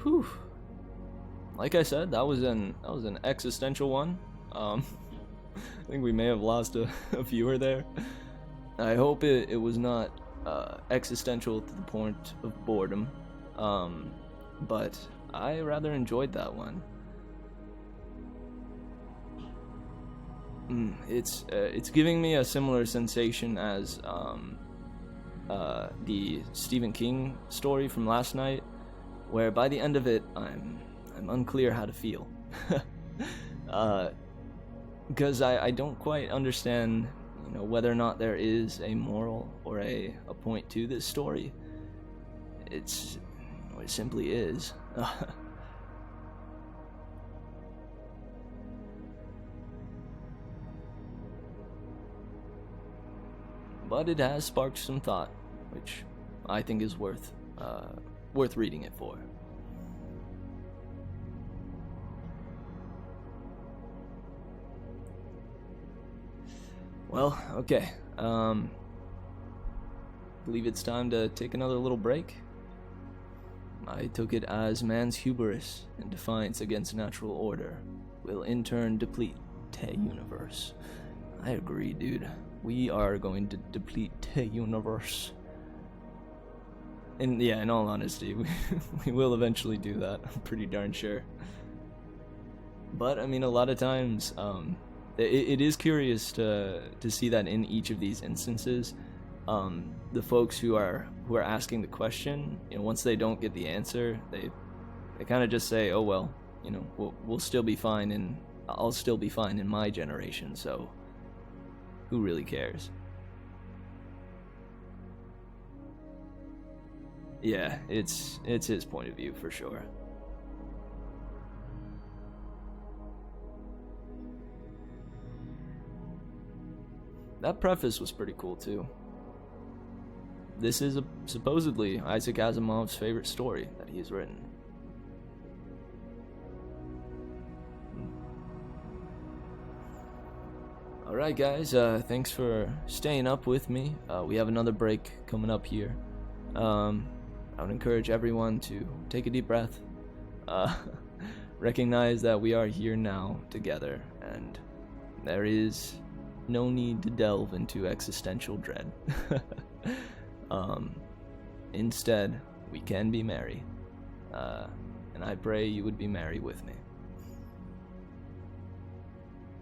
whew. Like I said, that was an existential one. I think we may have lost a viewer there. I hope it was not existential to the point of boredom. But I rather enjoyed that one. It's giving me a similar sensation as the Stephen King story from last night, where by the end of it, I'm unclear how to feel. Because I don't quite understand, whether or not there is a moral or a point to this story. It simply is. But it has sparked some thought, which I think is worth reading it for. Well, okay. Believe it's time to take another little break. I took it as man's hubris and defiance against natural order will in turn deplete the universe. I agree, dude. We are going to deplete the universe. And yeah, in all honesty, we will eventually do that. I'm pretty darn sure. But I mean, a lot of times, it is curious to see that in each of these instances, the folks who are asking the question, once they don't get the answer, they kind of just say, oh well, we'll still be fine, and I'll still be fine in my generation, so who really cares? Yeah, it's his point of view for sure. That preface was pretty cool too. This is supposedly Isaac Asimov's favorite story that he has written. Alright guys, thanks for staying up with me. We have another break coming up here. I would encourage everyone to take a deep breath. Recognize that we are here now together, and there is no need to delve into existential dread. Instead, we can be merry. And I pray you would be merry with me.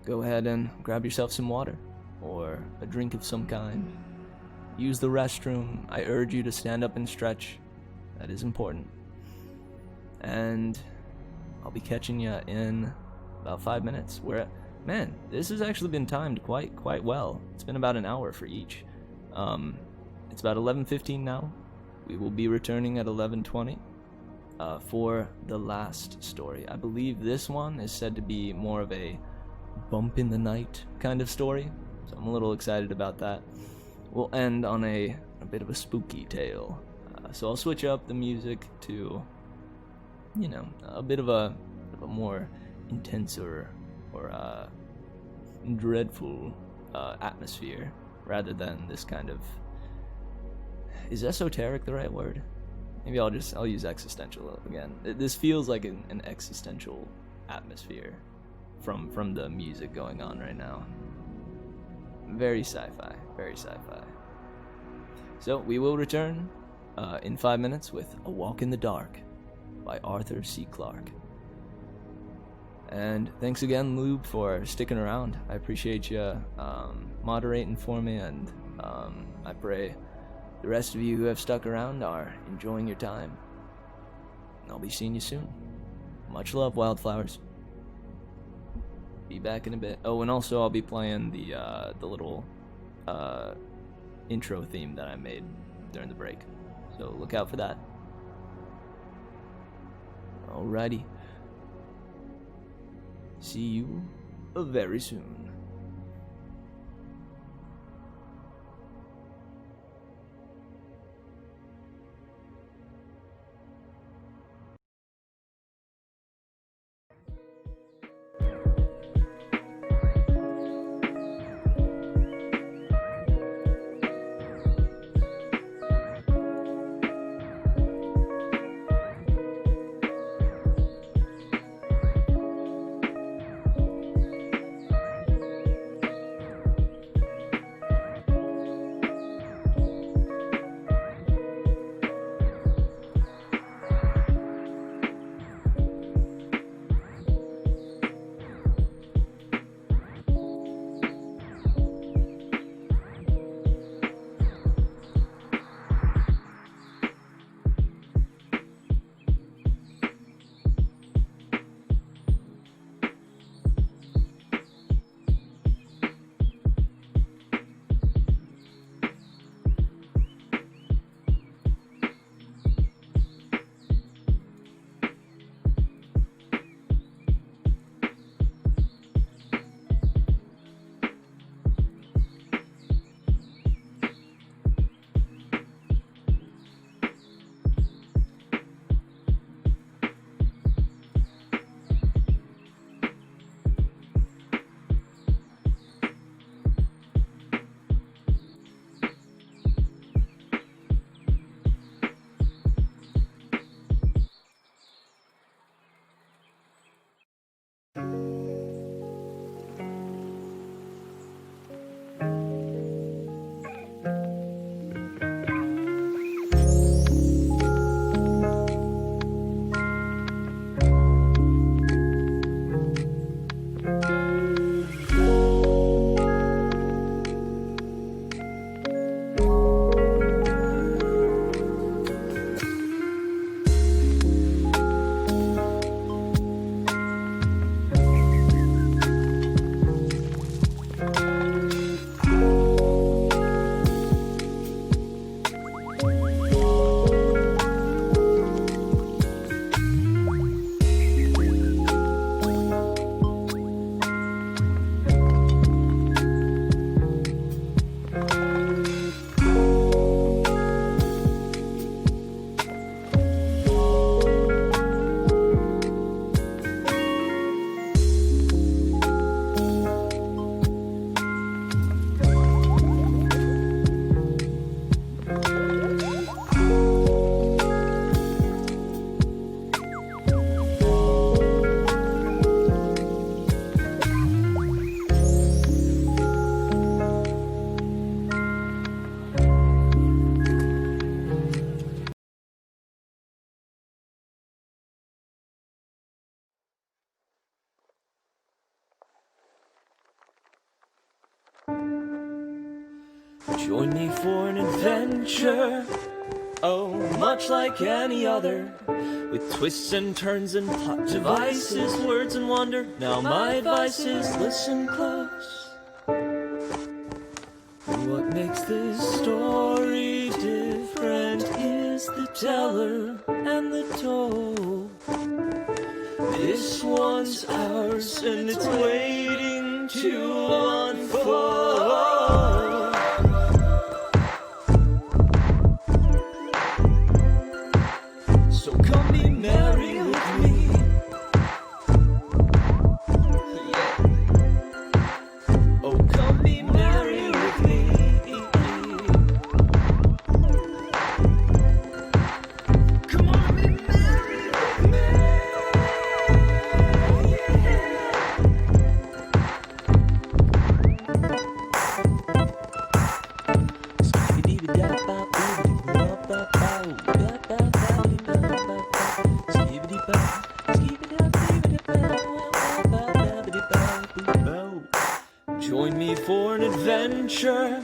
Go ahead and grab yourself some water, or a drink of some kind. Use the restroom. I urge you to stand up and stretch. That is important. And I'll be catching you in about 5 minutes. Man, this has actually been timed quite well. It's been about an hour for each. It's about 11:15 now. We will be returning at 11:20 for the last story. I believe this one is said to be more of a bump in the night kind of story, so I'm a little excited about that. We'll end on a bit of a spooky tale, so I'll switch up the music to, a bit of a more intense or dreadful atmosphere, rather than this kind of... Is esoteric the right word? Maybe I'll use existential again. This feels like an existential atmosphere from the music going on right now. Very sci-fi, very sci-fi. So we will return in 5 minutes with A Walk in the Dark by Arthur C. Clarke. And thanks again, Lube, for sticking around. I appreciate you moderating for me, and I pray the rest of you who have stuck around are enjoying your time. And I'll be seeing you soon. Much love, Wildflowers. Be back in a bit. Oh, and also I'll be playing the little intro theme that I made during the break. So look out for that. Alrighty. See you very soon. Join me for an adventure, oh, much like any other, with twists and turns and plot devices, words and wonder. Now my advice is listen close. What makes this story different is the teller and the told. This one's ours and it's waiting to unfold. So come be merry with me. Yeah. Join me for an adventure,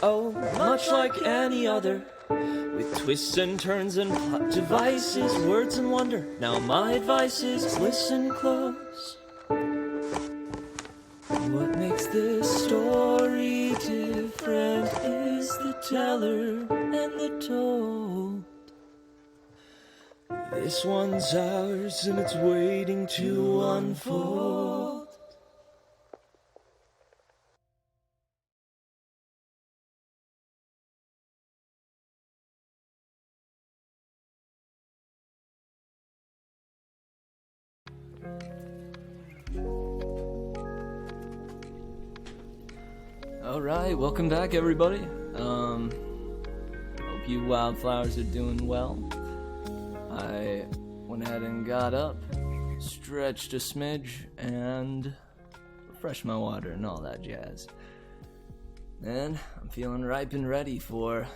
oh, much like any other, with twists and turns and plot devices, words and wonder. Now my advice is listen close. What makes this story different is the teller and the told. This one's ours and it's waiting to unfold. Alright, welcome back everybody. Hope you wildflowers are doing well. I went ahead and got up, stretched a smidge, and refreshed my water and all that jazz. And I'm feeling ripe and ready for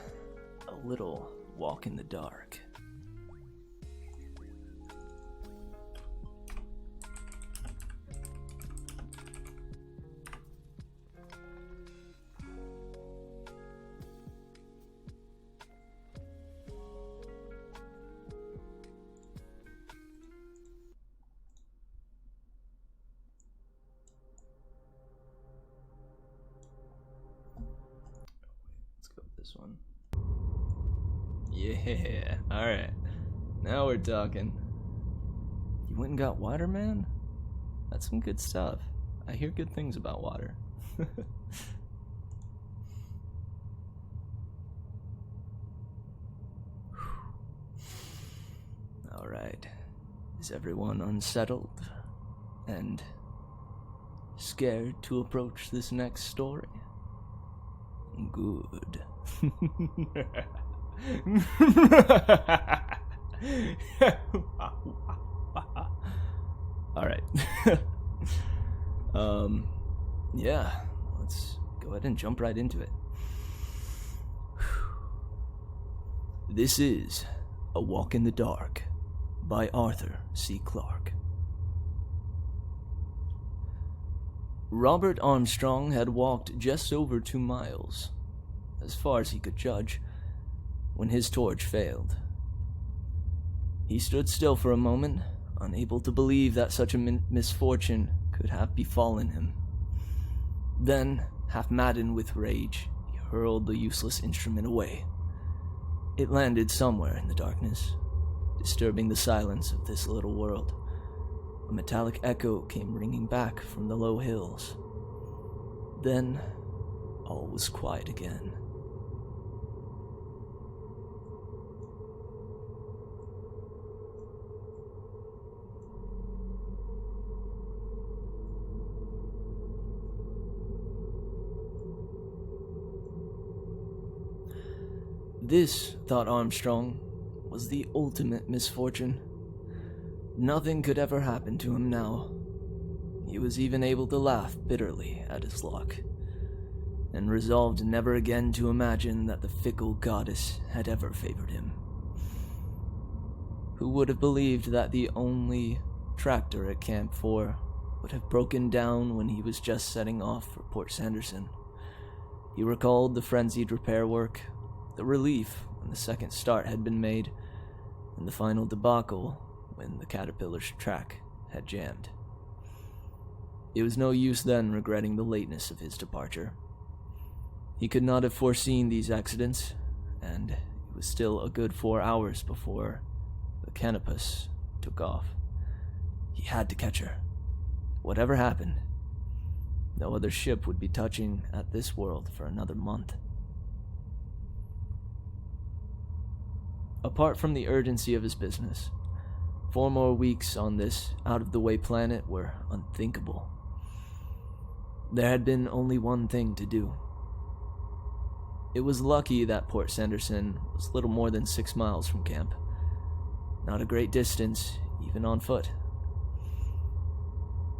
a little walk in the dark. This one. Yeah, alright. Now we're talking. You went and got water, man? That's some good stuff. I hear good things about water. Alright. Is everyone unsettled and scared to approach this next story? Good. All right. Yeah, let's go ahead and jump right into it. This is A Walk in the Dark by Arthur C. Clarke. Robert Armstrong had walked just over 2 miles, as far as he could judge, when his torch failed. He stood still for a moment, unable to believe that such a misfortune could have befallen him. Then, half maddened with rage, he hurled the useless instrument away. It landed somewhere in the darkness, disturbing the silence of this little world. A metallic echo came ringing back from the low hills. Then, all was quiet again. This, thought Armstrong, was the ultimate misfortune. Nothing could ever happen to him now. He was even able to laugh bitterly at his luck, and resolved never again to imagine that the fickle goddess had ever favored him. Who would have believed that the only tractor at Camp 4 would have broken down when he was just setting off for Port Sanderson? He recalled the frenzied repair work, the relief when the second start had been made, and the final debacle when the Caterpillar's track had jammed. It was no use then regretting the lateness of his departure. He could not have foreseen these accidents, and it was still a good 4 hours before the Canopus took off. He had to catch her. Whatever happened, no other ship would be touching at this world for another month. Apart from the urgency of his business, 4 more weeks on this out-of-the-way planet were unthinkable. There had been only one thing to do. It was lucky that Port Sanderson was little more than 6 miles from camp. Not a great distance, even on foot.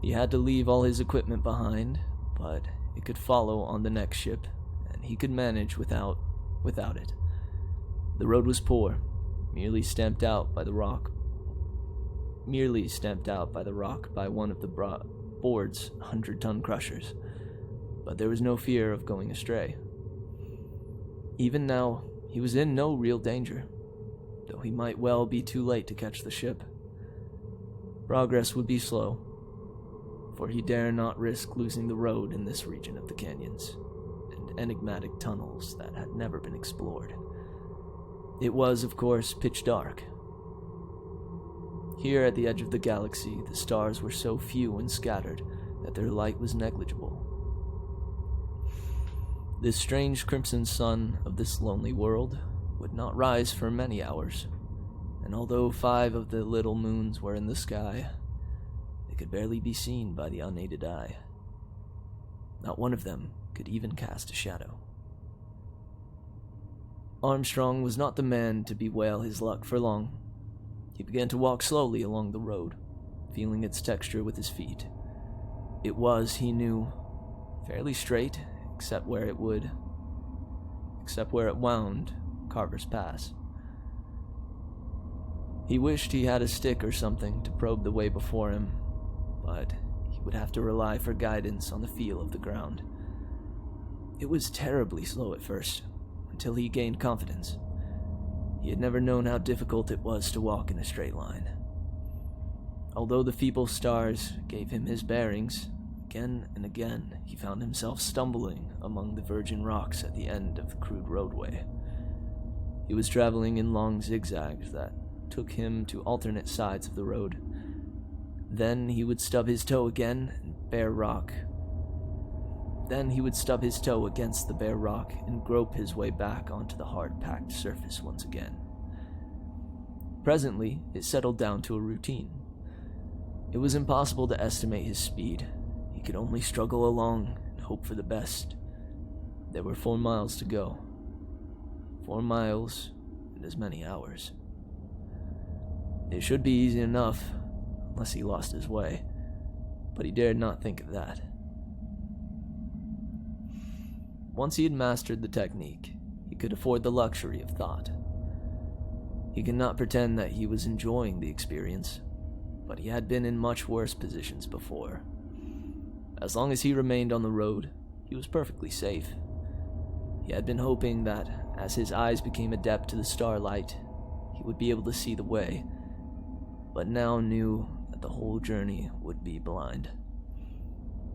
He had to leave all his equipment behind, but it could follow on the next ship, and he could manage without it. The road was poor, merely stamped out by the rock by one of the board's 100-ton crushers, but there was no fear of going astray. Even now, he was in no real danger, though he might well be too late to catch the ship. Progress would be slow, for he dare not risk losing the road in this region of the canyons and enigmatic tunnels that had never been explored. It was, of course, pitch dark. Here at the edge of the galaxy, the stars were so few and scattered that their light was negligible. This strange crimson sun of this lonely world would not rise for many hours, and although 5 of the little moons were in the sky, they could barely be seen by the unaided eye. Not one of them could even cast a shadow. Armstrong was not the man to bewail his luck for long. He began to walk slowly along the road, feeling its texture with his feet. It was, he knew, fairly straight, except where it wound Carver's Pass. He wished he had a stick or something to probe the way before him, but he would have to rely for guidance on the feel of the ground. It was terribly slow at first, until he gained confidence. He had never known how difficult it was to walk in a straight line. Although the feeble stars gave him his bearings, again and again he found himself stumbling among the virgin rocks at the end of the crude roadway. He was traveling in long zigzags that took him to alternate sides of the road. Then he would stub his toe again and bare rock. Then he would stub his toe against the bare rock and grope his way back onto the hard-packed surface once again. Presently, it settled down to a routine. It was impossible to estimate his speed. He could only struggle along and hope for the best. There were 4 miles to go. 4 miles and as many hours. It should be easy enough, unless he lost his way, but he dared not think of that. Once he had mastered the technique, he could afford the luxury of thought. He could not pretend that he was enjoying the experience, but he had been in much worse positions before. As long as he remained on the road, he was perfectly safe. He had been hoping that, as his eyes became adept to the starlight, he would be able to see the way, but now knew that the whole journey would be blind.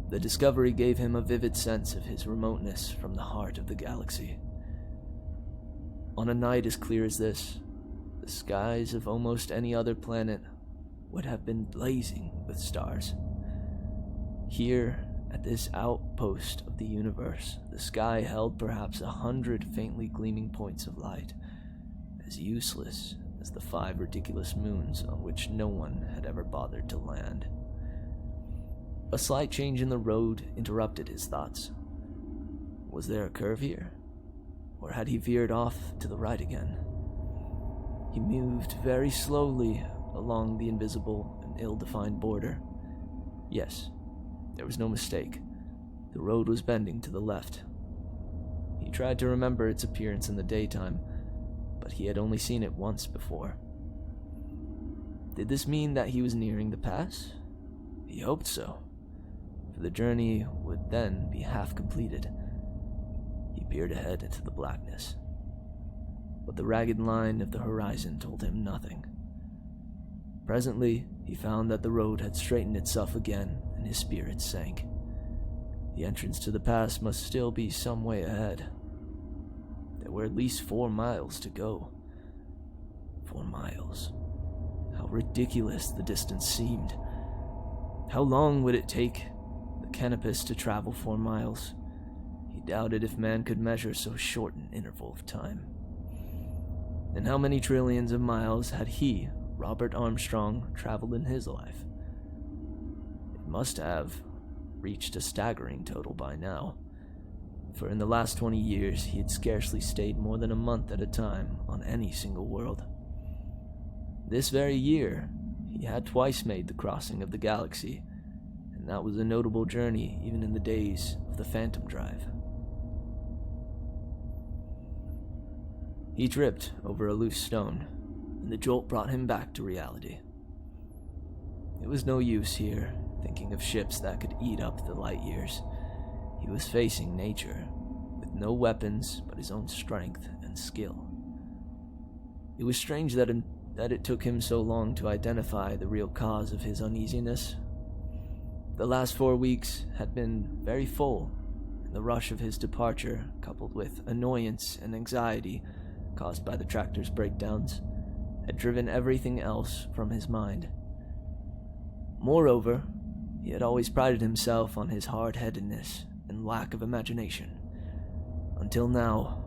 The discovery gave him a vivid sense of his remoteness from the heart of the galaxy. On a night as clear as this, the skies of almost any other planet would have been blazing with stars. Here, at this outpost of the universe, the sky held perhaps 100 faintly gleaming points of light, as useless as the 5 ridiculous moons on which no one had ever bothered to land. A slight change in the road interrupted his thoughts. Was there a curve here? Or had he veered off to the right again? He moved very slowly along the invisible and ill-defined border. Yes, there was no mistake. The road was bending to the left. He tried to remember its appearance in the daytime, but he had only seen it once before. Did this mean that he was nearing the pass? He hoped so, for the journey would then be half completed. He peered ahead into the blackness, but the ragged line of the horizon told him nothing. Presently, he found that the road had straightened itself again, and his spirits sank. The entrance to the pass must still be some way ahead. There were at least 4 miles to go. 4 miles. How ridiculous the distance seemed. How long would it take the canopus to travel 4 miles? He doubted if man could measure so short an interval of time. And how many trillions of miles had he, Robert Armstrong, traveled in his life? It must have reached a staggering total by now, for in the last 20 years he had scarcely stayed more than a month at a time on any single world. This very year, he had twice made the crossing of the galaxy, and that was a notable journey even in the days of the Phantom Drive. He tripped over a loose stone, and the jolt brought him back to reality. It was no use here, thinking of ships that could eat up the light years. He was facing nature, with no weapons but his own strength and skill. It was strange that it took him so long to identify the real cause of his uneasiness. The last 4 weeks had been very full, and the rush of his departure, coupled with annoyance and anxiety caused by the tractor's breakdowns, had driven everything else from his mind. Moreover, he had always prided himself on his hard-headedness and lack of imagination. Until now,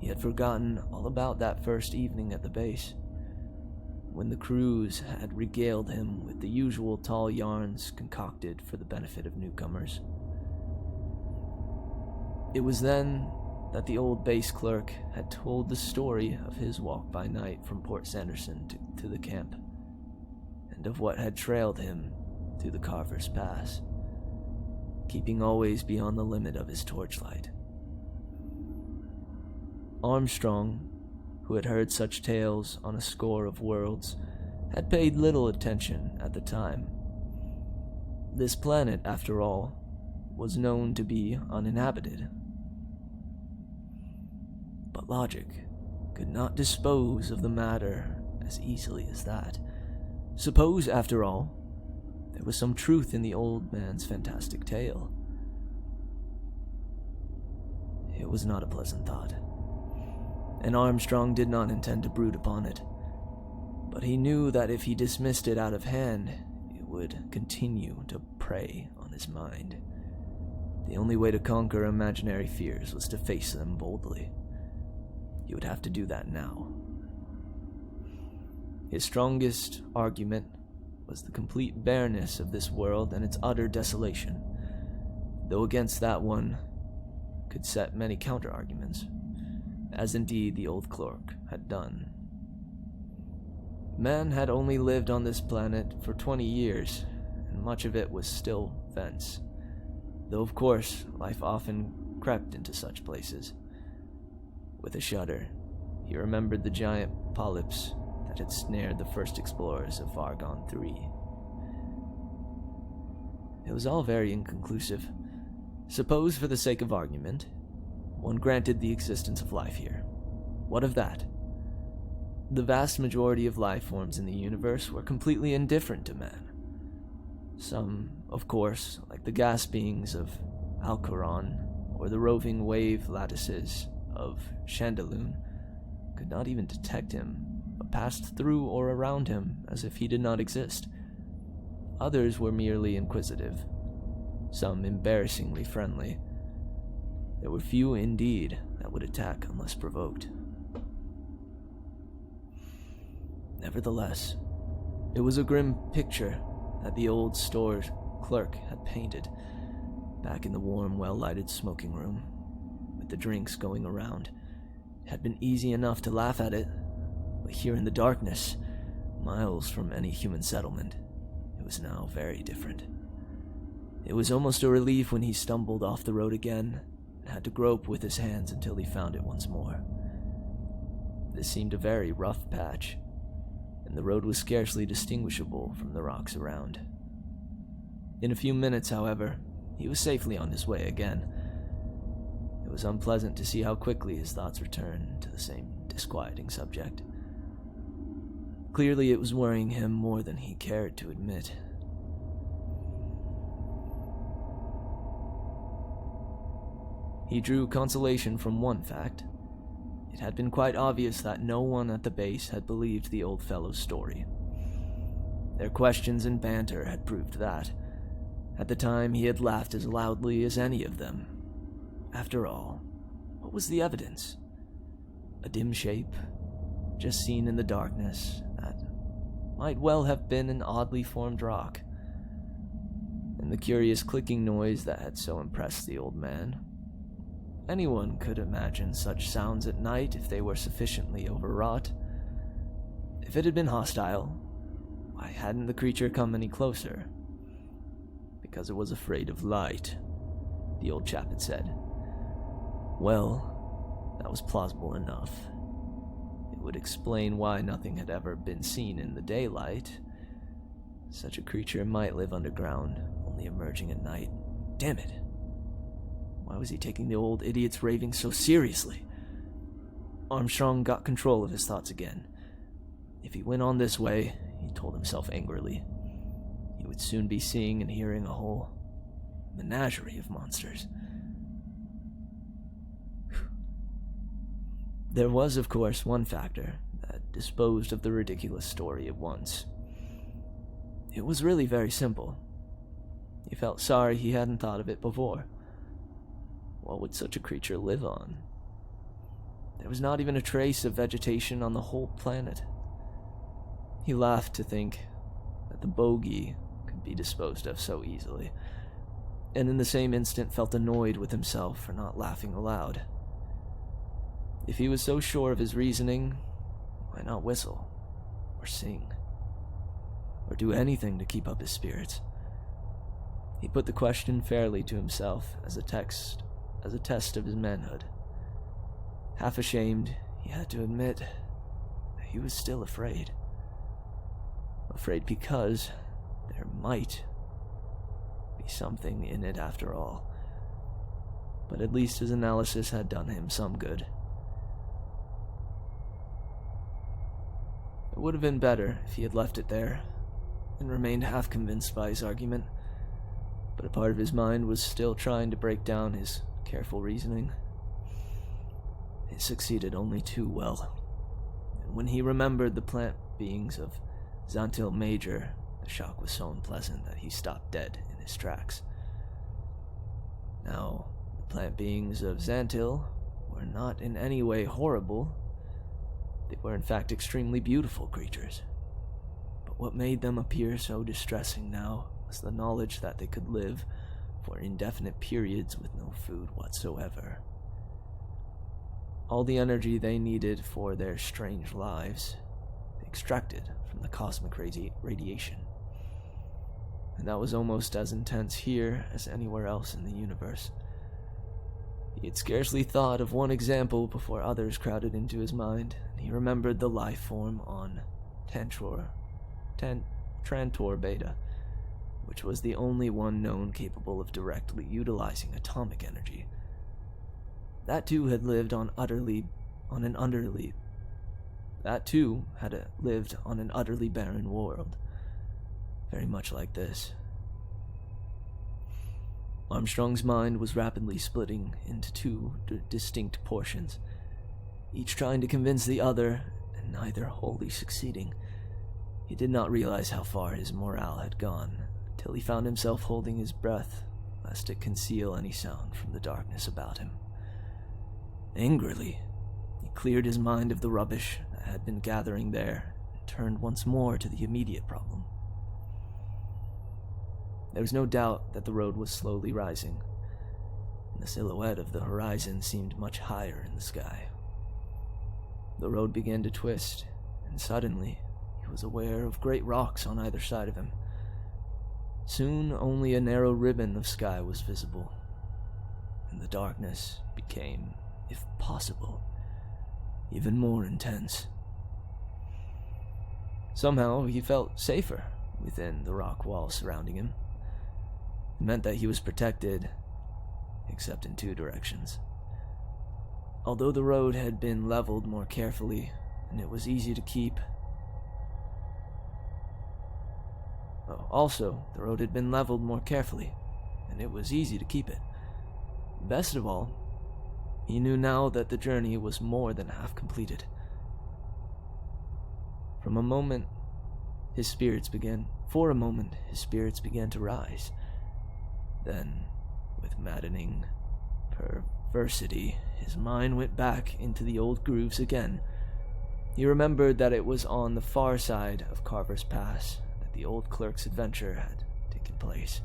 he had forgotten all about that first evening at the base, when the crews had regaled him with the usual tall yarns concocted for the benefit of newcomers. It was then that the old base clerk had told the story of his walk by night from Port Sanderson to the camp, and of what had trailed him through the Carver's Pass, keeping always beyond the limit of his torchlight. Armstrong, who had heard such tales on a score of worlds, had paid little attention at the time. This planet, after all, was known to be uninhabited. But logic could not dispose of the matter as easily as that. Suppose, after all, there was some truth in the old man's fantastic tale. It was not a pleasant thought, and Armstrong did not intend to brood upon it. But he knew that if he dismissed it out of hand, it would continue to prey on his mind. The only way to conquer imaginary fears was to face them boldly. He would have to do that now. His strongest argument was the complete bareness of this world and its utter desolation, though against that one could set many counter-arguments, as indeed the old clerk had done. Man had only lived on this planet for 20 years, and much of it was still fence, though of course life often crept into such places. With a shudder, he remembered the giant polyps that had snared the first explorers of Argon 3. It was all very inconclusive. Suppose, for the sake of argument, one granted the existence of life here. What of that? The vast majority of life forms in the universe were completely indifferent to man. Some, of course, like the gas beings of Alcaron or the roving wave lattices of Chandelune, could not even detect him, but passed through or around him as if he did not exist. Others were merely inquisitive, some embarrassingly friendly. There were few indeed that would attack unless provoked. Nevertheless, it was a grim picture that the old store clerk had painted, back in the warm, well-lighted smoking room, with the drinks going around. It had been easy enough to laugh at it, but here in the darkness, miles from any human settlement, it was now very different. It was almost a relief when he stumbled off the road again and had to grope with his hands until he found it once more. This seemed a very rough patch, and the road was scarcely distinguishable from the rocks around. In a few minutes, however, he was safely on his way again. It was unpleasant to see how quickly his thoughts returned to the same disquieting subject. Clearly it was worrying him more than he cared to admit. He drew consolation from one fact. It had been quite obvious that no one at the base had believed the old fellow's story. Their questions and banter had proved that. At the time, he had laughed as loudly as any of them. After all, what was the evidence? A dim shape, just seen in the darkness, that might well have been an oddly formed rock. And the curious clicking noise that had so impressed the old man. Anyone could imagine such sounds at night if they were sufficiently overwrought. If it had been hostile, why hadn't the creature come any closer? Because it was afraid of light, the old chap had said. Well, that was plausible enough. It would explain why nothing had ever been seen in the daylight. Such a creature might live underground, only emerging at night. Damn it. Why was he taking the old idiot's raving so seriously? Armstrong got control of his thoughts again. If he went on this way, he told himself angrily, he would soon be seeing and hearing a whole menagerie of monsters. There was, of course, one factor that disposed of the ridiculous story at once. It was really very simple. He felt sorry he hadn't thought of it before. What would such a creature live on? There was not even a trace of vegetation on the whole planet. He laughed to think that the bogey could be disposed of so easily, and in the same instant felt annoyed with himself for not laughing aloud. If he was so sure of his reasoning, why not whistle, or sing, or do anything to keep up his spirits? He put the question fairly to himself as a test of his manhood. Half ashamed, he had to admit that he was still afraid. Afraid because there might be something in it after all. But at least his analysis had done him some good. It would have been better if he had left it there and remained half convinced by his argument, but a part of his mind was still trying to break down his careful reasoning. It succeeded only too well, and when he remembered the plant beings of Xantil Major, the shock was so unpleasant that he stopped dead in his tracks. Now, the plant beings of Xantil were not in any way horrible. They were in fact extremely beautiful creatures. But what made them appear so distressing now was the knowledge that they could live for indefinite periods with no food whatsoever. All the energy they needed for their strange lives, they extracted from the cosmic radiation. And that was almost as intense here as anywhere else in the universe. He had scarcely thought of one example before others crowded into his mind, and he remembered the life form on Trantor Beta, which was the only one known capable of directly utilizing atomic energy. That too had lived on an utterly barren world, very much like this. Armstrong's mind was rapidly splitting into two distinct portions, each trying to convince the other, and neither wholly succeeding. He did not realize how far his morale had gone, till he found himself holding his breath, lest it conceal any sound from the darkness about him. Angrily, he cleared his mind of the rubbish that had been gathering there, and turned once more to the immediate problem. There was no doubt that the road was slowly rising, and the silhouette of the horizon seemed much higher in the sky. The road began to twist, and suddenly he was aware of great rocks on either side of him. Soon only a narrow ribbon of sky was visible, and the darkness became, if possible, even more intense. Somehow he felt safer within the rock wall surrounding him. It meant that he was protected, except in two directions. Although the road had been leveled more carefully, and it was easy to keep. The road had been leveled more carefully, and it was easy to keep it. Best of all, he knew now that the journey was more than half completed. For a moment, his spirits began to rise. Then, with maddening perversity, his mind went back into the old grooves again. He remembered that it was on the far side of Carver's Pass that the old clerk's adventure had taken place,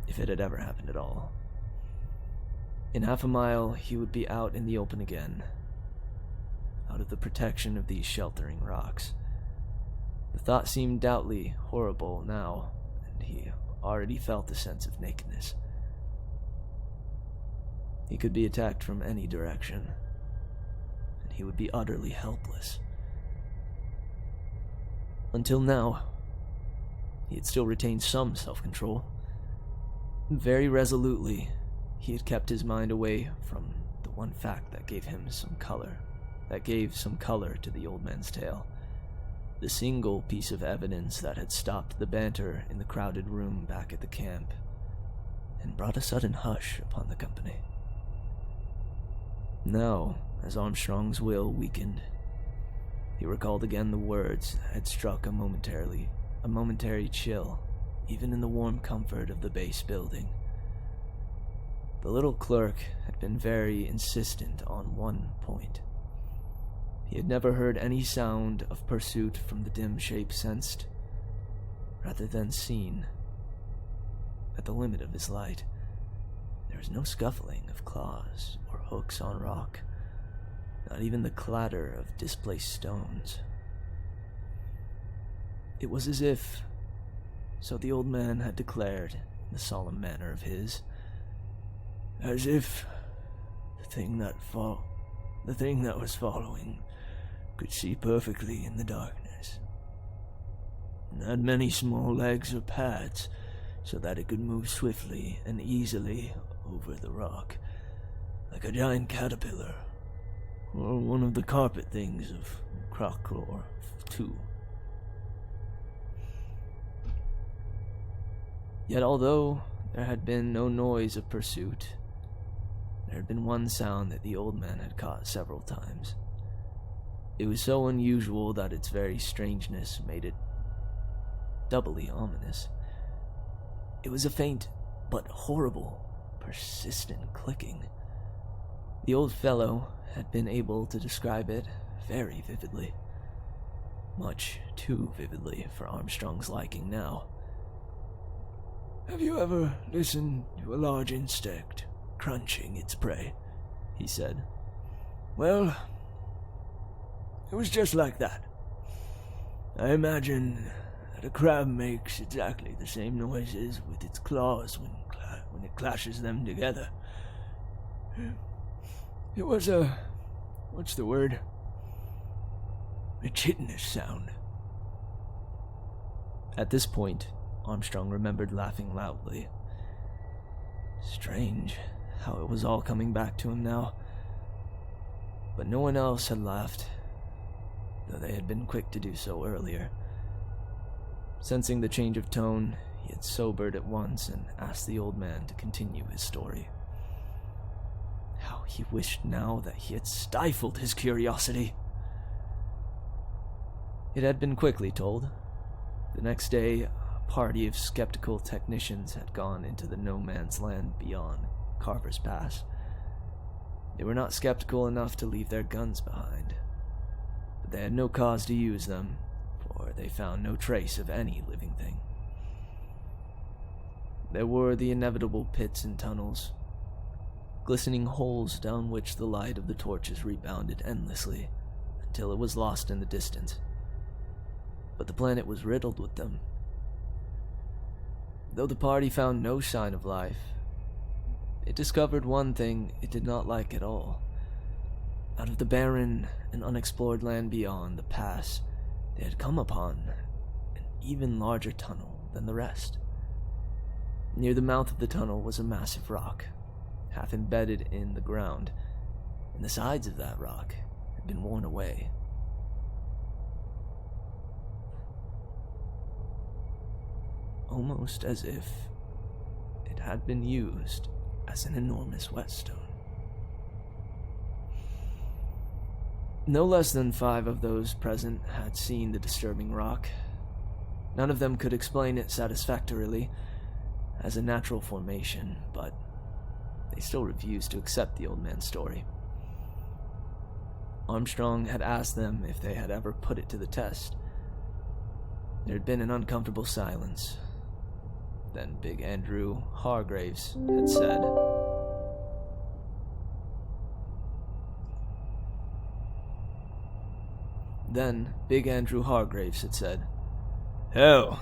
if it had ever happened at all. In half a mile, he would be out in the open again, out of the protection of these sheltering rocks. The thought seemed doubly horrible now, and he already felt the sense of nakedness. He could be attacked from any direction, and he would be utterly helpless. Until now, he had still retained some self-control. Very resolutely, he had kept his mind away from the one fact that gave some color to the old man's tale. The single piece of evidence that had stopped the banter in the crowded room back at the camp and brought a sudden hush upon the company. Now, as Armstrong's will weakened, he recalled again the words that had struck a momentary chill, even in the warm comfort of the base building. The little clerk had been very insistent on one point. He had never heard any sound of pursuit from the dim shape sensed, rather than seen. At the limit of his light, there was no scuffling of claws or hooks on rock, not even the clatter of displaced stones. It was as if, so the old man had declared in the solemn manner of his, as if the thing that was following could see perfectly in the darkness, and had many small legs or pads so that it could move swiftly and easily over the rock, like a giant caterpillar, or one of the carpet things of Crocklore, too. Yet although there had been no noise of pursuit, there had been one sound that the old man had caught several times. It was so unusual that its very strangeness made it doubly ominous. It was a faint but horrible, persistent clicking. The old fellow had been able to describe it very vividly. Much too vividly for Armstrong's liking now. "Have you ever listened to a large insect crunching its prey?" he said. "Well, it was just like that. I imagine that a crab makes exactly the same noises with its claws when it clashes them together. It was what's the word? A chitinous sound." At this point, Armstrong remembered laughing loudly. Strange how it was all coming back to him now. But no one else had laughed, though they had been quick to do so earlier. Sensing the change of tone, he had sobered at once and asked the old man to continue his story. How he wished now that he had stifled his curiosity. It had been quickly told. The next day, a party of skeptical technicians had gone into the no-man's land beyond Carver's Pass. They were not skeptical enough to leave their guns behind, but they had no cause to use them, for they found no trace of any living thing. There were the inevitable pits and tunnels, glistening holes down which the light of the torches rebounded endlessly until it was lost in the distance. But the planet was riddled with them. Though the party found no sign of life, it discovered one thing it did not like at all. Out of the barren and unexplored land beyond the pass, they had come upon an even larger tunnel than the rest. Near the mouth of the tunnel was a massive rock, half embedded in the ground, and the sides of that rock had been worn away. Almost as if it had been used as an enormous whetstone. No less than 5 of those present had seen the disturbing rock. None of them could explain it satisfactorily as a natural formation, but they still refused to accept the old man's story. Armstrong had asked them if they had ever put it to the test. There had been an uncomfortable silence. Then Big Andrew Hargraves had said, "Hell,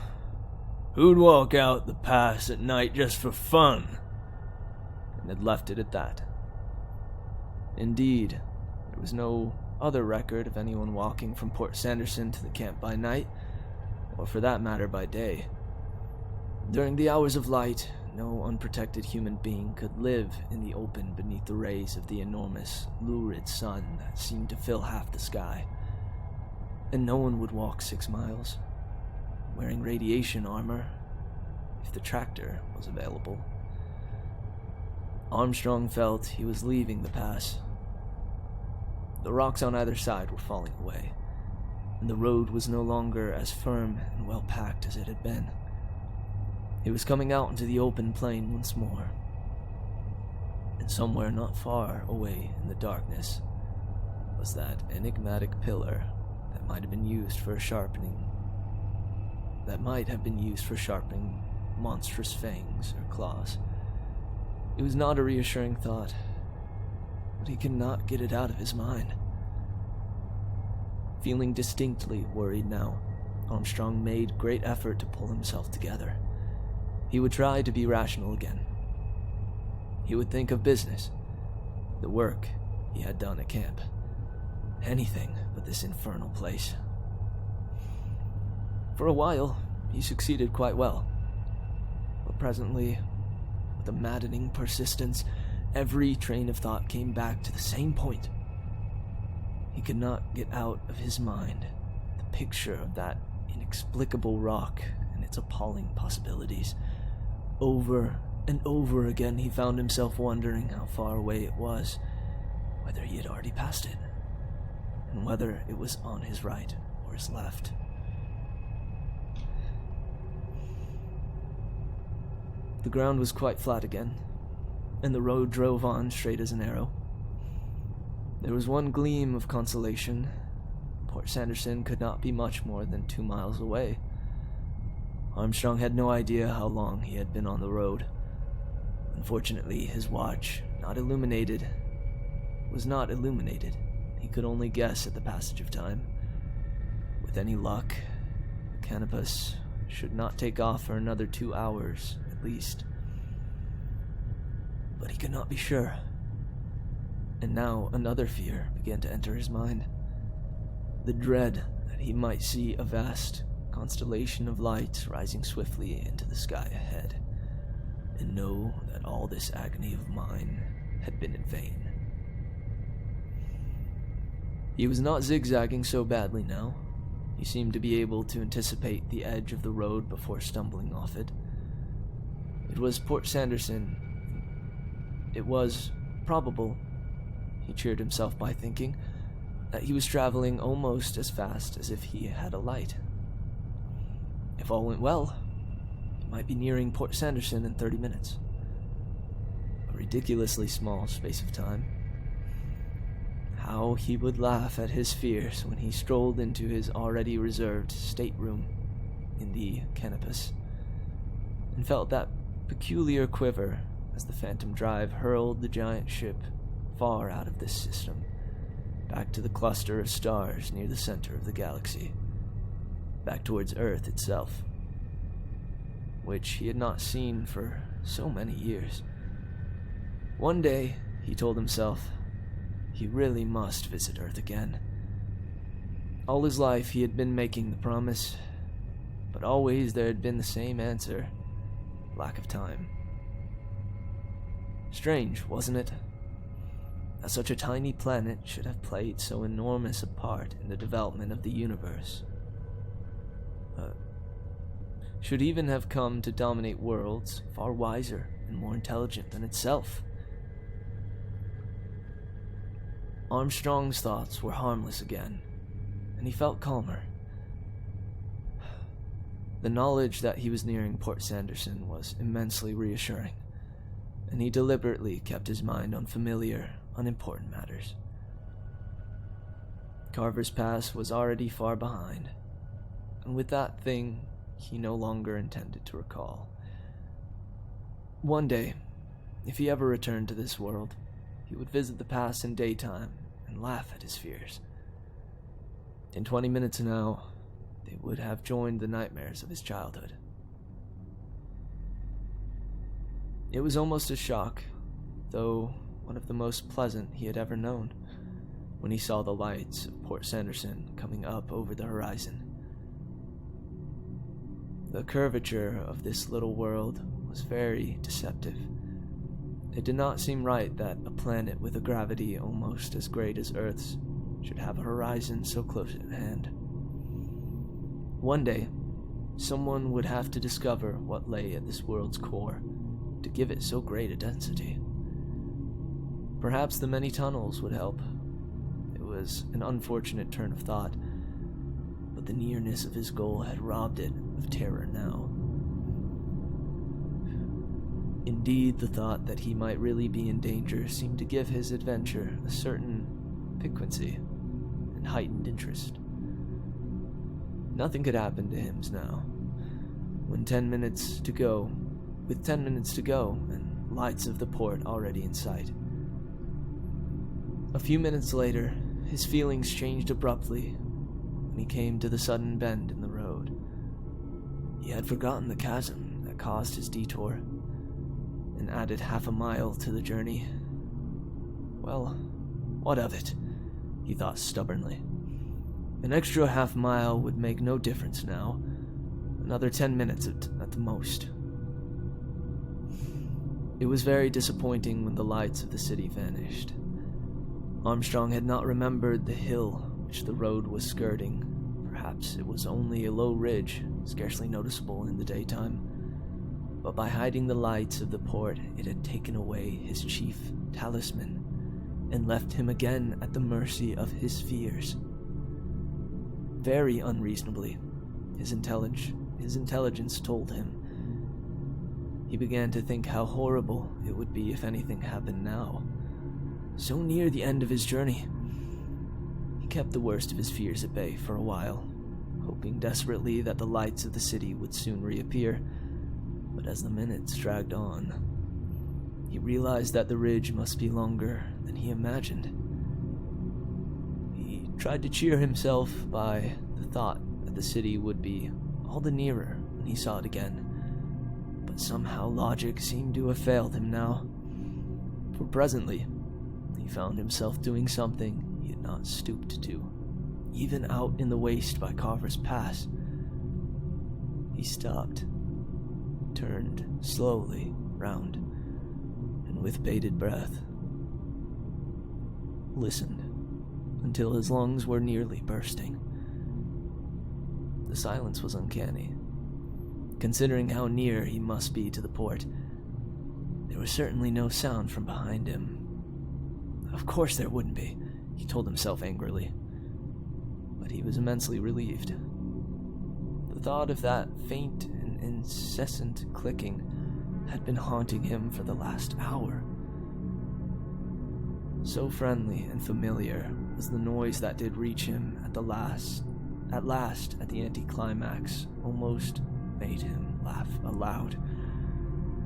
who'd walk out the pass at night just for fun?" and had left it at that. Indeed, there was no other record of anyone walking from Port Sanderson to the camp by night, or for that matter by day. During the hours of light, no unprotected human being could live in the open beneath the rays of the enormous, lurid sun that seemed to fill half the sky. And no one would walk 6 miles, wearing radiation armor, if the tractor was available. Armstrong felt he was leaving the pass. The rocks on either side were falling away, and the road was no longer as firm and well-packed as it had been. He was coming out into the open plain once more, and somewhere not far away in the darkness was that enigmatic pillar that might have been used for sharpening monstrous fangs or claws. It was not a reassuring thought, but he could not get it out of his mind. Feeling distinctly worried now, Armstrong made great effort to pull himself together. He would try to be rational again. He would think of business, the work he had done at camp. Anything but this infernal place. For a while, he succeeded quite well. But presently, with a maddening persistence, every train of thought came back to the same point. He could not get out of his mind the picture of that inexplicable rock and its appalling possibilities. Over and over again he found himself wondering how far away it was, whether he had already passed it, and whether it was on his right or his left. The ground was quite flat again, and the road drove on straight as an arrow. There was one gleam of consolation. Port Sanderson could not be much more than 2 miles away. Armstrong had no idea how long he had been on the road. Unfortunately, his watch was not illuminated. He could only guess at the passage of time. With any luck, the canopus should not take off for another 2 hours, at least. But he could not be sure. And now another fear began to enter his mind. The dread that he might see a vast constellation of light rising swiftly into the sky ahead, and know that all this agony of mine had been in vain. He was not zigzagging so badly now. He seemed to be able to anticipate the edge of the road before stumbling off it. It was Port Sanderson. It was probable, he cheered himself by thinking, that he was traveling almost as fast as if he had a light. If all went well, he might be nearing Port Sanderson in 30 minutes. A ridiculously small space of time. How he would laugh at his fears when he strolled into his already reserved stateroom in the canopus, and felt that peculiar quiver as the Phantom Drive hurled the giant ship far out of this system, back to the cluster of stars near the center of the galaxy, back towards Earth itself, which he had not seen for so many years. One day, he told himself, he really must visit Earth again. All his life he had been making the promise, but always there had been the same answer: lack of time. Strange, wasn't it? That such a tiny planet should have played so enormous a part in the development of the universe. Should even have come to dominate worlds far wiser and more intelligent than itself. Armstrong's thoughts were harmless again, and he felt calmer. The knowledge that he was nearing Port Sanderson was immensely reassuring, and he deliberately kept his mind on familiar, unimportant matters. Carver's Pass was already far behind, and with that thing he no longer intended to recall. One day, if he ever returned to this world, he would visit the pass in daytime and laugh at his fears. In 20 minutes now, they would have joined the nightmares of his childhood. It was almost a shock, though one of the most pleasant he had ever known. when he saw the lights of Port Sanderson coming up over the horizon. The curvature of this little world was very deceptive. It did not seem right that a planet with a gravity almost as great as Earth's should have a horizon so close at hand. One day, someone would have to discover what lay at this world's core to give it so great a density. Perhaps the many tunnels would help. It was an unfortunate turn of thought, but the nearness of his goal had robbed it of terror now. Indeed, the thought that he might really be in danger seemed to give his adventure a certain piquancy and heightened interest. Nothing could happen to him now. With 10 minutes to go, and lights of the port already in sight. A few minutes later, his feelings changed abruptly when he came to the sudden bend in the road. He had forgotten the chasm that caused his detour, and added half a mile to the journey. Well, what of it? He thought stubbornly. An extra half mile would make no difference now. Another 10 minutes at the most. It was very disappointing when the lights of the city vanished. Armstrong had not remembered the hill which the road was skirting. Perhaps it was only a low ridge, scarcely noticeable in the daytime. But by hiding the lights of the port, it had taken away his chief talisman, and left him again at the mercy of his fears. Very unreasonably, his intelligence told him. He began to think how horrible it would be if anything happened now. So near the end of his journey. He kept the worst of his fears at bay for a while, hoping desperately that the lights of the city would soon reappear. But as the minutes dragged on, he realized that the ridge must be longer than he imagined. He tried to cheer himself by the thought that the city would be all the nearer when he saw it again. But somehow logic seemed to have failed him now. For presently, he found himself doing something he had not stooped to. Even out in the waste by Carver's Pass, he stopped, turned slowly round, and with bated breath, listened until his lungs were nearly bursting. The silence was uncanny. Considering how near he must be to the port, there was certainly no sound from behind him. Of course there wouldn't be, he told himself angrily. But he was immensely relieved. The thought of that faint and incessant clicking had been haunting him for the last hour. So friendly and familiar was the noise that did reach him at last at the anticlimax, almost made him laugh aloud.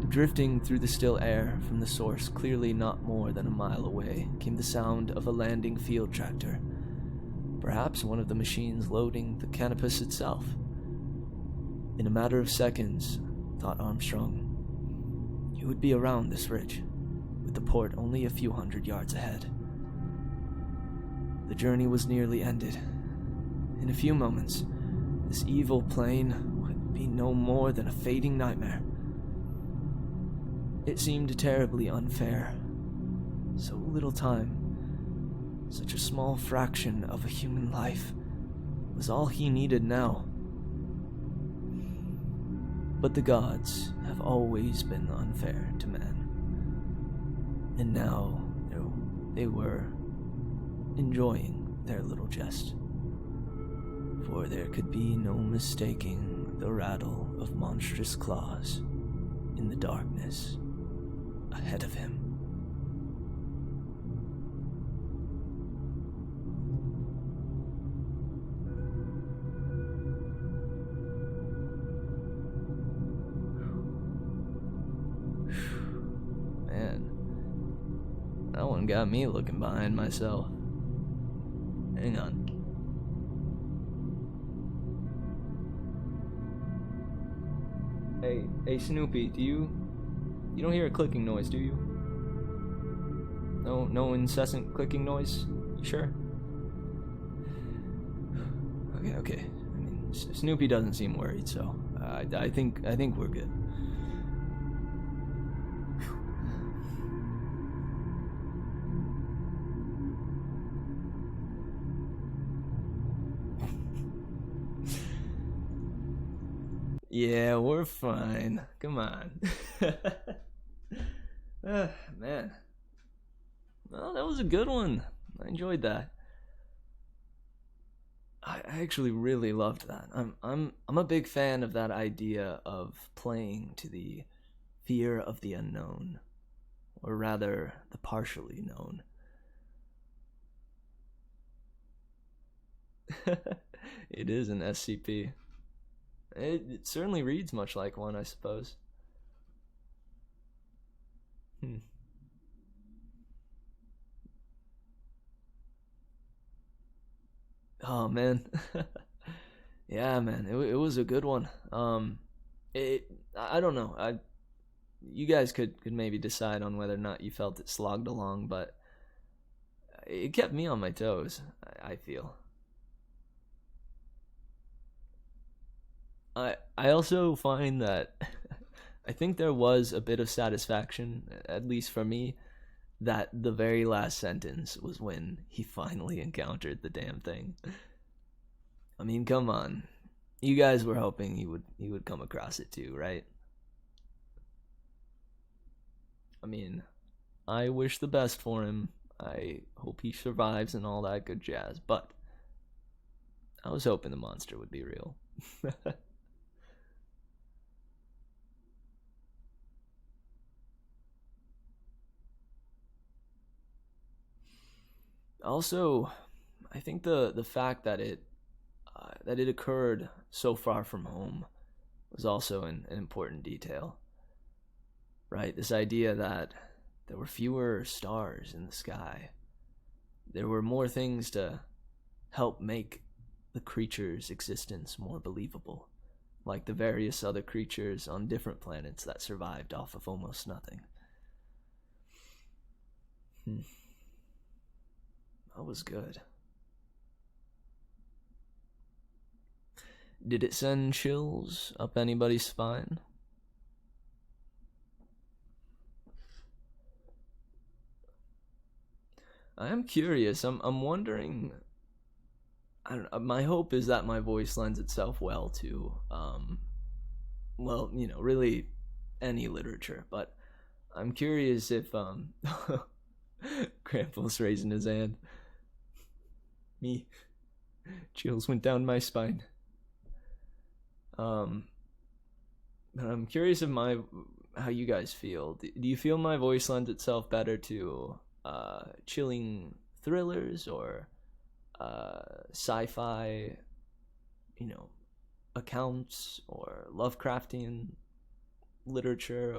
Drifting through the still air from the source clearly not more than a mile away came the sound of a landing field tractor, perhaps one of the machines loading the canopus itself. In a matter of seconds, thought Armstrong, he would be around this ridge, with the port only a few hundred yards ahead. The journey was nearly ended. In a few moments, this evil plane would be no more than a fading nightmare. It seemed terribly unfair. So little time, such a small fraction of a human life, was all he needed now. But the gods have always been unfair to man. And now they were enjoying their little jest. For there could be no mistaking the rattle of monstrous claws in the darkness ahead of him. Man, that one got me looking behind myself. Hang on. Hey Snoopy, you don't hear a clicking noise, do you? No incessant clicking noise Sure. Okay. I mean, Snoopy doesn't seem worried, so I think we're good. Yeah, we're fine. Come on. Man. Well, that was a good one. I enjoyed that. I actually really loved that. I'm a big fan of that idea of playing to the fear of the unknown, or rather, the partially known. It is an SCP. It certainly reads much like one, I suppose. Oh man, yeah, man, it was a good one. I don't know. You guys could maybe decide on whether or not you felt it slogged along, but it kept me on my toes. I feel. I also find that I think there was a bit of satisfaction, at least for me, that the very last sentence was when he finally encountered the damn thing. I mean, come on. You guys were hoping he would come across it too, right? I mean, I wish the best for him. I hope he survives and all that good jazz, but I was hoping the monster would be real. Also, I think the fact that it occurred so far from home was also an important detail, right? This idea that there were fewer stars in the sky, there were more things to help make the creature's existence more believable, like the various other creatures on different planets that survived off of almost nothing. That was good. Did it send chills up anybody's spine? I am curious. I'm wondering. I don't know. My hope is that my voice lends itself well to, well, really any literature. But I'm curious if, Krampus raising his hand. Me. Chills went down my spine. But I'm curious of how you guys feel. Do you feel my voice lends itself better to chilling thrillers or sci-fi, accounts, or Lovecraftian literature,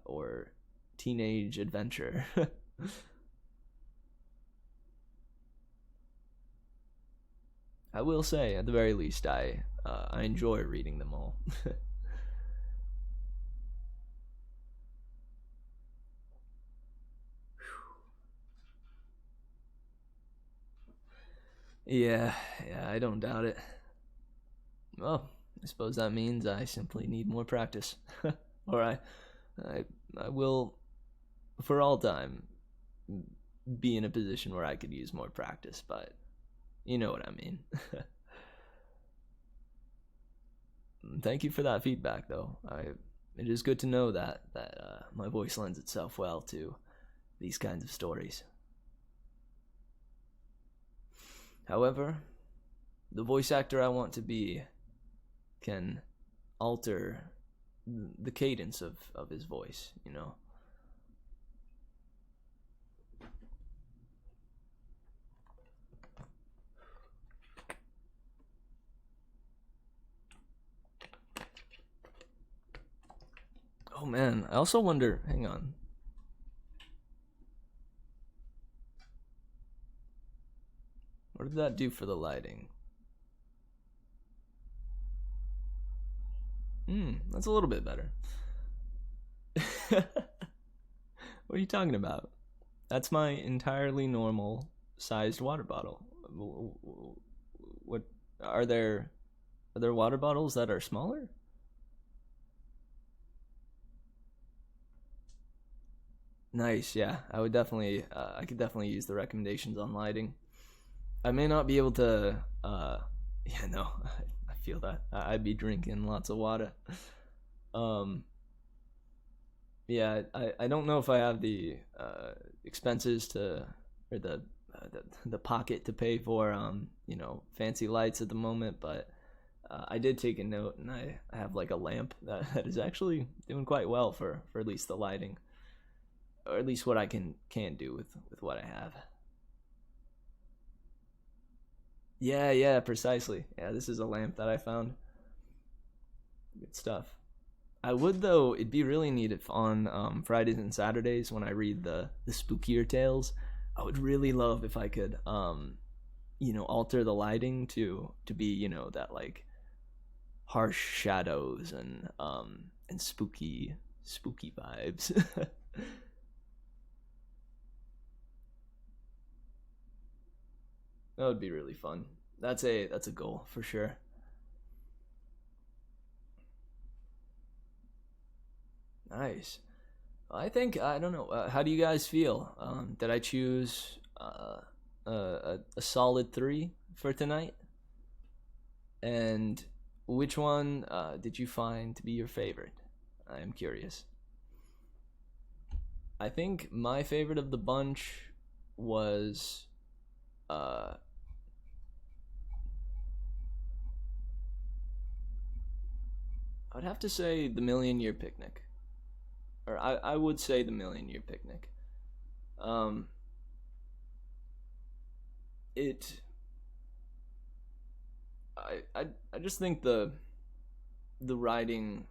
or teenage adventure? I will say, at the very least, I enjoy reading them all. Yeah, I don't doubt it. Well, I suppose that means I simply need more practice. Or I will, for all time, be in a position where I could use more practice, but you know what I mean. Thank you for that feedback, though. It is good to know that my voice lends itself well to these kinds of stories. However, the voice actor I want to be can alter the cadence of his voice, Oh man, I also wonder, hang on. What did that do for the lighting? That's a little bit better. What are you talking about? That's my entirely normal sized water bottle. What are there? Are there water bottles that are smaller? Nice, yeah. I would definitely, I could definitely use the recommendations on lighting. I may not be able to, yeah, no, I feel that. I'd be drinking lots of water. Um, yeah, I don't know if I have the expenses to, or the pocket to pay for, fancy lights at the moment, but I did take a note, and I have like a lamp that is actually doing quite well for at least the lighting, or at least what I can do with what I have. Yeah, precisely. Yeah, this is a lamp that I found. Good stuff. I would though. It'd be really neat if on Fridays and Saturdays when I read the spookier tales, I would really love if I could alter the lighting to be that like harsh shadows and spooky vibes. That would be really fun. That's a goal for sure. Nice. I think I don't know. How do you guys feel? Did I choose a solid three for tonight? And which one did you find to be your favorite? I am curious. I think my favorite of the bunch was uh, I'd have to say the Million Year Picnic, or I would say the Million Year Picnic. Um, it I just think the writing,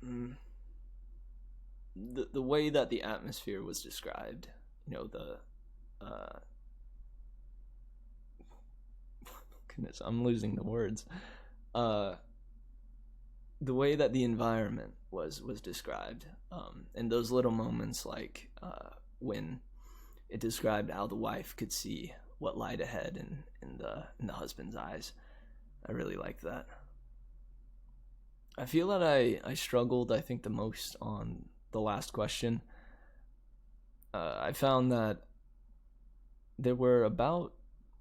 mm, the way that the atmosphere was described, the uh goodness, I'm losing the words. Uh, the way that the environment was described, and those little moments, like when it described how the wife could see what lied ahead in the husband's eyes. I really liked that. I feel that I struggled, I think, the most on the last question. I found that there were about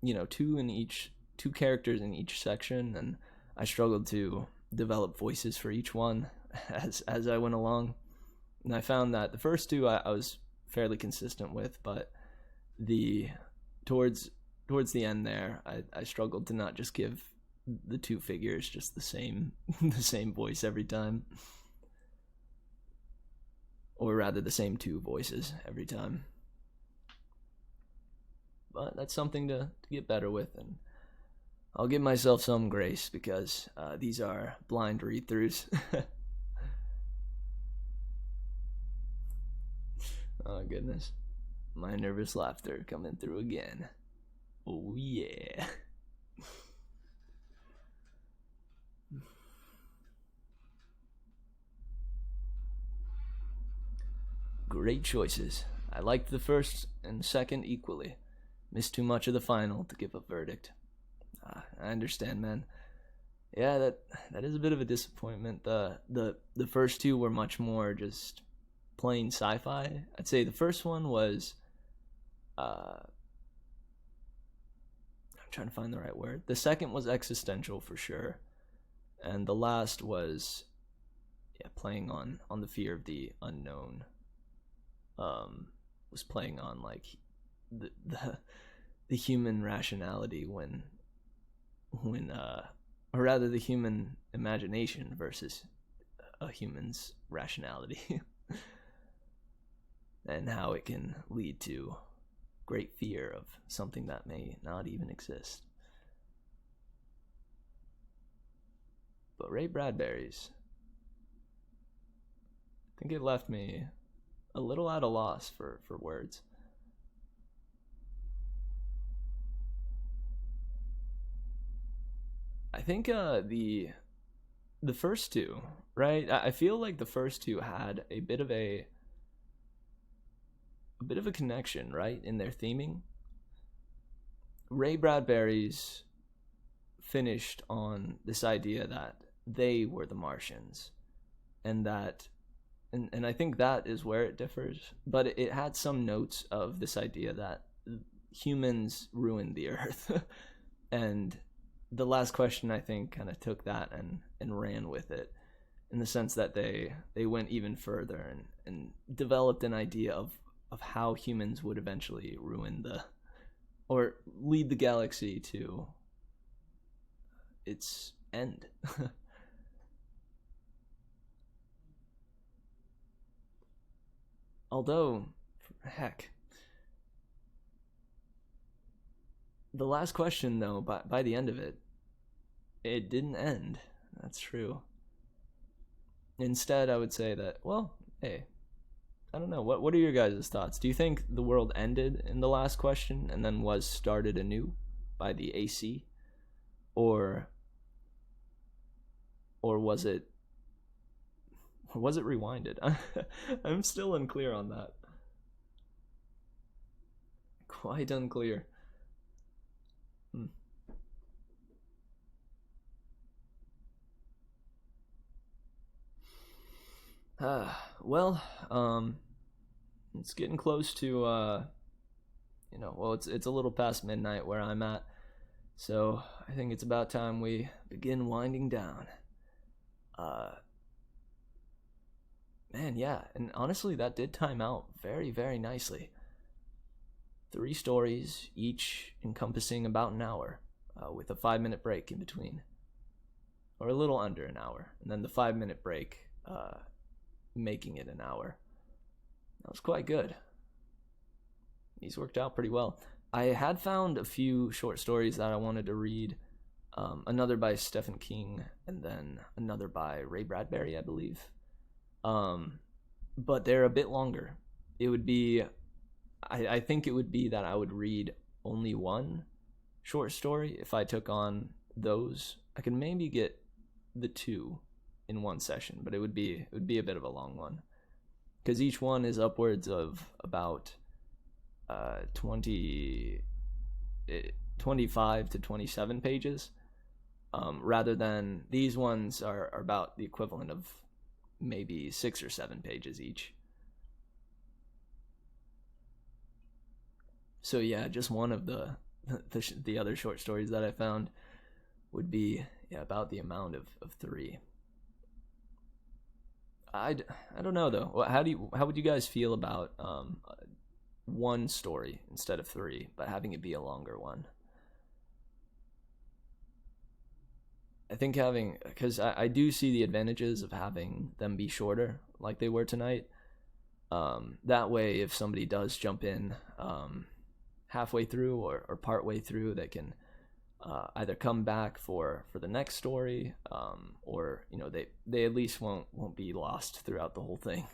two characters in each section, and I struggled to develop voices for each one as I went along. And I found that the first two I was fairly consistent with, but the towards the end there, I struggled to not just give the two figures just the same the same voice every time, or rather the same two voices every time. But that's something to get better with, and I'll give myself some grace because these are blind read-throughs. Oh goodness, my nervous laughter coming through again. Oh yeah. Great choices. I liked the first and second equally. Missed too much of the final to give a verdict. I understand, man. Yeah, that is a bit of a disappointment. The first two were much more just plain sci-fi. I'd say the first one was I'm trying to find the right word. The second was existential for sure, and the last was playing on the fear of the unknown. Was playing on like the human rationality when or rather the human imagination versus a human's rationality. And how it can lead to great fear of something that may not even exist. But Ray Bradbury's, I think it left me a little at a loss for words. I think the first two, right? I feel like the first two had a bit of a a bit of a connection, right, in their theming. Ray Bradbury's finished on this idea that they were the Martians, and that, and I think that is where it differs, but it had some notes of this idea that humans ruined the Earth. And the last question, I think, kind of took that and ran with it, in the sense that they went even further and developed an idea of how humans would eventually ruin or lead the galaxy to its end. Although, heck, the last question, though, by the end of it, it didn't end. That's true. Instead, I would say that, well, hey, I don't know. What are your guys' thoughts? Do you think the world ended in the last question and then was started anew by the AC? Or was it rewinded? I'm still unclear on that. Quite unclear. Well, it's getting close to, well, it's a little past midnight where I'm at, so I think it's about time we begin winding down. Man, yeah, and honestly, that did time out very, very nicely. 3 stories, each encompassing about an hour, with a 5-minute break in between, or a little under an hour, and then the 5-minute break, making it an hour. That was quite good. These worked out pretty well. I had found a few short stories that I wanted to read, another by Stephen King, and then another by Ray Bradbury, I believe. But they're a bit longer. It would be, I think it would be that I would read only one short story if I took on those. I could maybe get the 2 in one session, but it would be a bit of a long one, because each one is upwards of about 25 to 27 pages, rather than these ones are about the equivalent of maybe 6 or 7 pages each. So yeah, just one of the other short stories that I found would be about the amount of 3. I don't know though. How would you guys feel about one story instead of 3, but having it be a longer one? I think because I do see the advantages of having them be shorter, like they were tonight. That way, if somebody does jump in halfway through or part way through, they can either come back for the next story, or they at least won't be lost throughout the whole thing.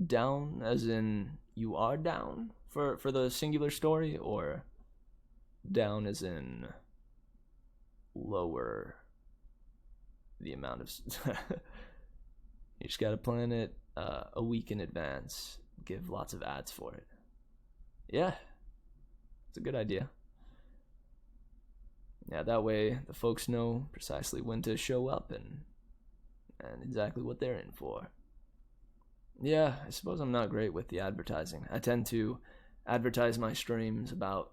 Down as in you are down for the singular story, or down as in lower the amount of you just gotta plan it a week in advance, give lots of ads for it. Yeah, it's a good idea. Yeah, that way the folks know precisely when to show up and exactly what they're in for. Yeah, I suppose I'm not great with the advertising. I tend to advertise my streams about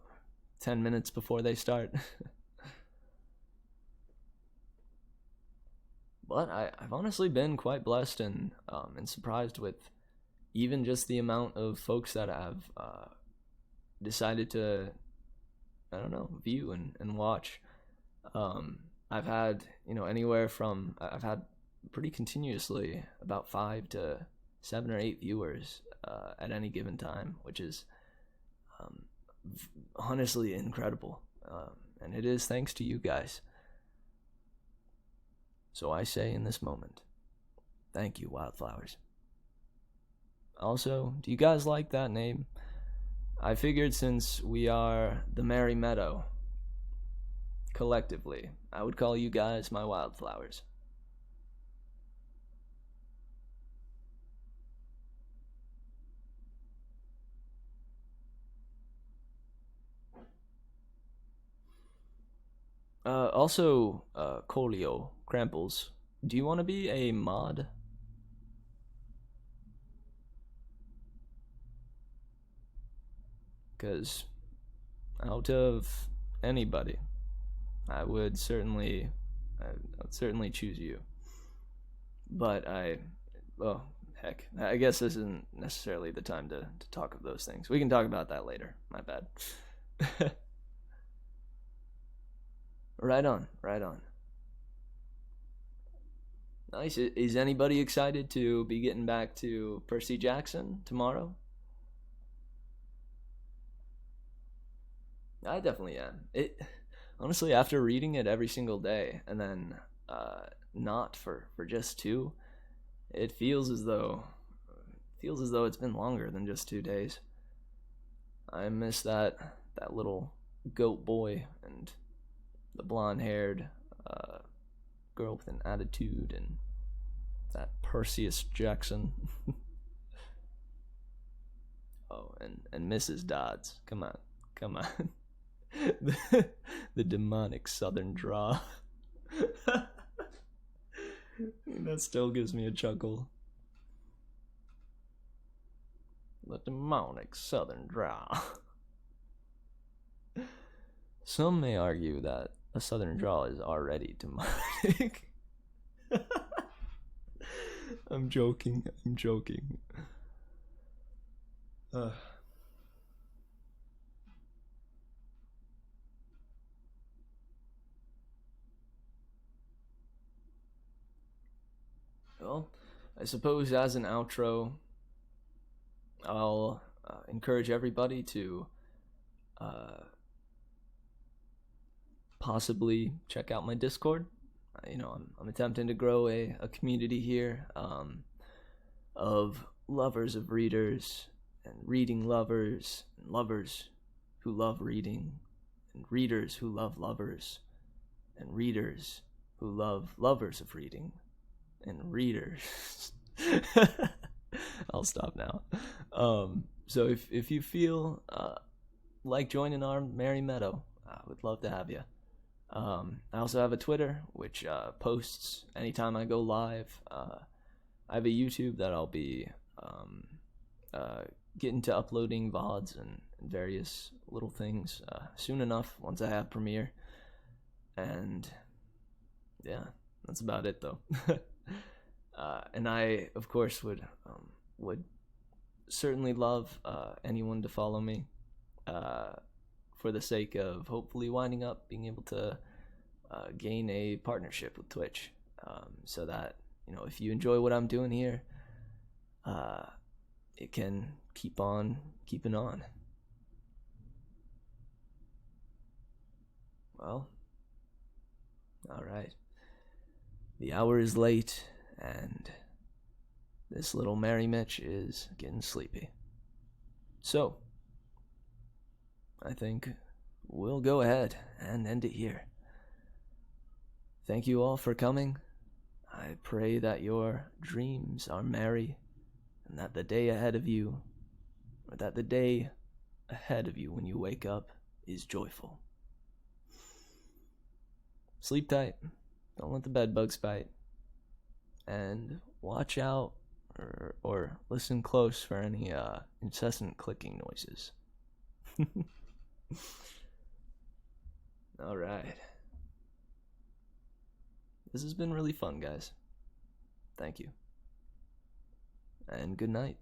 10 minutes before they start. But I've honestly been quite blessed and surprised with even just the amount of folks that have decided to, I don't know, view and watch. I've had, anywhere from, I've had pretty continuously about 5 to 7 or 8 viewers at any given time, which is honestly incredible. And it is thanks to you guys. So I say in this moment, thank you, Wildflowers. Also, do you guys like that name? I figured since we are the Merry Meadow, collectively, I would call you guys my Wildflowers. Also, Colio, Cramples, do you want to be a mod? Because out of anybody, I would certainly choose you. But well, heck, I guess this isn't necessarily the time to talk of those things. We can talk about that later. My bad. Right on, right on. Nice. Is anybody excited to be getting back to Percy Jackson tomorrow? I definitely am. It honestly, after reading it every single day and then not for just two, it feels as though it's been longer than just 2 days. I miss that little goat boy and the blonde-haired girl with an attitude and that Perseus Jackson. Oh, and Mrs. Dodds. Come on. the demonic southern draw. That still gives me a chuckle. The demonic southern draw. Some may argue that a southern draw is already demonic. I'm joking. Well, I suppose as an outro, I'll encourage everybody to possibly check out my Discord. I'm attempting to grow a community here of lovers of readers and reading lovers and lovers who love reading and readers who love lovers and readers who love lovers of reading and readers. I'll stop now. So if you feel like joining our Merry Meadow, I would love to have you. I also have a Twitter, which posts anytime I go live. I have a YouTube that I'll be getting to uploading VODs and various little things soon enough once I have Premiere. And yeah, that's about it though. And I, of course, would certainly love anyone to follow me for the sake of hopefully winding up being able to gain a partnership with Twitch, so that if you enjoy what I'm doing here, it can keep on keeping on. Well, all right. The hour is late, and this little Merry Mitch is getting sleepy. So, I think we'll go ahead and end it here. Thank you all for coming. I pray that your dreams are merry, and that the day ahead of you when you wake up is joyful. Sleep tight. Don't let the bed bugs bite. And watch out or listen close for any incessant clicking noises. All right. This has been really fun, guys. Thank you. And good night.